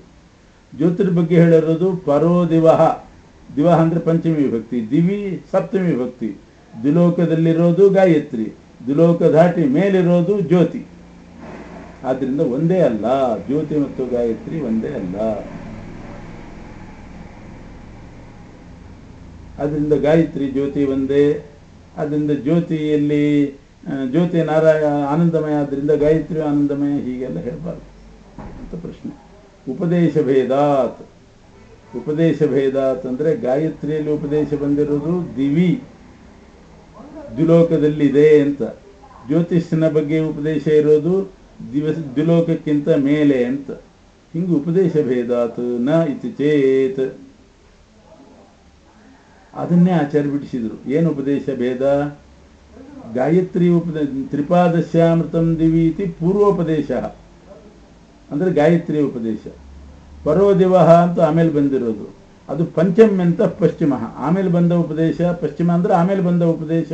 ಜ್ಯೋತಿರ್ ಬಗ್ಗೆ ಹೇಳಿರೋದು ಪರೋ ದಿವಹ. ದಿವಹ ಅಂದರೆ ಪಂಚಮಿ ವಿಭಕ್ತಿ, ದಿವಿ ಸಪ್ತಮಿ ವಿಭಕ್ತಿ. ದ್ಯುಲೋಕದಲ್ಲಿರೋದು ಗಾಯತ್ರಿ, ದ್ಯುಲೋಕ ದಾಟಿ ಮೇಲಿರೋದು ಜ್ಯೋತಿ. ಆದ್ದರಿಂದ ಒಂದೇ ಅಲ್ಲ, ಜ್ಯೋತಿ ಮತ್ತು ಗಾಯತ್ರಿ ಒಂದೇ ಅಲ್ಲ. ಅದರಿಂದ ಗಾಯತ್ರಿ ಜ್ಯೋತಿ ಒಂದೇ. ಅದರಿಂದ ಜ್ಯೋತಿಯಲ್ಲಿ ಜ್ಯೋತಿ ನಾರಾಯಣ ಆನಂದಮಯ, ಆದ್ದರಿಂದ ಗಾಯತ್ರಿ ಆನಂದಮಯ, ಹೀಗೆಲ್ಲ ಹೇಳಬಾರ್ದು ಅಂತ ಪ್ರಶ್ನೆ. ಉಪದೇಶ ಭೇದಾತ್. ಉಪದೇಶ ಭೇದಾತ್ ಅಂದರೆ ಗಾಯತ್ರಿಯಲ್ಲಿ ಉಪದೇಶ ಬಂದಿರೋದು ದಿವಿ, ದ್ಯುಲೋಕದಲ್ಲಿದೆ ಅಂತ. ಜ್ಯೋತಿಷ್ಯನ ಬಗ್ಗೆ ಉಪದೇಶ ಇರೋದು ದ್ಯುಲೋಕಕ್ಕಿಂತ ಮೇಲೆ ಅಂತ. ಹಿಂಗೆ ಉಪದೇಶ ಭೇದಾತ್ ನ ಇತಿ ಚೇತ್. ಅದನ್ನೇ ಆಚಾರ್ಯ ಬಿಡಿಸಿದರು. ಏನು ಉಪದೇಶ ಭೇದ? ಗಾಯತ್ರಿ ತ್ರಿಪಾದಶ್ಯಾಮೃತಂ ದಿವಿ ಇತಿ ಪೂರ್ವೋಪದೇಶ, ಅಂದರೆ ಗಾಯತ್ರಿ ಉಪದೇಶ. ಪರೋ ದಿವಹ ಅಂತ ಆಮೇಲೆ ಬಂದಿರೋದು, ಅದು ಪಂಚಮ ಅಂತ ಪಶ್ಚಿಮ. ಆಮೇಲೆ ಬಂದ ಉಪದೇಶ ಪಶ್ಚಿಮ ಅಂದರೆ ಆಮೇಲೆ ಬಂದ ಉಪದೇಶ,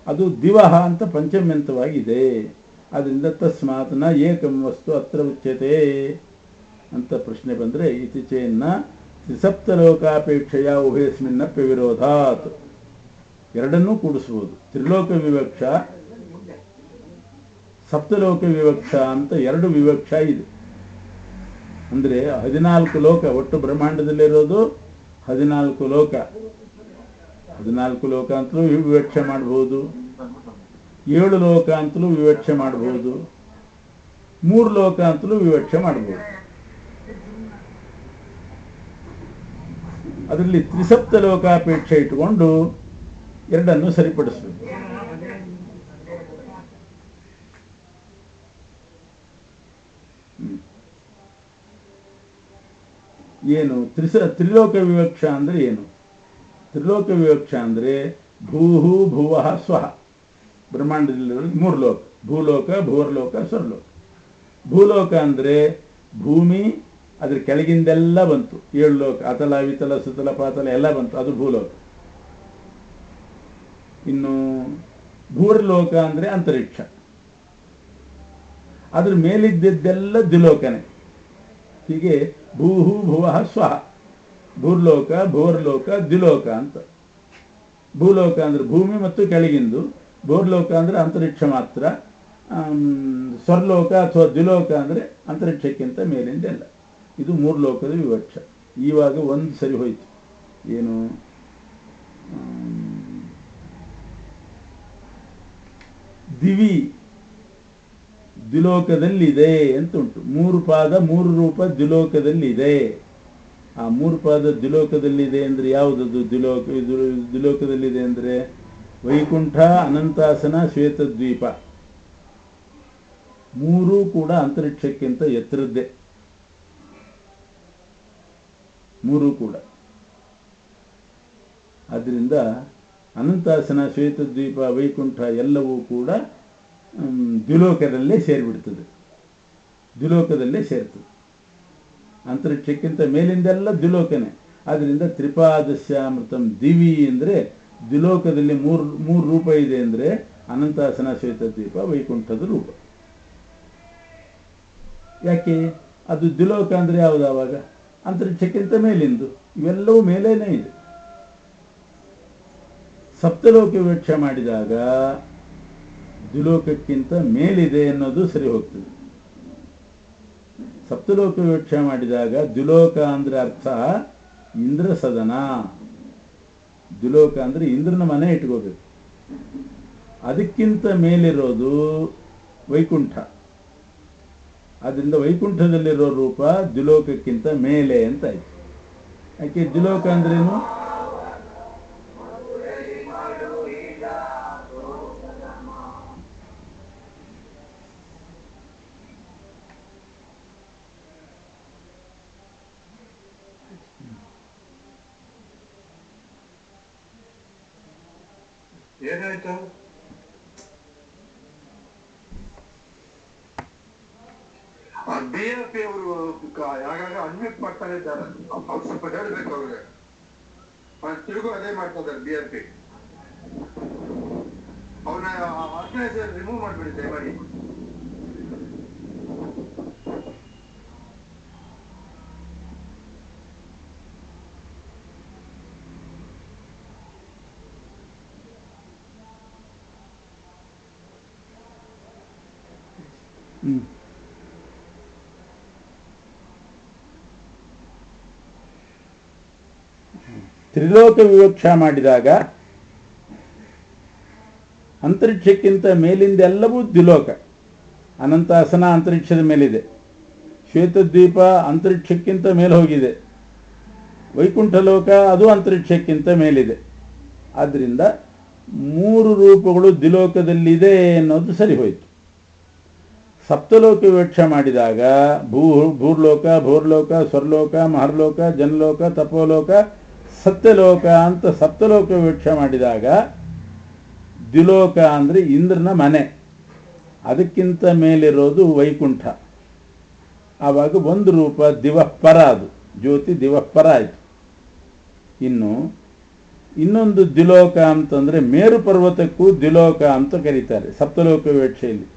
ಅದು ದಿವಹ ಅಂತ ಪಂಚಮ್ಯಂತವಾಗಿದೆ. ಆದ್ದರಿಂದ ತಸ್ಮಾತ್ ನ ಏಕಂ ವಸ್ತು ಅತ್ರ ಉಚ್ಯತೆ ಅಂತ ಪ್ರಶ್ನೆ ಬಂದರೆ ಇತಿಚೇನ್ನ ತ್ರಿಸಪ್ತಲೋಕಾಪೇಕ್ಷೆಯ ಉಭಯಸ್ಮಿನ್ನಪ್ಯ ವಿರೋಧಾತ್. ಎರಡನ್ನೂ ಕೂಡಿಸ್ಬೋದು. ತ್ರಿಲೋಕ ವಿವಕ್ಷ, ಸಪ್ತಲೋಕ ವಿವಕ್ಷ ಅಂತ ಎರಡು ವಿವಕ್ಷ ಇದೆ. ಅಂದರೆ 14 ಲೋಕ, ಒಟ್ಟು ಬ್ರಹ್ಮಾಂಡದಲ್ಲಿರೋದು 14 ಲೋಕ. 14 ಲೋಕ ಅಂತಲೂ ವಿವಕ್ಷೆ ಮಾಡಬಹುದು, 7 ಲೋಕ ಅಂತಲೂ ವಿವಕ್ಷೆ ಮಾಡಬಹುದು, 3 ಲೋಕ ಅಂತಲೂ ವಿವಕ್ಷೆ ಮಾಡಬಹುದು. ಅದರಲ್ಲಿ ತ್ರಿಸಪ್ತ ಲೋಕಾಪೇಕ್ಷೆ ಇಟ್ಟುಕೊಂಡು ಎರಡನ್ನು ಸರಿಪಡಿಸಬೇಕು. ಏನು ತ್ರಿಲೋಕ ವಿವಕ್ಷ ಅಂದರೆ ಏನು? ತ್ರಿಲೋಕ ವಿವಕ್ಷ ಅಂದರೆ ಭೂಹು ಭುವಃ ಸ್ವಹ. ಬ್ರಹ್ಮಾಂಡದಲ್ಲಿರೋದು 3 ಲೋಕ: ಭೂಲೋಕ, ಭುವರ್ಲೋಕ, ಸ್ವರ್ಲೋಕ. ಭೂಲೋಕ ಅಂದರೆ ಭೂಮಿ, ಅದ್ರ ಕೆಳಗಿಂದೆಲ್ಲ ಬಂತು, 7 ಲೋಕ, ಅತಲ ವಿತಲ ಸುತಲ ಪಾತಲ ಎಲ್ಲ ಬಂತು, ಅದು ಭೂಲೋಕ. ಇನ್ನು ಭೂರ್ಲೋಕ ಅಂದರೆ ಅಂತರಿಕ್ಷ, ಅದ್ರ ಮೇಲಿದ್ದೆಲ್ಲ ದ್ಯುಲೋಕನೆ. ಹೀಗೆ ಭೂಹು ಭುವಃ ಸ್ವಹ, ಭೂರ್ಲೋಕ, ಭುವರ್ಲೋಕ, ದ್ಯುಲೋಕ ಅಂತ. ಭೂಲೋಕ ಅಂದರೆ ಭೂಮಿ ಮತ್ತು ಕೆಳಗಿಂದು, ಭೂರ್ಲೋಕ ಅಂದರೆ ಅಂತರಿಕ್ಷ ಮಾತ್ರ, ಸ್ವರ್ಲೋಕ ಅಥವಾ ದ್ಯುಲೋಕ ಅಂದರೆ ಅಂತರಿಕ್ಷಕ್ಕಿಂತ ಮೇಲಿಂದೆಲ್ಲ. ಇದು 3 ಲೋಕದ ವಿವಕ್ಷ. ಇವಾಗ ಒಂದು ಸರಿ ಹೋಯಿತು. ಏನು? ದಿವಿ ದ್ಯುಲೋಕದಲ್ಲಿದೆ ಅಂತ ಉಂಟು. 3 ಪಾದ 3 ರೂಪ ದ್ಯುಲೋಕದಲ್ಲಿದೆ. ಆ 3 ಪಾದ ದ್ಯುಲೋಕದಲ್ಲಿದೆ ಅಂದರೆ ಯಾವುದದು? ದ್ಯುಲೋಕದಲ್ಲಿದೆ ಅಂದರೆ ವೈಕುಂಠ, ಅನಂತಾಸನ, ಶ್ವೇತದ್ವೀಪ. 3 ಕೂಡ ಅಂತರಿಕ್ಷಕ್ಕಿಂತ ಎತ್ತರದ್ದೇ. 3 ಕೂಡ. ಆದ್ದರಿಂದ ಅನಂತಾಸನ, ಶ್ವೇತದ್ವೀಪ, ವೈಕುಂಠ ಎಲ್ಲವೂ ಕೂಡ ದ್ಯುಲೋಕದಲ್ಲೇ ಸೇರಿಬಿಡ್ತದೆ, ದ್ಯುಲೋಕದಲ್ಲೇ ಸೇರ್ತದೆ. ಅಂತರಿಕ್ಷಕ್ಕಿಂತ ಮೇಲಿಂದೆಲ್ಲ ದ್ಯುಲೋಕನೇ. ಆದ್ದರಿಂದ ತ್ರಿಪಾದಶ್ಯಾಮೃತಂ ದಿವಿ ಅಂದರೆ ದ್ಯುಲೋಕದಲ್ಲಿ 3 ರೂಪ ಇದೆ ಅಂದರೆ ಅನಂತಾಸನ, ಶ್ವೇತದ್ವೀಪ, ವೈಕುಂಠದ ರೂಪ. ಯಾಕೆ? ಅದು ದ್ಯುಲೋಕ ಅಂದರೆ ಯಾವುದು? ಆವಾಗ ಅಂತರಿಕ್ಷಕ್ಕಿಂತ ಮೇಲಿಂದು, ಇವೆಲ್ಲವೂ ಮೇಲೇನೇ ಇದೆ. ಸಪ್ತಲೋಕ ವಿವಕ್ಷೆ ಮಾಡಿದಾಗ ದ್ಯುಲೋಕಕ್ಕಿಂತ ಮೇಲಿದೆ ಅನ್ನೋದು ಸರಿ ಹೋಗ್ತದೆ. ಸಪ್ತಲೋಕ ವಿವಕ್ಷೆ ಮಾಡಿದಾಗ ದ್ಯುಲೋಕ ಅಂದರೆ ಅರ್ಥ ಇಂದ್ರ ಸದನ. ದ್ಯುಲೋಕ ಅಂದರೆ ಇಂದ್ರನ ಮನೆ ಇಟ್ಕೋಬೇಕು. ಅದಕ್ಕಿಂತ ಮೇಲಿರೋದು ವೈಕುಂಠ. ಆದ್ದರಿಂದ ವೈಕುಂಠದಲ್ಲಿರೋ ರೂಪ ದ್ಯುಲೋಕಕ್ಕಿಂತ ಮೇಲೆ ಅಂತ ಆಯ್ತು. ಯಾಕೆ? ದ್ಯುಲೋಕ ಅಂದ್ರೇನು? ಏನಾಯ್ತು? BFP ಅವರು ಆಗಾಗ ಅನ್ಮ್ಯೂಟ್ ಮಾಡ್ತಾನೆ ಇದ್ದಾರೆ. ಅವ್ರು ಸ್ವಲ್ಪ ಹೇಳ್ಬೇಕು ಅವ್ರಿಗೆ. ತಿರುಗು ಅದೇ ಮಾಡ್ತಾ ಇದ್ದಾರೆ BFP. ಅವ್ರನ್ನ ಆರ್ಗನೈಸರ್ ರಿಮೂವ್ ಮಾಡ್ಬಿಡಿ ದಯಮಾಡಿ. ತ್ರಿಲೋಕ ವಿವಕ್ಷ ಮಾಡಿದಾಗ ಅಂತರಿಕ್ಷಕ್ಕಿಂತ ಮೇಲಿಂದೆಲ್ಲವೂ ದ್ವಿಲೋಕ. ಅನಂತಾಸನ ಅಂತರಿಕ್ಷದ ಮೇಲಿದೆ, ಶ್ವೇತದ್ವೀಪ ಅಂತರಿಕ್ಷಕ್ಕಿಂತ ಮೇಲೆ ಹೋಗಿದೆ, ವೈಕುಂಠ ಲೋಕ ಅದು ಅಂತರಿಕ್ಷಕ್ಕಿಂತ ಮೇಲಿದೆ. ಆದ್ದರಿಂದ 3 ರೂಪಗಳು ದ್ವಿಲೋಕದಲ್ಲಿದೆ ಅನ್ನೋದು ಸರಿ ಹೋಯಿತು. ಸಪ್ತಲೋಕ ವಿವಕ್ಷ ಮಾಡಿದಾಗ ಭೂರ್ಲೋಕ, ಭೂರ್ಲೋಕ, ಸ್ವರ್ಲೋಕ, ಮಹರ್ಲೋಕ, ಜನಲೋಕ, ತಪೋಲೋಕ, ಸತ್ಯಲೋಕ ಅಂತ ಸಪ್ತಲೋಕ ವಿವಕ್ಷ ಮಾಡಿದಾಗ ದ್ವಿಲೋಕ ಅಂದರೆ ಇಂದ್ರನ ಮನೆ, ಅದಕ್ಕಿಂತ ಮೇಲಿರೋದು ವೈಕುಂಠ. ಆವಾಗ ಒಂದು ರೂಪ ದಿವಃಪರ, ಅದು ಜ್ಯೋತಿ ದಿವಃಪರ ಆಯಿತು. ಇನ್ನೊಂದು ದ್ವಿಲೋಕ ಅಂತಂದರೆ ಮೇರು ಪರ್ವತಕ್ಕೂ ದ್ವಿಲೋಕ ಅಂತ ಕರೀತಾರೆ ಸಪ್ತಲೋಕ ವಿವಕ್ಷೆಯಲ್ಲಿ.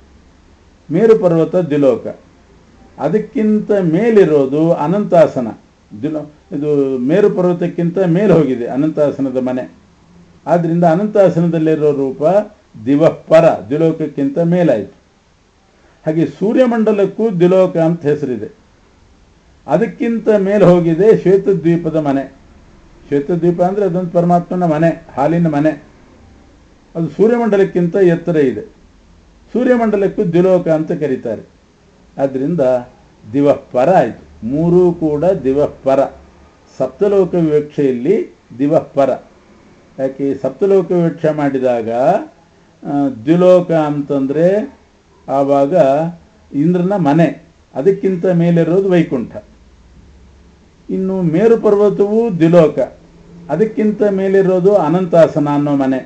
ಮೇರು ಪರ್ವತ ದ್ವಿಲೋಕ, ಅದಕ್ಕಿಂತ ಮೇಲಿರೋದು ಅನಂತಾಸನ. ಇದು ಮೇರು ಪರ್ವತಕ್ಕಿಂತ ಮೇಲೆ ಹೋಗಿದೆ ಅನಂತಾಸನದ ಮನೆ, ಆದ್ದರಿಂದ ಅನಂತಾಸನದಲ್ಲಿರೋ ರೂಪ ದಿವಃಪರ, ದ್ವಿಲೋಕಕ್ಕಿಂತ ಮೇಲಾಯಿತು. ಹಾಗೆ ಸೂರ್ಯಮಂಡಲಕ್ಕೂ ದ್ವಿಲೋಕ ಅಂತ ಹೆಸರಿದೆ, ಅದಕ್ಕಿಂತ ಮೇಲೆ ಹೋಗಿದೆ ಶ್ವೇತದ್ವೀಪದ ಮನೆ. ಶ್ವೇತದ್ವೀಪ ಅಂದರೆ ಅದೊಂದು ಪರಮಾತ್ಮನ ಮನೆ, ಹಾಲಿನ ಮನೆ. ಅದು ಸೂರ್ಯಮಂಡಲಕ್ಕಿಂತ ಎತ್ತರ ಇದೆ, ಸೂರ್ಯಮಂಡಲಕ್ಕೂ ದ್ವಿಲೋಕ ಅಂತ ಕರೀತಾರೆ. ಆದ್ದರಿಂದ ದಿವಃಪರ ಆಯಿತು. 3 ಕೂಡ ದಿವಃಪರ. ಸಪ್ತಲೋಕ ವಿವಕ್ಷೆಯಲ್ಲಿ ದಿವಃಪರ. ಯಾಕೆ ಸಪ್ತಲೋಕ ವಿವಕ್ಷ ಮಾಡಿದಾಗ ದ್ವಿಲೋಕ ಅಂತಂದರೆ ಆವಾಗ ಇಂದ್ರನ ಮನೆ, ಅದಕ್ಕಿಂತ ಮೇಲಿರೋದು ವೈಕುಂಠ. ಇನ್ನು ಮೇರು ಪರ್ವತವೂ ದ್ವಿಲೋಕ, ಅದಕ್ಕಿಂತ ಮೇಲಿರೋದು ಅನಂತಾಸನ ಅನ್ನೋ ಮನೆ.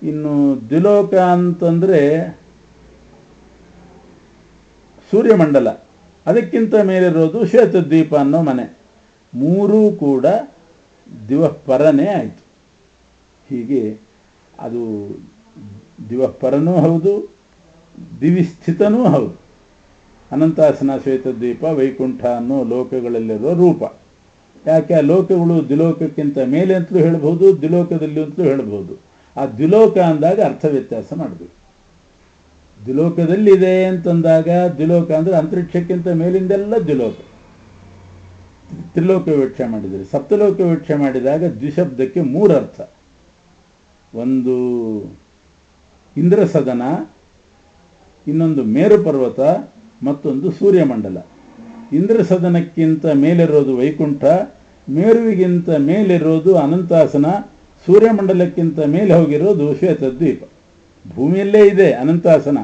ಇನ್ನು ದ್ವಿಲೋಕ ಅಂತಂದರೆ ಸೂರ್ಯಮಂಡಲ, ಅದಕ್ಕಿಂತ ಮೇಲಿರೋದು ಶ್ವೇತದ್ವೀಪ ಅನ್ನೋ ಮನೆ. 3 ಕೂಡ ದಿವಃಪರನೇ ಆಯಿತು. ಹೀಗೆ ಅದು ದಿವಃಪರನೂ ಹೌದು, ದಿವಿಸ್ಥಿತನೂ ಹೌದು. ಅನಂತಾಸನ, ಶ್ವೇತದ್ವೀಪ, ವೈಕುಂಠ ಅನ್ನೋ ಲೋಕಗಳಲ್ಲಿರೋ ರೂಪ. ಯಾಕೆ ಆ ಲೋಕಗಳು ದ್ವಿಲೋಕಕ್ಕಿಂತ ಮೇಲೆ ಅಂತಲೂ ಹೇಳ್ಬೋದು, ದ್ವಿಲೋಕದಲ್ಲಿ ಅಂತಲೂ ಹೇಳ್ಬೋದು. ಆ ದ್ವಿಲೋಕ ಅಂದಾಗ ಅರ್ಥ ವ್ಯತ್ಯಾಸ ಮಾಡಬೇಕು. ದ್ವಿಲೋಕದಲ್ಲಿದೆ ಅಂತಂದಾಗ ದ್ವಿಲೋಕ ಅಂದರೆ ಅಂತರಿಕ್ಷಕ್ಕಿಂತ ಮೇಲಿಂದೆಲ್ಲ ದ್ವಿಲೋಕ. ತ್ರಿಲೋಕ ವಿವಕ್ಷ ಮಾಡಿದರೆ, ಸಪ್ತಲೋಕ ವಿವಕ್ಷ ಮಾಡಿದಾಗ ದ್ವಿಶಬ್ದಕ್ಕೆ 3 ಅರ್ಥ. ಒಂದು ಇಂದ್ರ ಸದನ, ಇನ್ನೊಂದು ಮೇರು ಪರ್ವತ, ಮತ್ತೊಂದು ಸೂರ್ಯಮಂಡಲ. ಇಂದ್ರ ಸದನಕ್ಕಿಂತ ಮೇಲಿರೋದು ವೈಕುಂಠ, ಮೇರುವಿಗಿಂತ ಮೇಲಿರೋದು ಅನಂತಾಸನ, ಸೂರ್ಯಮಂಡಲಕ್ಕಿಂತ ಮೇಲೆ ಹೋಗಿರೋದು ಶ್ವೇತದ್ವೀಪ. ಭೂಮಿಯಲ್ಲೇ ಇದೆ ಅನಂತಾಸನ,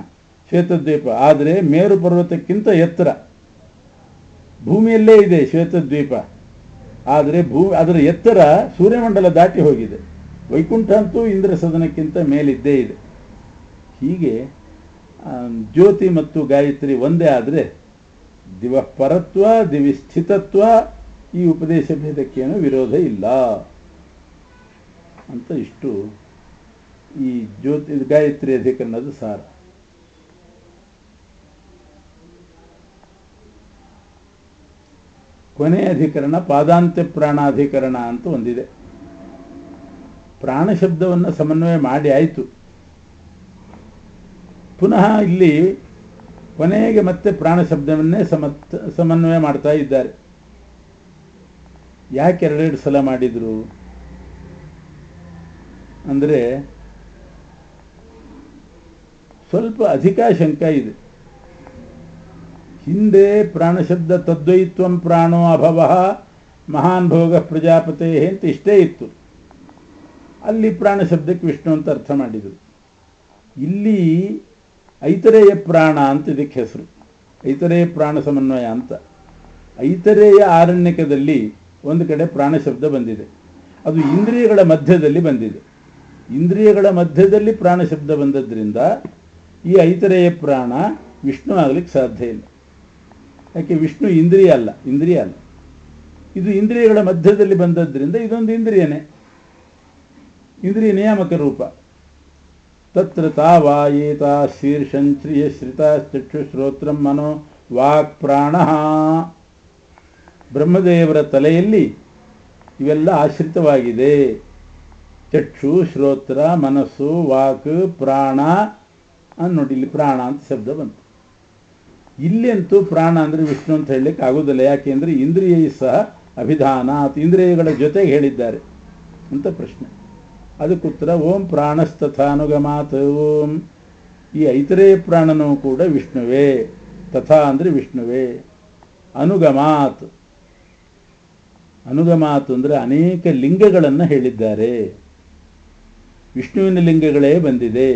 ಶ್ವೇತದ್ವೀಪ, ಆದರೆ ಮೇರು ಪರ್ವತಕ್ಕಿಂತ ಎತ್ತರ. ಭೂಮಿಯಲ್ಲೇ ಇದೆ ಶ್ವೇತದ್ವೀಪ, ಆದರೆ ಅದರ ಎತ್ತರ ಸೂರ್ಯಮಂಡಲ ದಾಟಿ ಹೋಗಿದೆ. ವೈಕುಂಠ ಅಂತೂ ಇಂದ್ರ ಸದನಕ್ಕಿಂತ ಮೇಲಿದ್ದೇ ಇದೆ. ಹೀಗೆ ಜ್ಯೋತಿ ಮತ್ತು ಗಾಯತ್ರಿ ಒಂದೇ ಆದರೆ ದಿವಃಪರತ್ವ, ದಿವಿಸ್ಥಿತತ್ವ, ಈ ಉಪದೇಶ ಭೇದಕ್ಕೇನು ವಿರೋಧ ಇಲ್ಲ ಅಂತ ಇಷ್ಟು ಈ ಗಾಯತ್ರಿ ಅಧಿಕರಣದ ಸಾರ. ಕೊನೆಯ ಅಧಿಕರಣ ಪಾದಾಂತ್ಯ ಪ್ರಾಣಾಧಿಕರಣ ಅಂತ ಒಂದಿದೆ. ಪ್ರಾಣ ಶಬ್ದವನ್ನು ಸಮನ್ವಯ ಮಾಡಿ ಆಯಿತು. ಪುನಃ ಇಲ್ಲಿ ಕೊನೆಗೆ ಮತ್ತೆ ಪ್ರಾಣ ಶಬ್ದವನ್ನೇ ಸಮನ್ವಯ ಮಾಡ್ತಾ ಇದ್ದಾರೆ. ಯಾಕೆ 2 ಸಲ ಮಾಡಿದರು ಅಂದರೆ ಸ್ವಲ್ಪ ಅಧಿಕಾಶಂಕ ಇದೆ. ಹಿಂದೆ ಪ್ರಾಣಶಬ್ದ ತದ್ವೈತ್ವಂ ಪ್ರಾಣೋ ಅಭವಃ ಮಹಾನ್ ಭೋಗ ಪ್ರಜಾಪತೆ ಅಂತ ಇಷ್ಟೇ ಇತ್ತು. ಅಲ್ಲಿ ಪ್ರಾಣ ಶಬ್ದಕ್ಕೆ ವಿಷ್ಣು ಅಂತ ಅರ್ಥ ಮಾಡಿದರು. ಇಲ್ಲಿ ಐತರೇಯ ಪ್ರಾಣ ಅಂತ ಇದಕ್ಕೆ ಹೆಸರು, ಐತರೇಯ ಪ್ರಾಣ ಸಮನ್ವಯ ಅಂತ. ಐತರೇಯ ಆರಣ್ಯಕದಲ್ಲಿ ಒಂದು ಕಡೆ ಪ್ರಾಣ ಶಬ್ದ ಬಂದಿದೆ, ಅದು ಇಂದ್ರಿಯಗಳ ಮಧ್ಯದಲ್ಲಿ ಬಂದಿದೆ. ಇಂದ್ರಿಯಗಳ ಮಧ್ಯದಲ್ಲಿ ಪ್ರಾಣ ಶಬ್ದ ಬಂದದ್ರಿಂದ ಈ ಐತರೇಯ ಪ್ರಾಣ ವಿಷ್ಣು ಆಗಲಿಕ್ಕೆ ಸಾಧ್ಯ ಇಲ್ಲ. ಯಾಕೆ ವಿಷ್ಣು ಇಂದ್ರಿಯ ಅಲ್ಲ, ಇದು ಇಂದ್ರಿಯಗಳ ಮಧ್ಯದಲ್ಲಿ ಬಂದದ್ದರಿಂದ ಇದೊಂದು ಇಂದ್ರಿಯನೇ, ಇಂದ್ರಿಯ ನಿಯಾಮಕ ರೂಪ. ತತ್ರ ತಾವಾಯೇತಾ ಶೀರ್ಷಂಚ್ರಿಯ ಶ್ರಿತಾಶ್ಚಕ್ಷುಶ್ರೋತ್ರಂ ಮನೋ ವಾಕ್ ಪ್ರಾಣ. ಬ್ರಹ್ಮದೇವರ ತಲೆಯಲ್ಲಿ ಇವೆಲ್ಲ ಆಶ್ರಿತವಾಗಿದೆ. ಚಕ್ಷು, ಶ್ರೋತ್ರ, ಮನಸ್ಸು, ವಾಕ್, ಪ್ರಾಣ ನೋಡಿ. ಇಲ್ಲಿ ಪ್ರಾಣ ಅಂತ ಶಬ್ದ ಬಂತು. ಇಲ್ಲಿ ಅಂತೂ ಪ್ರಾಣ ಅಂದರೆ ವಿಷ್ಣು ಅಂತ ಹೇಳಲಿಕ್ಕೆ ಆಗೋದಿಲ್ಲ. ಯಾಕೆಂದರೆ ಇಂದ್ರಿಯ ಸಹ ಅಭಿಧಾನ, ಇಂದ್ರಿಯಗಳ ಜೊತೆಗೆ ಹೇಳಿದ್ದಾರೆ ಅಂತ ಪ್ರಶ್ನೆ. ಅದಕ್ಕುತ್ತರ ಓಂ ಪ್ರಾಣಸ್ತಥಾನುಗಮಾತ್. ಓಂ, ಈ ಐತರೇಯ ಪ್ರಾಣನೂ ಕೂಡ ವಿಷ್ಣುವೇ. ತಥಾ ಅಂದರೆ ವಿಷ್ಣುವೇ. ಅನುಗಮಾತ್ ಅಂದರೆ ಅನೇಕ ಲಿಂಗಗಳನ್ನು ಹೇಳಿದ್ದಾರೆ. ವಿಷ್ಣುವಿನ ಲಿಂಗಗಳೇ ಬಂದಿದೆ.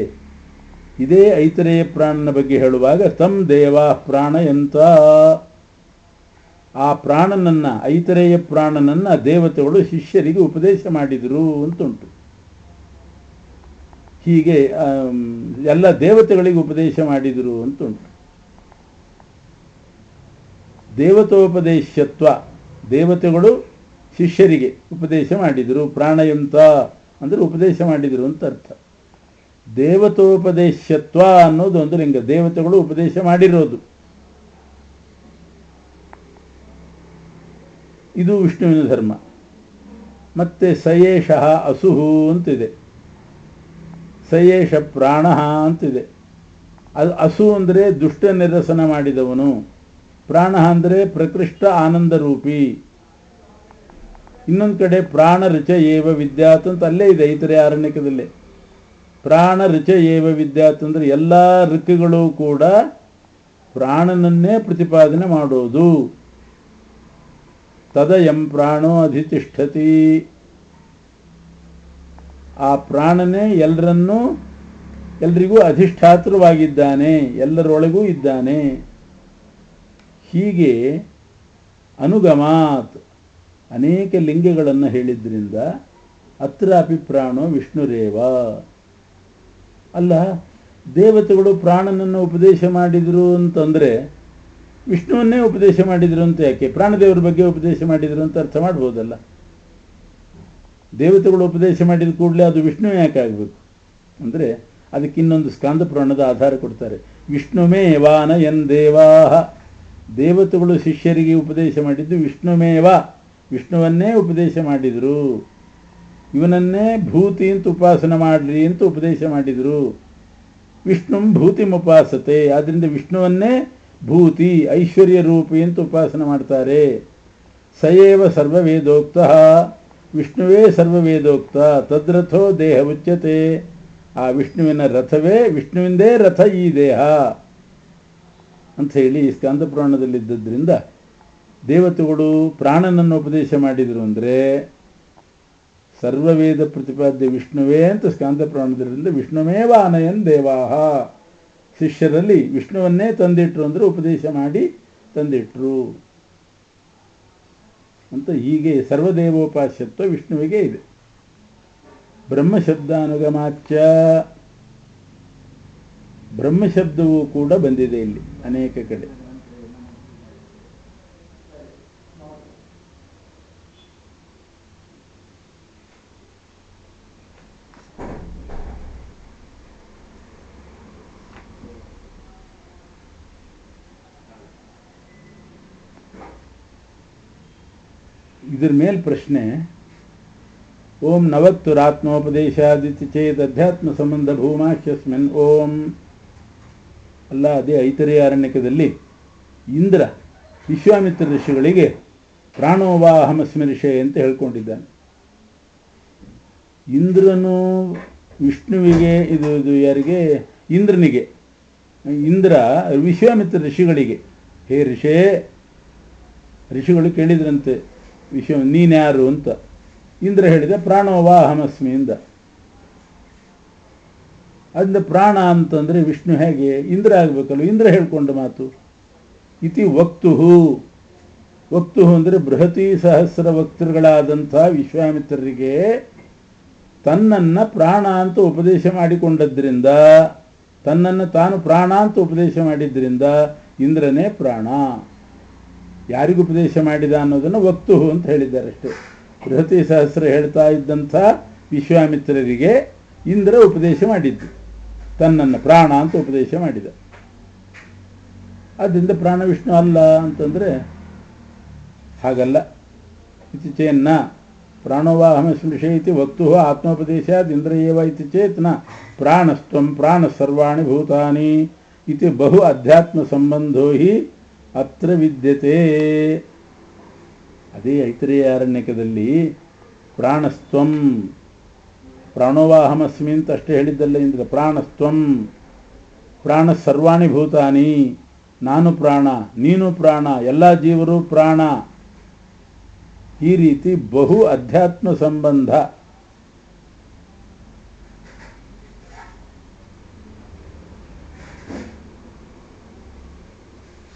ಇದೇ ಐತರೇಯ ಪ್ರಾಣನ ಬಗ್ಗೆ ಹೇಳುವಾಗ ತಮ್ ದೇವಾ ಪ್ರಾಣಯಂತ, ಆ ಪ್ರಾಣನನ್ನ, ಐತರೇಯ ಪ್ರಾಣನನ್ನ ದೇವತೆಗಳು ಶಿಷ್ಯರಿಗೆ ಉಪದೇಶ ಮಾಡಿದರು ಅಂತುಂಟು. ಹೀಗೆ ಎಲ್ಲ ದೇವತೆಗಳಿಗೆ ಉಪದೇಶ ಮಾಡಿದರು ಅಂತುಂಟು. ದೇವತೋಪದೇಶತ್ವ, ದೇವತೆಗಳು ಶಿಷ್ಯರಿಗೆ ಉಪದೇಶ ಮಾಡಿದರು. ಪ್ರಾಣಯಂತ ಅಂದರೆ ಉಪದೇಶ ಮಾಡಿದರು ಅಂತ ಅರ್ಥ. ದೇವತೋಪದೇಶತ್ವ ಅನ್ನೋದು ಒಂದು ಲಿಂಗ, ದೇವತೆಗಳು ಉಪದೇಶ ಮಾಡಿರೋದು. ಇದು ವಿಷ್ಣುವಿನ ಧರ್ಮ. ಮತ್ತೆ ಸಯೇಷ ಅಸುಹು ಅಂತಿದೆ, ಸಯೇಷ ಪ್ರಾಣ ಅಂತಿದೆ. ಅದು ಅಸು ಅಂದರೆ ದುಷ್ಟ ನಿರಸನ ಮಾಡಿದವನು, ಪ್ರಾಣ ಅಂದರೆ ಪ್ರಕೃಷ್ಟ ಆನಂದ ರೂಪಿ. ಇನ್ನೊಂದು ಕಡೆ ಪ್ರಾಣ ರುಚ ಏವ ವಿದ್ಯಾತ್ ಅಂತ ಅಲ್ಲೇ ಇದೆ ಐತರೇಯ ಆರಣ್ಯಕದಲ್ಲೇ. ಪ್ರಾಣ ರುಚ ಏವ ವಿದ್ಯಾತ್ ಅಂದರೆ ಎಲ್ಲ ಋಕ್ಕುಗಳು ಕೂಡ ಪ್ರಾಣನನ್ನೇ ಪ್ರತಿಪಾದನೆ ಮಾಡೋದು. ತದಯಂ ಪ್ರಾಣೋ ಅಧಿತಿಷ್ಠತಿ, ಆ ಪ್ರಾಣನೇ ಎಲ್ರಿಗೂ ಅಧಿಷ್ಠಾತೃವಾಗಿದ್ದಾನೆ, ಎಲ್ಲರೊಳಗೂ ಇದ್ದಾನೆ. ಹೀಗೆ ಅನುಗಮಾತ್ ಅನೇಕ ಲಿಂಗಗಳನ್ನು ಹೇಳಿದ್ರಿಂದ ಅತ್ರಾಪಿ ಪ್ರಾಣೋ ವಿಷ್ಣುರೇವ. ಅಲ್ಲ, ದೇವತೆಗಳು ಪ್ರಾಣನನ್ನು ಉಪದೇಶ ಮಾಡಿದರು ಅಂತಂದರೆ ವಿಷ್ಣುವನ್ನೇ ಉಪದೇಶ ಮಾಡಿದರು ಅಂತ ಯಾಕೆ? ಪ್ರಾಣದೇವರ ಬಗ್ಗೆ ಉಪದೇಶ ಮಾಡಿದರು ಅಂತ ಅರ್ಥ ಮಾಡ್ಬೋದಲ್ಲ. ದೇವತೆಗಳು ಉಪದೇಶ ಮಾಡಿದ ಕೂಡಲೇ ಅದು ವಿಷ್ಣು ಯಾಕೆ ಆಗಬೇಕು ಅಂದರೆ ಅದಕ್ಕೆ ಇನ್ನೊಂದು ಸ್ಕಾಂದ ಪುರಾಣದ ಆಧಾರ ಕೊಡ್ತಾರೆ. ವಿಷ್ಣುಮೇವಾನ ಎನ್ ದೇವಾಹ, ದೇವತೆಗಳು ಶಿಷ್ಯರಿಗೆ ಉಪದೇಶ ಮಾಡಿದ್ದು ವಿಷ್ಣುಮೇವ, ವಿಷ್ಣುವನ್ನೇ ಉಪದೇಶ ಮಾಡಿದರು. ಇವನನ್ನೇ ಭೂತಿ ಅಂತ ಉಪಾಸನೆ ಮಾಡ್ರಿ ಅಂತ ಉಪದೇಶ ಮಾಡಿದರು. ವಿಷ್ಣು ಭೂತಿ ಉಪಾಸತೆ, ಆದ್ದರಿಂದ ವಿಷ್ಣುವನ್ನೇ ಭೂತಿ ಐಶ್ವರ್ಯ ರೂಪಿ ಅಂತ ಉಪಾಸನೆ ಮಾಡ್ತಾರೆ. ಸಯೇವ ಸರ್ವವೇದೋಕ್ತ, ವಿಷ್ಣುವೇ ಸರ್ವವೇದೋಕ್ತ. ತದ್ರಥೋ ದೇಹ ಉಚ್ಯತೆ, ಆ ವಿಷ್ಣುವಿನ ರಥವೇ, ವಿಷ್ಣುವಿಂದೇ ರಥ ಈ ದೇಹ ಅಂತ ಹೇಳಿ ಸ್ಕಾಂದ ಪುರಾಣದಲ್ಲಿದ್ದರಿಂದ ದೇವತೆಗಳು ಪ್ರಾಣನನ್ನು ಉಪದೇಶ ಮಾಡಿದರು ಅಂದರೆ ಸರ್ವವೇದ ಪ್ರತಿಪಾದ್ಯ ವಿಷ್ಣುವೇ ಅಂತ ಸ್ಕಾಂದ ಪುರಾಣದಿಂದ ವಿಷ್ಣುಮೇವ ಆನಯನ್ ದೇವಾಹ, ಶಿಷ್ಯರಲ್ಲಿ ವಿಷ್ಣುವನ್ನೇ ತಂದಿಟ್ರು ಅಂದರೆ ಉಪದೇಶ ಮಾಡಿ ತಂದಿಟ್ರು ಅಂತ. ಹೀಗೆ ಸರ್ವದೇವೋಪಾಸ್ಯತ್ವ ವಿಷ್ಣುವಿಗೆ ಇದೆ. ಬ್ರಹ್ಮಶಬ್ದಾನುಗಮಾಚ, ಬ್ರಹ್ಮಶಬ್ದವೂ ಕೂಡ ಬಂದಿದೆ ಇಲ್ಲಿ ಅನೇಕ ಕಡೆ. ಇದ್ರ ಮೇಲೆ ಪ್ರಶ್ನೆ, ಓಂ ನವತ್ತುರಾತ್ಮೋಪದೇಶಾದಿತಿ ಚೇತ್ ಅಧ್ಯಾತ್ಮ ಸಂಬಂಧ ಭೂಮಾಶ್ಯಸ್ಮಿನ್ ಓಂ. ಅಲ್ಲ, ಅದೇ ಐತರೇಯ ಅರಣ್ಯಕದಲ್ಲಿ ಇಂದ್ರ ವಿಶ್ವಾಮಿತ್ರ ಋಷಿಗಳಿಗೆ ಪ್ರಾಣೋವಾಹಮಸ್ಮಿ ಋಷಿ ಅಂತ ಹೇಳ್ಕೊಂಡಿದ್ದಾನೆ. ಇಂದ್ರನು ವಿಷ್ಣುವಿಗೆ, ಇದು ಯಾರಿಗೆ? ಇಂದ್ರನಿಗೆ. ಇಂದ್ರ ವಿಶ್ವಾಮಿತ್ರ ಋಷಿಗಳಿಗೆ, ಹೇ ಋಷೇ, ಋಷಿಗಳು ಕೇಳಿದ್ರಂತೆ ನೀನ್ಯಾರು ಅಂತ. ಇಂದ್ರ ಹೇಳಿದ ಪ್ರಾಣೋವಾಹಮಸ್ಮಿ ಇಂದ. ಅದರಿಂದ ಪ್ರಾಣ ಅಂತಂದರೆ ವಿಷ್ಣು ಹೇಗೆ? ಇಂದ್ರ ಆಗಬೇಕಲ್ಲ, ಇಂದ್ರ ಹೇಳ್ಕೊಂಡ ಮಾತು. ಇತಿ ವಕ್ತುಹು, ವಕ್ತುಹು ಅಂದರೆ ಬೃಹತಿ ಸಹಸ್ರ ವಕ್ತೃಗಳಾದಂಥ ವಿಶ್ವಾಮಿತ್ರರಿಗೆ ತನ್ನನ್ನು ಪ್ರಾಣ ಅಂತ ಉಪದೇಶ ಮಾಡಿಕೊಂಡದ್ರಿಂದ, ತನ್ನನ್ನು ತಾನು ಪ್ರಾಣ ಅಂತ ಉಪದೇಶ ಮಾಡಿದ್ರಿಂದ ಇಂದ್ರನೇ ಪ್ರಾಣ. ಯಾರಿಗೂ ಉಪದೇಶ ಮಾಡಿದ ಅನ್ನೋದನ್ನು ವಕ್ತು ಅಂತ ಹೇಳಿದ್ದಾರೆ ಅಷ್ಟೇ. ಬೃಹತಿ ಸಹಸ್ರ ಹೇಳ್ತಾ ಇದ್ದಂಥ ವಿಶ್ವಾಮಿತ್ರರಿಗೆ ಇಂದ್ರ ಉಪದೇಶ ಮಾಡಿದ್ದು, ತನ್ನನ್ನು ಪ್ರಾಣ ಅಂತ ಉಪದೇಶ ಮಾಡಿದ. ಆದ್ದರಿಂದ ಪ್ರಾಣ ವಿಷ್ಣು ಅಲ್ಲ ಅಂತಂದರೆ ಹಾಗಲ್ಲ. ಇತಿ ಚೇನ್ನ ಪ್ರಾಣೋವಾಹಮ ಸ್ಮೃಶೇ ಇತಿ ವಕ್ತು ಆತ್ಮೋಪದೇಶಾತ್ ಇಂದ್ರ ಏವ ಇತಿ ಚೇತ್ ನ ಪ್ರಾಣಸ್ತ್ವಂ ಪ್ರಾಣ ಸರ್ವಾಣಿ ಭೂತಾನಿ ಇತಿ ಬಹು ಅಧ್ಯಾತ್ಮ ಸಂಬಂಧೋ ಹಿ ಅತ್ರ ವಿದ್ಯತೆ. ಅದೇ ಐತರೇಯಾರಣ್ಯಕದಲ್ಲಿ ಪ್ರಾಣಸ್ತ್ವಂ ಪ್ರಾಣೋವಾಹಮಸ್ಮಿ ಅಂತ ಅಷ್ಟೇ ಹೇಳಿದ್ದಲ್ಲ ಇಂದ್ರ. ಪ್ರಾಣಸ್ತ್ವಂ ಪ್ರಾಣ ಸರ್ವಾಣಿ ಭೂತಾನಿ, ನಾನು ಪ್ರಾಣ, ನೀನು ಪ್ರಾಣ, ಎಲ್ಲ ಜೀವರು ಪ್ರಾಣ. ಈ ರೀತಿ ಬಹು ಅಧ್ಯಾತ್ಮ ಸಂಬಂಧ.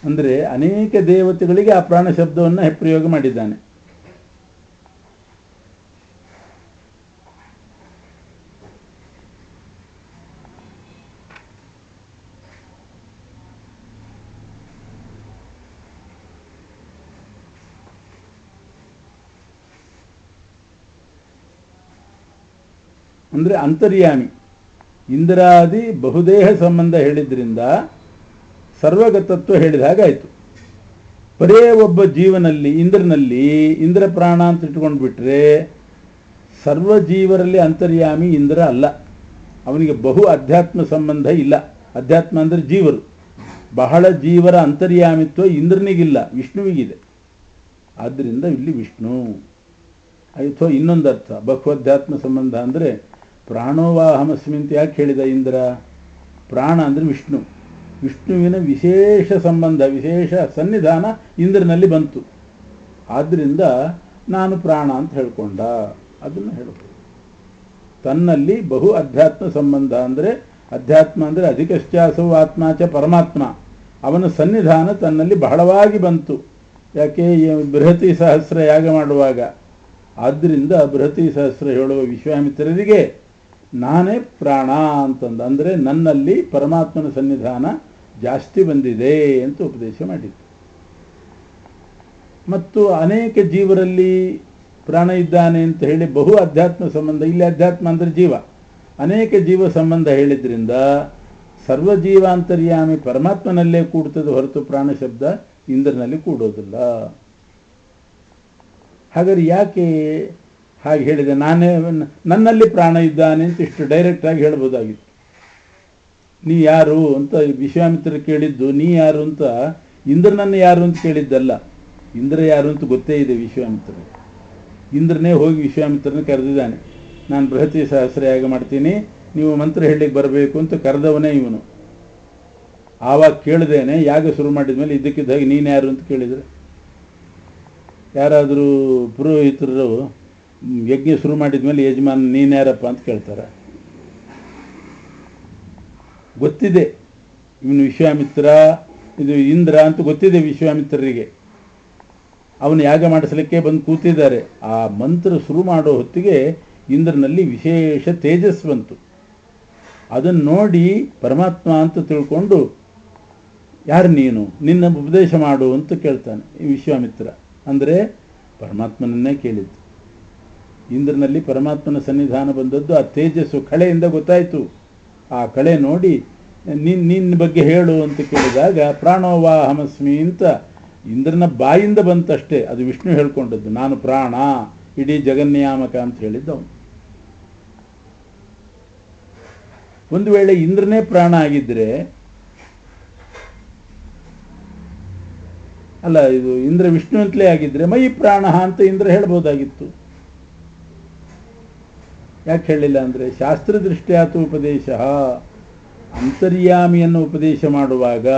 ಅಂದರೆ ಅನೇಕ ದೇವತೆಗಳಿಗೆ ಆ ಪ್ರಾಣ ಶಬ್ದವನ್ನು ಪ್ರಯೋಗ ಮಾಡಿದ್ದಾನೆ. ಅಂದರೆ ಅಂತರ್ಯಾಮಿ. ಇಂದ್ರಾದಿ ಬಹುದೇಹ ಸಂಬಂಧ ಹೇಳಿದ್ರಿಂದ ಸರ್ವಗತತ್ವ ಹೇಳಿದ ಹಾಗಾಯಿತು. ಬರೇ ಒಬ್ಬ ಜೀವನಲ್ಲಿ ಇಂದ್ರನಲ್ಲಿ ಇಂದ್ರ ಪ್ರಾಣ ಅಂತ ಇಟ್ಕೊಂಡು ಬಿಟ್ರೆ ಸರ್ವ ಜೀವರಲ್ಲಿ ಅಂತರ್ಯಾಮಿ ಇಂದ್ರ ಅಲ್ಲ. ಅವನಿಗೆ ಬಹು ಅಧ್ಯಾತ್ಮ ಸಂಬಂಧ ಇಲ್ಲ. ಅಧ್ಯಾತ್ಮ ಅಂದರೆ ಜೀವರು. ಬಹಳ ಜೀವರ ಅಂತರ್ಯಾಮಿತ್ವ ಇಂದ್ರನಿಗಿಲ್ಲ, ವಿಷ್ಣುವಿಗಿದೆ. ಆದ್ದರಿಂದ ಇಲ್ಲಿ ವಿಷ್ಣು ಆಯಿತು. ಇನ್ನೊಂದು ಅರ್ಥ ಬಹುಅಧ್ಯಾತ್ಮ ಸಂಬಂಧ ಅಂದರೆ ಪ್ರಾಣೋವಾಹಮಸ್ಮಿ ಅಂತ ಯಾಕೆ ಹೇಳಿದ ಇಂದ್ರ? ಪ್ರಾಣ ಅಂದರೆ ವಿಷ್ಣು. ವಿಷ್ಣುವಿನ ವಿಶೇಷ ಸಂಬಂಧ, ವಿಶೇಷ ಸನ್ನಿಧಾನ ಇಂದ್ರನಲ್ಲಿ ಬಂತು. ಆದ್ದರಿಂದ ನಾನು ಪ್ರಾಣ ಅಂತ ಹೇಳ್ಕೊಂಡ. ಅದನ್ನು ಹೇಳ್ಬೋದು. ತನ್ನಲ್ಲಿ ಬಹು ಅಧ್ಯಾತ್ಮ ಸಂಬಂಧ ಅಂದರೆ ಅಧ್ಯಾತ್ಮ ಅಂದರೆ ಅಧಿಕಶ್ಚಾಸವು ಆತ್ಮಾಚ ಪರಮಾತ್ಮ. ಅವನ ಸನ್ನಿಧಾನ ತನ್ನಲ್ಲಿ ಬಹಳವಾಗಿ ಬಂತು. ಯಾಕೆ? ಬೃಹತಿ ಸಹಸ್ರ ಯಾಗ ಮಾಡುವಾಗ. ಆದ್ದರಿಂದ ಬೃಹತಿ ಸಹಸ್ರ ಹೇಳುವ ವಿಶ್ವಾಮಿತ್ರರಿಗೆ ನಾನೇ ಪ್ರಾಣ ಅಂತಂದ. ಅಂದರೆ ನನ್ನಲ್ಲಿ ಪರಮಾತ್ಮನ ಸನ್ನಿಧಾನ ಜಾಸ್ತಿ ಬಂದಿದೆ ಅಂತ ಉಪದೇಶ ಮಾಡಿತ್ತು. ಮತ್ತು ಅನೇಕ ಜೀವರಲ್ಲಿ ಪ್ರಾಣ ಇದ್ದಾನೆ ಅಂತ ಹೇಳಿ ಬಹು ಅಧ್ಯಾತ್ಮ ಸಂಬಂಧ. ಇಲ್ಲಿ ಅಧ್ಯಾತ್ಮ ಅಂದರೆ ಜೀವ, ಅನೇಕ ಜೀವ ಸಂಬಂಧ ಹೇಳಿದ್ರಿಂದ ಸರ್ವಜೀವಾಂತರ್ಯಾಮಿ ಪರಮಾತ್ಮನಲ್ಲೇ ಕೂಡ್ತದೆ ಹೊರತು ಪ್ರಾಣ ಶಬ್ದ ಇಂದ್ರನಲ್ಲಿ ಕೂಡೋದಿಲ್ಲ. ಹಾಗಾದ್ರೆ ಯಾಕೆ ಹಾಗೆ ಹೇಳಿದೆ? ನಾನೇ ನನ್ನಲ್ಲಿ ಪ್ರಾಣ ಇದ್ದಾನೆ ಅಂತ ಇಷ್ಟು ಡೈರೆಕ್ಟಾಗಿ ಹೇಳ್ಬೋದಾಗಿತ್ತು. ನೀ ಯಾರು ಅಂತ ವಿಶ್ವಾಮಿತ್ರ ಕೇಳಿದ್ದು, ನೀ ಯಾರು ಅಂತ ಇಂದ್ರನನ್ನು ಯಾರು ಅಂತ ಕೇಳಿದ್ದಲ್ಲ. ಇಂದ್ರ ಯಾರು ಅಂತ ಗೊತ್ತೇ ಇದೆ ವಿಶ್ವಾಮಿತ್ರನಿಗೆ. ಇಂದ್ರನೇ ಹೋಗಿ ವಿಶ್ವಾಮಿತ್ರನ ಕರೆದಿದ್ದಾನೆ. ನಾನು ಬೃಹತಿ ಸಹಸ್ರ ಯಾಗ ಮಾಡ್ತೀನಿ, ನೀವು ಮಂತ್ರ ಹೇಳಲಿಕ್ಕೆ ಬರಬೇಕು ಅಂತ ಕರೆದವನೇ ಇವನು. ಆವಾಗ ಕೇಳಿದೇನೆ. ಯಾಗ ಶುರು ಮಾಡಿದ ಮೇಲೆ ಇದ್ದಕ್ಕಿದ್ದಾಗಿ ನೀನು ಯಾರು ಅಂತ ಕೇಳಿದರೆ ಯಾರಾದರೂ ಪುರೋಹಿತರು ಯಜ್ಞ ಶುರು ಮಾಡಿದ ಮೇಲೆ ಯಜಮಾನ್ ನೀನು ಯಾರಪ್ಪ ಅಂತ ಕೇಳ್ತಾರೆ. ಗೊತ್ತಿದೆ ಇವನು ವಿಶ್ವಾಮಿತ್ರ, ಇದು ಇಂದ್ರ ಅಂತ ಗೊತ್ತಿದೆ ವಿಶ್ವಾಮಿತ್ರರಿಗೆ. ಅವನು ಯಾಗ ಮಾಡಿಸಲಿಕ್ಕೆ ಬಂದು ಕೂತಿದ್ದಾರೆ. ಆ ಮಂತ್ರ ಶುರು ಮಾಡೋ ಹೊತ್ತಿಗೆ ಇಂದ್ರನಲ್ಲಿ ವಿಶೇಷ ತೇಜಸ್ ಬಂತು. ಅದನ್ನು ನೋಡಿ ಪರಮಾತ್ಮ ಅಂತ ತಿಳ್ಕೊಂಡು ಯಾರು ನೀನು, ನಿನ್ನ ಉಪದೇಶ ಮಾಡು ಅಂತ ಕೇಳ್ತಾನೆ ವಿಶ್ವಾಮಿತ್ರ. ಅಂದರೆ ಪರಮಾತ್ಮನನ್ನೇ ಕೇಳಿದ್ದು. ಇಂದ್ರನಲ್ಲಿ ಪರಮಾತ್ಮನ ಸನ್ನಿಧಾನ ಬಂದದ್ದು ಆ ತೇಜಸ್ಸು ಕಳೆಯಿಂದ ಗೊತ್ತಾಯಿತು. ಆ ಕಳೆ ನೋಡಿ ನಿನ್ನ ಬಗ್ಗೆ ಹೇಳು ಅಂತ ಕೇಳಿದಾಗ ಪ್ರಾಣೋವಾಹಮಸ್ಮಿ ಅಂತ ಇಂದ್ರನ ಬಾಯಿಂದ ಬಂತಷ್ಟೇ. ಅದು ವಿಷ್ಣು ಹೇಳ್ಕೊಂಡದ್ದು. ನಾನು ಪ್ರಾಣ, ಇಡೀ ಜಗನ್ನಿಯಾಮಕ ಅಂತ ಹೇಳಿದ್ದವನು. ಒಂದು ವೇಳೆ ಇಂದ್ರನೇ ಪ್ರಾಣ ಆಗಿದ್ದರೆ, ಅಲ್ಲ ಇದು ಇಂದ್ರ ವಿಷ್ಣು ಅಂತಲೇ ಆಗಿದ್ರೆ ಮೈ ಪ್ರಾಣ ಅಂತ ಇಂದ್ರ ಹೇಳ್ಬೋದಾಗಿತ್ತು. ಯಾಕೆ ಹೇಳಿಲ್ಲ ಅಂದರೆ ಶಾಸ್ತ್ರದೃಷ್ಟ್ಯಾತು ಉಪದೇಶ, ಅಂತರ್ಯಾಮಿಯನ್ನು ಉಪದೇಶ ಮಾಡುವಾಗ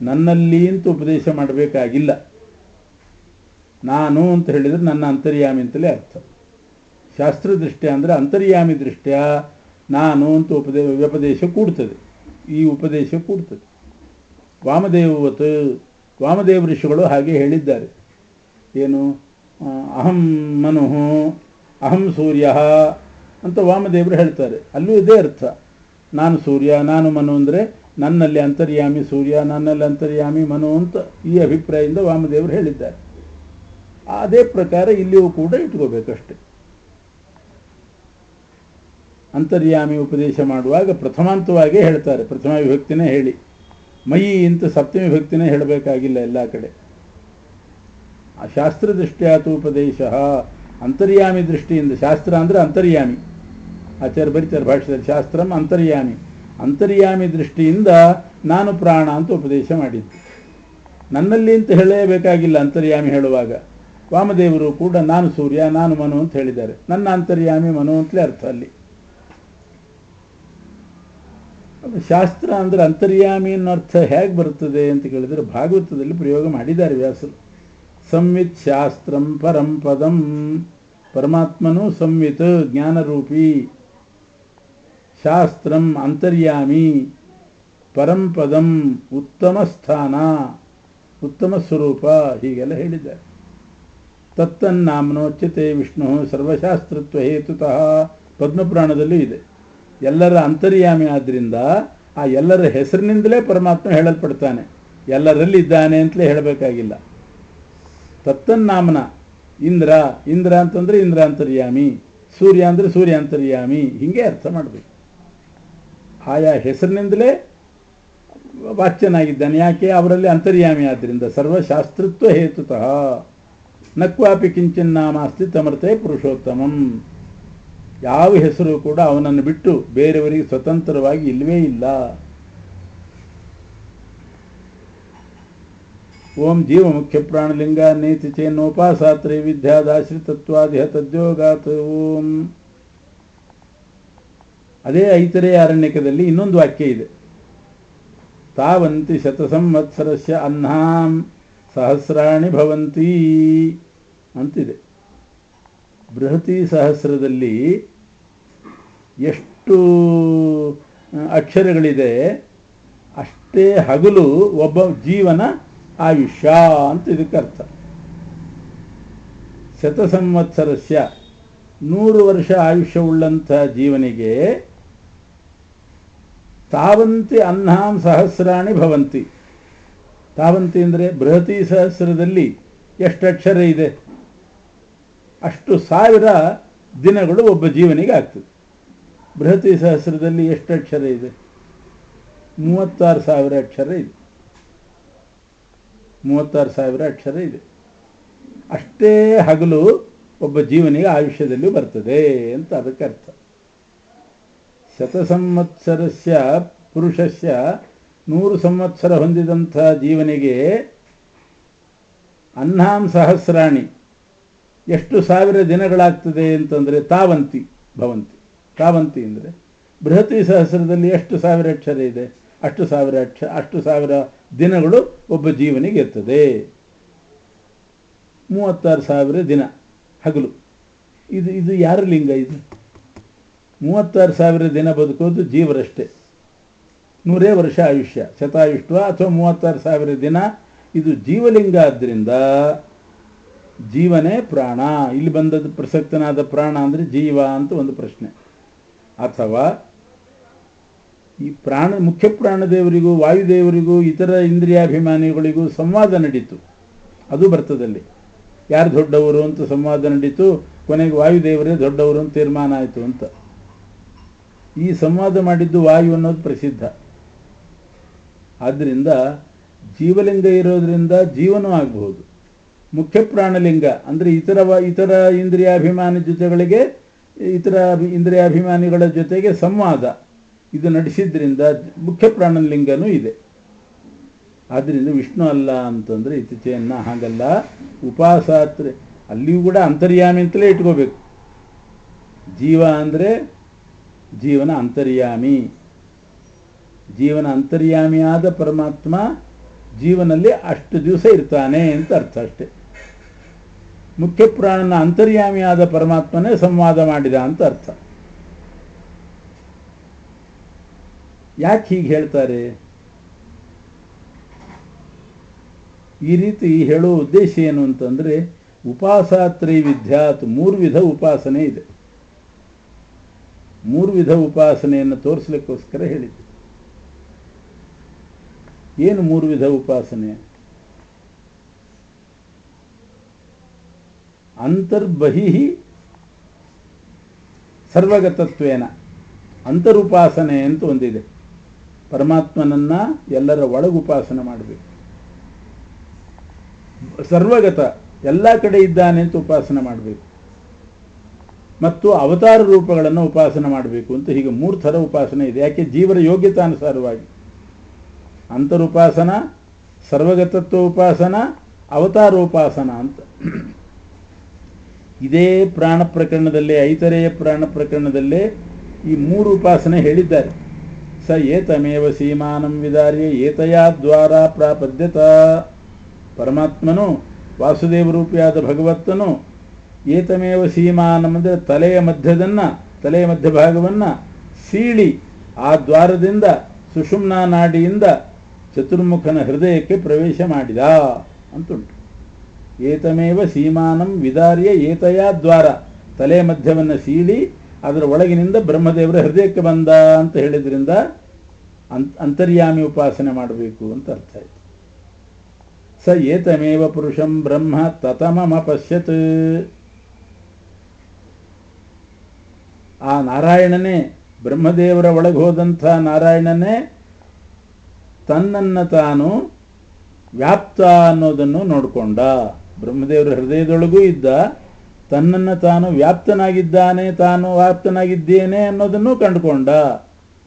ನನ್ನಲ್ಲಿ ಅಂತ ಉಪದೇಶ ಮಾಡಬೇಕಾಗಿಲ್ಲ. ನಾನು ಅಂತ ಹೇಳಿದರೆ ನನ್ನ ಅಂತರ್ಯಾಮಿ ಅಂತಲೇ ಅರ್ಥ. ಶಾಸ್ತ್ರದೃಷ್ಟ್ಯ ಅಂದರೆ ಅಂತರ್ಯಾಮಿ ದೃಷ್ಟ್ಯ ನಾನು ಅಂತ ವ್ಯಪದೇಶ ಕೂಡ್ತದೆ. ಈ ಉಪದೇಶ ಕೂಡ್ತದೆ. ವಾಮದೇವವತ್ತು ವಾಮದೇವ ಋಷಿಗಳು ಹಾಗೆ ಹೇಳಿದ್ದಾರೆ. ಏನು? ಅಹಂ ಮನು ಅಹಂ ಸೂರ್ಯ ಅಂತ ವಾಮದೇವರು ಹೇಳ್ತಾರೆ. ಅಲ್ಲೂ ಇದೇ ಅರ್ಥ. ನಾನು ಸೂರ್ಯ, ನಾನು ಮನು ಅಂದರೆ ನನ್ನಲ್ಲಿ ಅಂತರ್ಯಾಮಿ ಸೂರ್ಯ, ನನ್ನಲ್ಲಿ ಅಂತರ್ಯಾಮಿ ಮನು ಅಂತ ಈ ಅಭಿಪ್ರಾಯದಿಂದ ವಾಮದೇವರು ಹೇಳಿದ್ದಾರೆ. ಅದೇ ಪ್ರಕಾರ ಇಲ್ಲಿಯೂ ಕೂಡ ಇಟ್ಕೋಬೇಕಷ್ಟೆ. ಅಂತರ್ಯಾಮಿ ಉಪದೇಶ ಮಾಡುವಾಗ ಪ್ರಥಮಾಂತವಾಗೇ ಹೇಳ್ತಾರೆ, ಪ್ರಥಮ ವಿಭಕ್ತಿನೇ ಹೇಳಿ, ಮಯಿ ಅಂತ ಸಪ್ತಮಿ ವಿಭಕ್ತಿನೇ ಹೇಳಬೇಕಾಗಿಲ್ಲ ಎಲ್ಲ ಕಡೆ. ಆ ಶಾಸ್ತ್ರ ದೃಷ್ಟ್ಯಾತು ಉಪದೇಶ, ಅಂತರ್ಯಾಮಿ ದೃಷ್ಟಿಯಿಂದ, ಶಾಸ್ತ್ರ ಅಂದರೆ ಅಂತರ್ಯಾಮಿ, ಆಚಾರ್ಯ ಬರೀತಾರೆ ಭಾಷೆಯಲ್ಲಿ, ಶಾಸ್ತ್ರಂ ಅಂತರ್ಯಾಮಿ, ಅಂತರ್ಯಾಮಿ ದೃಷ್ಟಿಯಿಂದ ನಾನು ಪ್ರಾಣ ಅಂತ ಉಪದೇಶ ಮಾಡಿದ್ದು. ನನ್ನಲ್ಲಿ ಅಂತ ಹೇಳಲೇಬೇಕಾಗಿಲ್ಲ ಅಂತರ್ಯಾಮಿ ಹೇಳುವಾಗ. ವಾಮದೇವರು ಕೂಡ ನಾನು ಸೂರ್ಯ, ನಾನು ಮನು ಅಂತ ಹೇಳಿದ್ದಾರೆ. ನನ್ನ ಅಂತರ್ಯಾಮಿ ಮನು ಅಂತಲೇ ಅರ್ಥ ಅಲ್ಲಿ. ಶಾಸ್ತ್ರ ಅಂದರೆ ಅಂತರ್ಯಾಮಿ ಅನ್ನೋ ಅರ್ಥ ಹೇಗೆ ಬರ್ತದೆ ಅಂತ ಕೇಳಿದರೆ ಭಾಗವತದಲ್ಲಿ ಪ್ರಯೋಗ ಮಾಡಿದ್ದಾರೆ ವ್ಯಾಸರು. ಸಂವಿತ್ ಶಾಸ್ತ್ರಂ ಪರಂ ಪದಂ, ಪರಮಾತ್ಮನು ಸಂವಿತ್ ಜ್ಞಾನರೂಪಿ, ಶಾಸ್ತ್ರಂ ಅಂತರ್ಯಾಮಿ, ಪರಂಪದಂ ಉತ್ತಮ ಸ್ಥಾನ, ಉತ್ತಮ ಸ್ವರೂಪ, ಹೀಗೆಲ್ಲ ಹೇಳಿದ್ದಾರೆ. ತತ್ತನ್ನಾಮ್ನೋಚ್ಯತೆ ವಿಷ್ಣು ಸರ್ವಶಾಸ್ತ್ರತ್ವ ಹೇತುತಃ, ಪದ್ಮಪುರಾಣದಲ್ಲೂ ಇದೆ. ಎಲ್ಲರ ಅಂತರ್ಯಾಮಿ ಆದ್ದರಿಂದ ಆ ಎಲ್ಲರ ಹೆಸರಿನಿಂದಲೇ ಪರಮಾತ್ಮ ಹೇಳಲ್ಪಡ್ತಾನೆ, ಎಲ್ಲರಲ್ಲಿ ಇದ್ದಾನೆ ಅಂತಲೇ ಹೇಳಬೇಕಾಗಿಲ್ಲ. ತತ್ತನ್ನಾಮನ, ಇಂದ್ರ, ಇಂದ್ರ ಅಂತಂದರೆ ಇಂದ್ರ ಅಂತರ್ಯಾಮಿ, ಸೂರ್ಯ ಅಂದರೆ ಸೂರ್ಯ ಅಂತರ್ಯಾಮಿ, ಹೀಗೆ ಅರ್ಥ ಮಾಡಬೇಕು. ಆಯಾ ಹೆಸರಿನಿಂದಲೇ ವಾಚ್ಯನಾಗಿದ್ದಾನೆ. ಯಾಕೆ? ಅವರಲ್ಲಿ ಅಂತರ್ಯಾಮಿ ಆದ್ದರಿಂದ. ಸರ್ವಶಾಸ್ತ್ರತ್ವ ಹೇತುತಃ ನಕ್ವಾಪಿ ಕಿಂಚಿನ್ನಾಮಾಸ್ತಿ ತಮರ್ತೆ ಪುರುಷೋತ್ತಮಂ, ಯಾವ ಹೆಸರು ಕೂಡ ಅವನನ್ನು ಬಿಟ್ಟು ಬೇರೆಯವರಿಗೆ ಸ್ವತಂತ್ರವಾಗಿ ಇಲ್ಲವೇ ಇಲ್ಲ. ಓಂ ಜೀವ ಮುಖ್ಯ ಪ್ರಾಣಲಿಂಗ ನೇತಿ ಚೇನ್ನೋಪಾಸಾತ್ರೆ ವಿದ್ಯಾದಾಶ್ರಿತತ್ವಾದಿಹ ತದ್ಯೋಗಾತ್. ಓಂ. ಅದೇ ಐತರೇಯ ಅರಣ್ಯಕದಲ್ಲಿ ಇನ್ನೊಂದು ವಾಕ್ಯ ಇದೆ. ತಾವಂತಿ ಶತಸಂವತ್ಸರಸ್ಯ ಅಹ್ನಾಂ ಸಹಸ್ರಾಣಿ ಭವಂತಿ ಅಂತಿದೆ. ಬೃಹತಿ ಸಹಸ್ರದಲ್ಲಿ ಎಷ್ಟು ಅಕ್ಷರಗಳಿದೆ ಅಷ್ಟೇ ಹಗಲು ಒಬ್ಬ ಜೀವನ ಆಯುಷ್ಯ ಅಂತ ಇದಕ್ಕೆ ಅರ್ಥ. ಶತಸಂವತ್ಸರಸ್ಯ 100 ವರ್ಷ ಆಯುಷ್ಯವುಳ್ಳಂಥ ಜೀವನಿಗೆ ತಾವಂತಿ ಅಹ್ನಾಂ ಸಹಸ್ರಾಣಿ ಭವಂತಿ. ತಾವಂತಿ ಅಂದರೆ ಬೃಹತಿ ಸಹಸ್ರದಲ್ಲಿ ಎಷ್ಟು ಅಕ್ಷರ ಇದೆ ಅಷ್ಟು 1000 ದಿನಗಳು ಒಬ್ಬ ಜೀವನಿಗೆ ಆಗ್ತದೆ. ಬೃಹತಿ ಸಹಸ್ರದಲ್ಲಿ ಎಷ್ಟು ಅಕ್ಷರ ಇದೆ? 36,000 ಅಕ್ಷರ ಇದೆ. 36,000 ಅಕ್ಷರ ಇದೆ. ಅಷ್ಟೇ ಹಗಲು ಒಬ್ಬ ಜೀವನಿಗೆ ಆಯುಷ್ಯದಲ್ಲಿ ಬರ್ತದೆ ಅಂತ ಅದಕ್ಕೆ ಅರ್ಥ. ಶತಸಂವತ್ಸರಸ್ಯ ಪುರುಷಸ್ಯ 100 ಸಂವತ್ಸರ ಹೊಂದಿದಂಥ ಜೀವನಿಗೆ ಅಹ್ನಾಂ ಸಹಸ್ರಾಣಿ ಎಷ್ಟು 1000 ದಿನಗಳಾಗ್ತದೆ ಅಂತಂದರೆ ತಾವಂತಿ ಭವಂತಿ. ತಾವಂತಿ ಅಂದರೆ ಬೃಹತಿ ಸಹಸ್ರದಲ್ಲಿ ಎಷ್ಟು 1000 ಅಕ್ಷರ ಇದೆ ಅಷ್ಟು 1000 ದಿನಗಳು ಒಬ್ಬ ಜೀವನಿಗೆ ಇರ್ತದೆ. 36,000 ದಿನ ಹಗಲು. ಇದು ಯಾರ ಲಿಂಗ? ಇದು 36,000 ದಿನ ಬದುಕೋದು ಜೀವರಷ್ಟೇ. 100 ವರ್ಷ ಆಯುಷ್ಯ, ಶತಾಯುಷ್ವ ಅಥವಾ 36,000 ದಿನ. ಇದು ಜೀವಲಿಂಗ ಆದ್ದರಿಂದ ಜೀವನೇ ಪ್ರಾಣ. ಇಲ್ಲಿ ಬಂದದ್ದು ಪ್ರಸಕ್ತನಾದ ಪ್ರಾಣ ಅಂದರೆ ಜೀವ ಅಂತ ಒಂದು ಪ್ರಶ್ನೆ. ಅಥವಾ ಈ ಪ್ರಾಣ ಮುಖ್ಯ ಪ್ರಾಣದೇವರಿಗೂ ವಾಯುದೇವರಿಗೂ ಇತರ ಇಂದ್ರಿಯಾಭಿಮಾನಿಗಳಿಗೂ ಸಂವಾದ ನಡೀತು, ಅದು ಬರ್ತದಲ್ಲಿ. ಯಾರು ದೊಡ್ಡವರು ಅಂತ ಸಂವಾದ ನಡೀತು, ಕೊನೆಗೆ ವಾಯುದೇವರೇ ದೊಡ್ಡವರು ಅಂತ ತೀರ್ಮಾನ ಆಯಿತು ಅಂತ. ಈ ಸಂವಾದ ಮಾಡಿದ್ದು ವಾಯು ಅನ್ನೋದು ಪ್ರಸಿದ್ಧ. ಆದ್ದರಿಂದ ಜೀವಲಿಂಗ ಇರೋದರಿಂದ ಜೀವನೂ ಆಗಬಹುದು. ಮುಖ್ಯ ಪ್ರಾಣಲಿಂಗ ಅಂದರೆ ಇತರ ಇಂದ್ರಿಯಾಭಿಮಾನಿ ಜೊತೆಗಳಿಗೆ, ಇತರ ಇಂದ್ರಿಯಾಭಿಮಾನಿಗಳ ಜೊತೆಗೆ ಸಂವಾದ ಇದು ನಡೆಸಿದ್ರಿಂದ ಮುಖ್ಯ ಪ್ರಾಣಲಿಂಗನೂ ಇದೆ. ಆದ್ದರಿಂದ ವಿಷ್ಣು ಅಲ್ಲ ಅಂತಂದರೆ ಇತ್ತೀಚೆಯನ್ನ ಹಾಗಲ್ಲ. ಉಪಾಸಾತ್ರೆ ಅಲ್ಲಿಯೂ ಕೂಡ ಅಂತರ್ಯಾಮಿ ಅಂತಲೇ ಇಟ್ಕೋಬೇಕು. ಜೀವ ಅಂದರೆ ಜೀವನ ಅಂತರ್ಯಾಮಿ. ಜೀವನ ಅಂತರ್ಯಾಮಿಯಾದ ಪರಮಾತ್ಮ ಜೀವನಲ್ಲಿ ಅಷ್ಟು ದಿವಸ ಇರ್ತಾನೆ ಅಂತ ಅರ್ಥ ಅಷ್ಟೆ. ಮುಖ್ಯ ಪ್ರಾಣನ ಅಂತರ್ಯಾಮಿಯಾದ ಪರಮಾತ್ಮನೇ ಸಂವಾದ ಮಾಡಿದ ಅಂತ ಅರ್ಥ. ಯಾಕೆ ಹೀಗೆ ಹೇಳ್ತಾರೆ? ಈ ರೀತಿ ಹೇಳೋ ಉದ್ದೇಶ ಏನು ಅಂತಂದರೆ, ಉಪಾಸಾತ್ರೈವಿಧ್ಯಾತ್ 3 ವಿಧ ಉಪಾಸನೆ ಇದೆ. 3 ವಿಧ ಉಪಾಸನೆಯನ್ನು ತೋರಿಸಲಿಕ್ಕೋಸ್ಕರ ಹೇಳಿದ್ದು. ಏನು 3 ವಿಧ ಉಪಾಸನೆ? ಅಂತರ್ಬಹಿ ಸರ್ವಗತತ್ವೇನ ಅಂತರುಪಾಸನೆ ಅಂತ ಒಂದಿದೆ. ಪರಮಾತ್ಮನನ್ನ ಎಲ್ಲರ ಒಳಗೆ ಉಪಾಸನೆ ಮಾಡಬೇಕು. ಸರ್ವಗತ ಎಲ್ಲ ಕಡೆ ಇದ್ದಾನೆ ಅಂತ ಉಪಾಸನೆ ಮಾಡಬೇಕು. ಮತ್ತು ಅವತಾರ ರೂಪಗಳನ್ನು ಉಪಾಸನೆ ಮಾಡಬೇಕು ಅಂತ ಹೀಗೆ 3 ಥರ ಉಪಾಸನೆ ಇದೆ. ಯಾಕೆ? ಜೀವರ ಯೋಗ್ಯತಾನುಸಾರವಾಗಿ. ಅಂತರುಪಾಸನ, ಸರ್ವಗತತ್ವ ಉಪಾಸನ, ಅವತಾರೋಪಾಸನ ಅಂತ. ಇದೇ ಪ್ರಾಣ ಪ್ರಕರಣದಲ್ಲೇ, ಐತರೇಯ ಪ್ರಾಣ ಪ್ರಕರಣದಲ್ಲೇ ಈ 3 ಉಪಾಸನೆ ಹೇಳಿದ್ದಾರೆ. ಸ ಏತಮೇವ ಸೀಮಾನಂ ವಿದಾರ್ಯ ಏತಯಾ ದ್ವಾರ ಪ್ರಾಪದ್ಯತ. ಪರಮಾತ್ಮನು, ವಾಸುದೇವ ರೂಪಿಯಾದ ಭಗವತ್ತನು ಏತಮೇವ ಸೀಮಾನಂ ಅಂದರೆ ತಲೆಯ ಮಧ್ಯಭಾಗವನ್ನು ಸೀಳಿ ಆ ದ್ವಾರದಿಂದ ಸುಷುಮ್ನಾ ನಾಡಿಯಿಂದ ಚತುರ್ಮುಖನ ಹೃದಯಕ್ಕೆ ಪ್ರವೇಶ ಮಾಡಿದ ಅಂತುಂಟು. ಏತಮೇವ ಸೀಮಾನಂ ವಿದಾರ್ಯ ಏತಯಾ ದ್ವಾರ, ತಲೆಯ ಮಧ್ಯವನ್ನು ಸೀಳಿ ಅದರ ಒಳಗಿನಿಂದ ಬ್ರಹ್ಮದೇವರ ಹೃದಯಕ್ಕೆ ಬಂದ ಅಂತ ಹೇಳಿದ್ರಿಂದ ಅಂತರ್ಯಾಮಿ ಉಪಾಸನೆ ಮಾಡಬೇಕು ಅಂತ ಅರ್ಥ ಆಯಿತು. ಸ ಏತಮೇವ ಪುರುಷಂ ಬ್ರಹ್ಮ ತತಮಮ ಪಶ್ಯತ್. ಆ ನಾರಾಯಣನೇ, ಬ್ರಹ್ಮದೇವರ ಒಳಗೆ ಹೋದಂಥ ನಾರಾಯಣನೇ ತನ್ನನ್ನು ತಾನು ವ್ಯಾಪ್ತ ಅನ್ನೋದನ್ನು ನೋಡಿಕೊಂಡ. ಬ್ರಹ್ಮದೇವರ ಹೃದಯದೊಳಗೂ ಇದ್ದ, ತನ್ನನ್ನು ತಾನು ವ್ಯಾಪ್ತನಾಗಿದ್ದಾನೆ, ತಾನು ವ್ಯಾಪ್ತನಾಗಿದ್ದೇನೆ ಅನ್ನೋದನ್ನು ಕಂಡುಕೊಂಡ.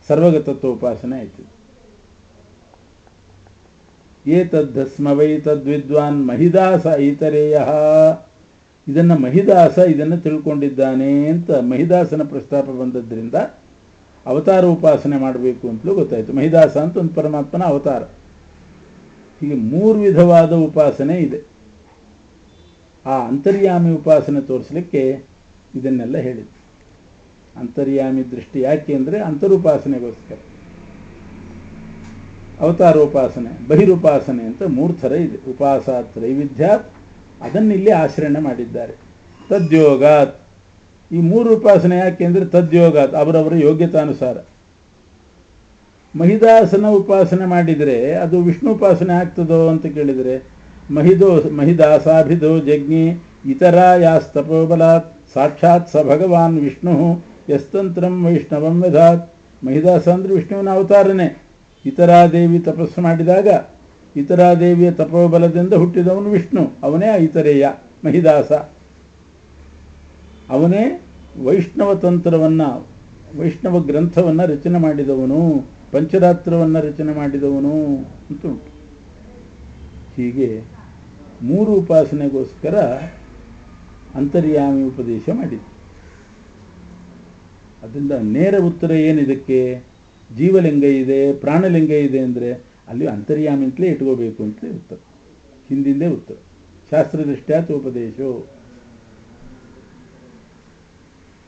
ಸರ್ವಗತತ್ವ ಉಪಾಸನೆ ಆಯಿತು. ಏತದ್ಧಸ್ಮ ವೈ ತದ್ವಿದ್ವಾನ್ ಮಹಿದಾಸ ಐತರೇಯ. ಇದನ್ನು ಮಹಿದಾಸ ಇದನ್ನು ತಿಳ್ಕೊಂಡಿದ್ದಾನೆ ಅಂತ ಮಹಿದಾಸನ ಪ್ರಸ್ತಾಪ ಬಂದದ್ರಿಂದ ಅವತಾರ ಉಪಾಸನೆ ಮಾಡಬೇಕು ಅಂತಲೂ ಗೊತ್ತಾಯಿತು. ಮಹಿದಾಸ ಅಂತ ಒಂದು ಪರಮಾತ್ಮನ ಅವತಾರ. ಹೀಗೆ 3 ವಿಧವಾದ ಉಪಾಸನೆ ಇದೆ. ಆ ಅಂತರ್ಯಾಮಿ ಉಪಾಸನೆ ತೋರಿಸಲಿಕ್ಕೆ ಇದನ್ನೆಲ್ಲ ಹೇಳಿದ್ದು. ಅಂತರ್ಯಾಮಿ ದೃಷ್ಟಿ ಯಾಕೆ ಅಂದರೆ ಅಂತರುಪಾಸನೆಗೋಸ್ಕರ. ಅವತಾರೋಪಾಸನೆ, ಬಹಿರುಪಾಸನೆ ಅಂತ 3 ಥರ ಇದೆ. ಉಪಾಸಾತ್ ತ್ರೈವಿಧ್ಯಾತ್, ಅದನ್ನಿಲ್ಲಿ ಆಶ್ರಯಣೆ ಮಾಡಿದ್ದಾರೆ. ತದ್ಯೋಗಾತ್, ಈ 3 ಉಪಾಸನೆ ಯಾಕೆ ಅಂದರೆ ತದ್ಯೋಗಾತ್, ಅವರವರ ಯೋಗ್ಯತಾನುಸಾರ. ಮಹಿದಾಸನ ಉಪಾಸನೆ ಮಾಡಿದರೆ ಅದು ವಿಷ್ಣು ಉಪಾಸನೆ ಆಗ್ತದೋ ಅಂತ ಕೇಳಿದರೆ, ಮಹಿದಾಸಾಭಿಧೋ ಜಜ್ಞಿ ಇತರ ಯಾಸ್ತಪೋಬಲಾತ್ ಸಾಕ್ಷಾತ್ ಸ ಭಗವಾನ್ ವಿಷ್ಣು ಯಸ್ತಂತ್ರಂ ವೈಷ್ಣವಂ ವಿಧಾತ್. ಮಹಿದಾಸ ಅಂದರೆ ವಿಷ್ಣುವಿನ ಅವತಾರನೇ. ಇತರಾದೇವಿ ತಪಸ್ಸು ಮಾಡಿದಾಗ ಇತರಾದೇವಿಯ ತಪೋಬಲದಿಂದ ಹುಟ್ಟಿದವನು ವಿಷ್ಣು, ಅವನೇ ಐತರೇಯ ಮಹಿದಾಸ. ಅವನೇ ವೈಷ್ಣವ ತಂತ್ರವನ್ನು, ವೈಷ್ಣವ ಗ್ರಂಥವನ್ನು ರಚನೆ ಮಾಡಿದವನು, ಪಂಚರಾತ್ರವನ್ನು ರಚನೆ ಮಾಡಿದವನು ಅಂತ ಉಂಟು. ಹೀಗೆ 3 ಉಪಾಸನೆಗೋಸ್ಕರ ಅಂತರ್ಯಾಮಿ ಉಪದೇಶ ಮಾಡಿದ್ದು. ಅದರಿಂದ ನೇರ ಉತ್ತರ ಏನಿದಕ್ಕೆ? ಜೀವಲಿಂಗ ಇದೆ, ಪ್ರಾಣಲಿಂಗ ಇದೆ ಅಂದರೆ ಅಲ್ಲಿ ಅಂತರ್ಯಾಮಿ ಅಂತಲೇ ಇಟ್ಕೋಬೇಕು ಅಂತಲೇ ಉತ್ತರ, ಹಿಂದಿಂದೇ ಉತ್ತರ. ಶಾಸ್ತ್ರದೃಷ್ಟ್ಯಾತ್ ಉಪದೇಶೋ.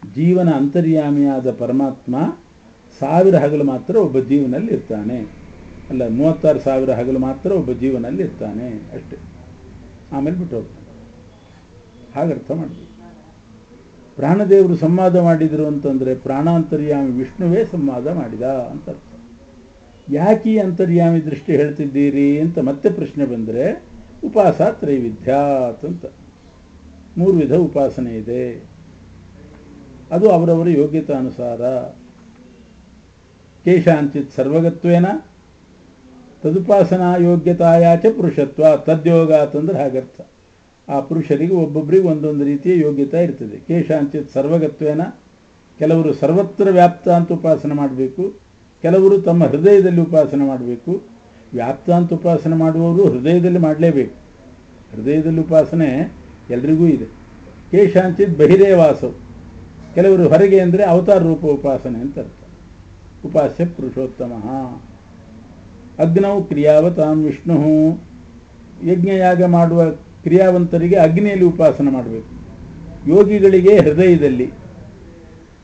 ಜೀವನ ಅಂತರ್ಯಾಮಿಯಾದ ಪರಮಾತ್ಮ 1000 ಹಗಲು ಮಾತ್ರ ಒಬ್ಬ ಜೀವನಲ್ಲಿ ಇರ್ತಾನೆ, ಅಲ್ಲ 36,000 ಹಗಲು ಮಾತ್ರ ಒಬ್ಬ ಜೀವನಲ್ಲಿ ಇರ್ತಾನೆ ಅಷ್ಟೇ. ಆಮೇಲೆ ಬಿಟ್ಟು ಹೋಗ್ತಾನೆ. ಹಾಗರ್ಥ ಮಾಡಬೇಕು. ಪ್ರಾಣದೇವರು ಸಂವಾದ ಮಾಡಿದರು ಅಂತಂದರೆ ಪ್ರಾಣಾಂತರ್ಯಾಮಿ ವಿಷ್ಣುವೇ ಸಂವಾದ ಮಾಡಿದ ಅಂತ ಅರ್ಥ. ಯಾಕೆ ಈ ಅಂತರ್ಯಾಮಿ ದೃಷ್ಟಿ ಹೇಳ್ತಿದ್ದೀರಿ ಅಂತ ಮತ್ತೆ ಪ್ರಶ್ನೆ ಬಂದರೆ, ಉಪಾಸ ತ್ರೈವಿಧ್ಯಾತ್ ಅಂತ 3 ವಿಧ ಉಪಾಸನೆ ಇದೆ. ಅದು ಅವರವರ ಯೋಗ್ಯತಾನುಸಾರ. ಕೇಶಾಂಚಿತ್ ಸರ್ವಗತ್ವೇನ ತದುಪಾಸನಾ ಯೋಗ್ಯತಾಯಾಚ ಪುರುಷತ್ವ ತದ್ಯೋಗಾತ್ ಅಂದ್ರೆ ಹಾಗರ್ಥ. ಆ ಪುರುಷರಿಗೆ ಒಬ್ಬೊಬ್ಬರಿಗೆ ಒಂದೊಂದು ರೀತಿಯ ಯೋಗ್ಯತೆ ಇರ್ತದೆ. ಕೇಶಾಂಚಿತ್ ಸರ್ವಗತ್ವೇನ, ಕೆಲವರು ಸರ್ವತ್ರ ವ್ಯಾಪ್ತ ಅಂತ ಉಪಾಸನೆ ಮಾಡಬೇಕು, ಕೆಲವರು ತಮ್ಮ ಹೃದಯದಲ್ಲಿ ಉಪಾಸನೆ ಮಾಡಬೇಕು. ವ್ಯಾಪ್ತ ಅಂತ ಉಪಾಸನೆ ಮಾಡುವವರು ಹೃದಯದಲ್ಲಿ ಮಾಡಲೇಬೇಕು. ಹೃದಯದಲ್ಲಿ ಉಪಾಸನೆ ಎಲ್ರಿಗೂ ಇದೆ. ಕೇಶಾಂಚಿತ್ ಬಹಿರೇವಾಸವು, ಕೆಲವರು ಹೊರಗೆ ಅಂದರೆ ಅವತಾರ ರೂಪ ಉಪಾಸನೆ ಅಂತ ಅರ್ಥ. ಉಪಾಸ್ಯ ಪುರುಷೋತ್ತಮ. ಅಗ್ನೌ ಕ್ರಿಯಾವತಾಂ ವಿಷ್ಣು, ಯಜ್ಞಯಾಗ ಮಾಡುವ ಕ್ರಿಯಾವಂತರಿಗೆ ಅಗ್ನಿಯಲ್ಲಿ ಉಪಾಸನೆ ಮಾಡಬೇಕು. ಯೋಗಿಗಳಿಗೆ ಹೃದಯದಲ್ಲಿ.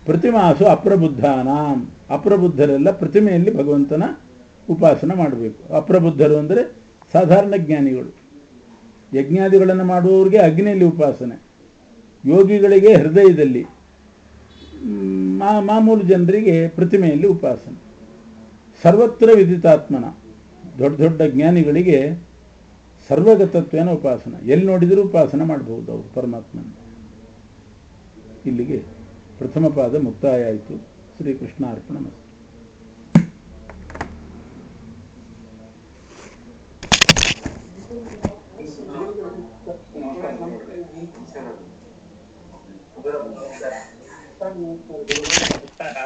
ಪ್ರತಿಮಾಸು ಅಪ್ರಬುದ್ಧಾನಾಂ, ಅಪ್ರಬುದ್ಧರೆಲ್ಲ ಪ್ರತಿಮೆಯಲ್ಲಿ ಭಗವಂತನ ಉಪಾಸನೆ ಮಾಡಬೇಕು. ಅಪ್ರಬುದ್ಧರು ಅಂದರೆ ಸಾಧಾರಣ ಜ್ಞಾನಿಗಳು. ಯಜ್ಞಾದಿಗಳನ್ನು ಮಾಡುವವರಿಗೆ ಅಗ್ನಿಯಲ್ಲಿ ಉಪಾಸನೆ, ಯೋಗಿಗಳಿಗೆ ಹೃದಯದಲ್ಲಿ, ಮಾಮೂಲು ಜನರಿಗೆ ಪ್ರತಿಮೆಯಲ್ಲಿ ಉಪಾಸನೆ. ಸರ್ವತ್ರ ವಿದಿತಾತ್ಮನ, ದೊಡ್ಡ ದೊಡ್ಡ ಜ್ಞಾನಿಗಳಿಗೆ ಸರ್ವಗತತ್ವೇನ ಉಪಾಸನ, ಎಲ್ಲಿ ನೋಡಿದರೂ ಉಪಾಸನ ಮಾಡಬಹುದು ಅವರು ಪರಮಾತ್ಮನ. ಇಲ್ಲಿಗೆ ಪ್ರಥಮ ಪಾದ ಮುಕ್ತಾಯ ಆಯಿತು. ಶ್ರೀಕೃಷ್ಣ ಅರ್ಪಣಮಸ್ತು. ನಮಸ್ಕಾರ.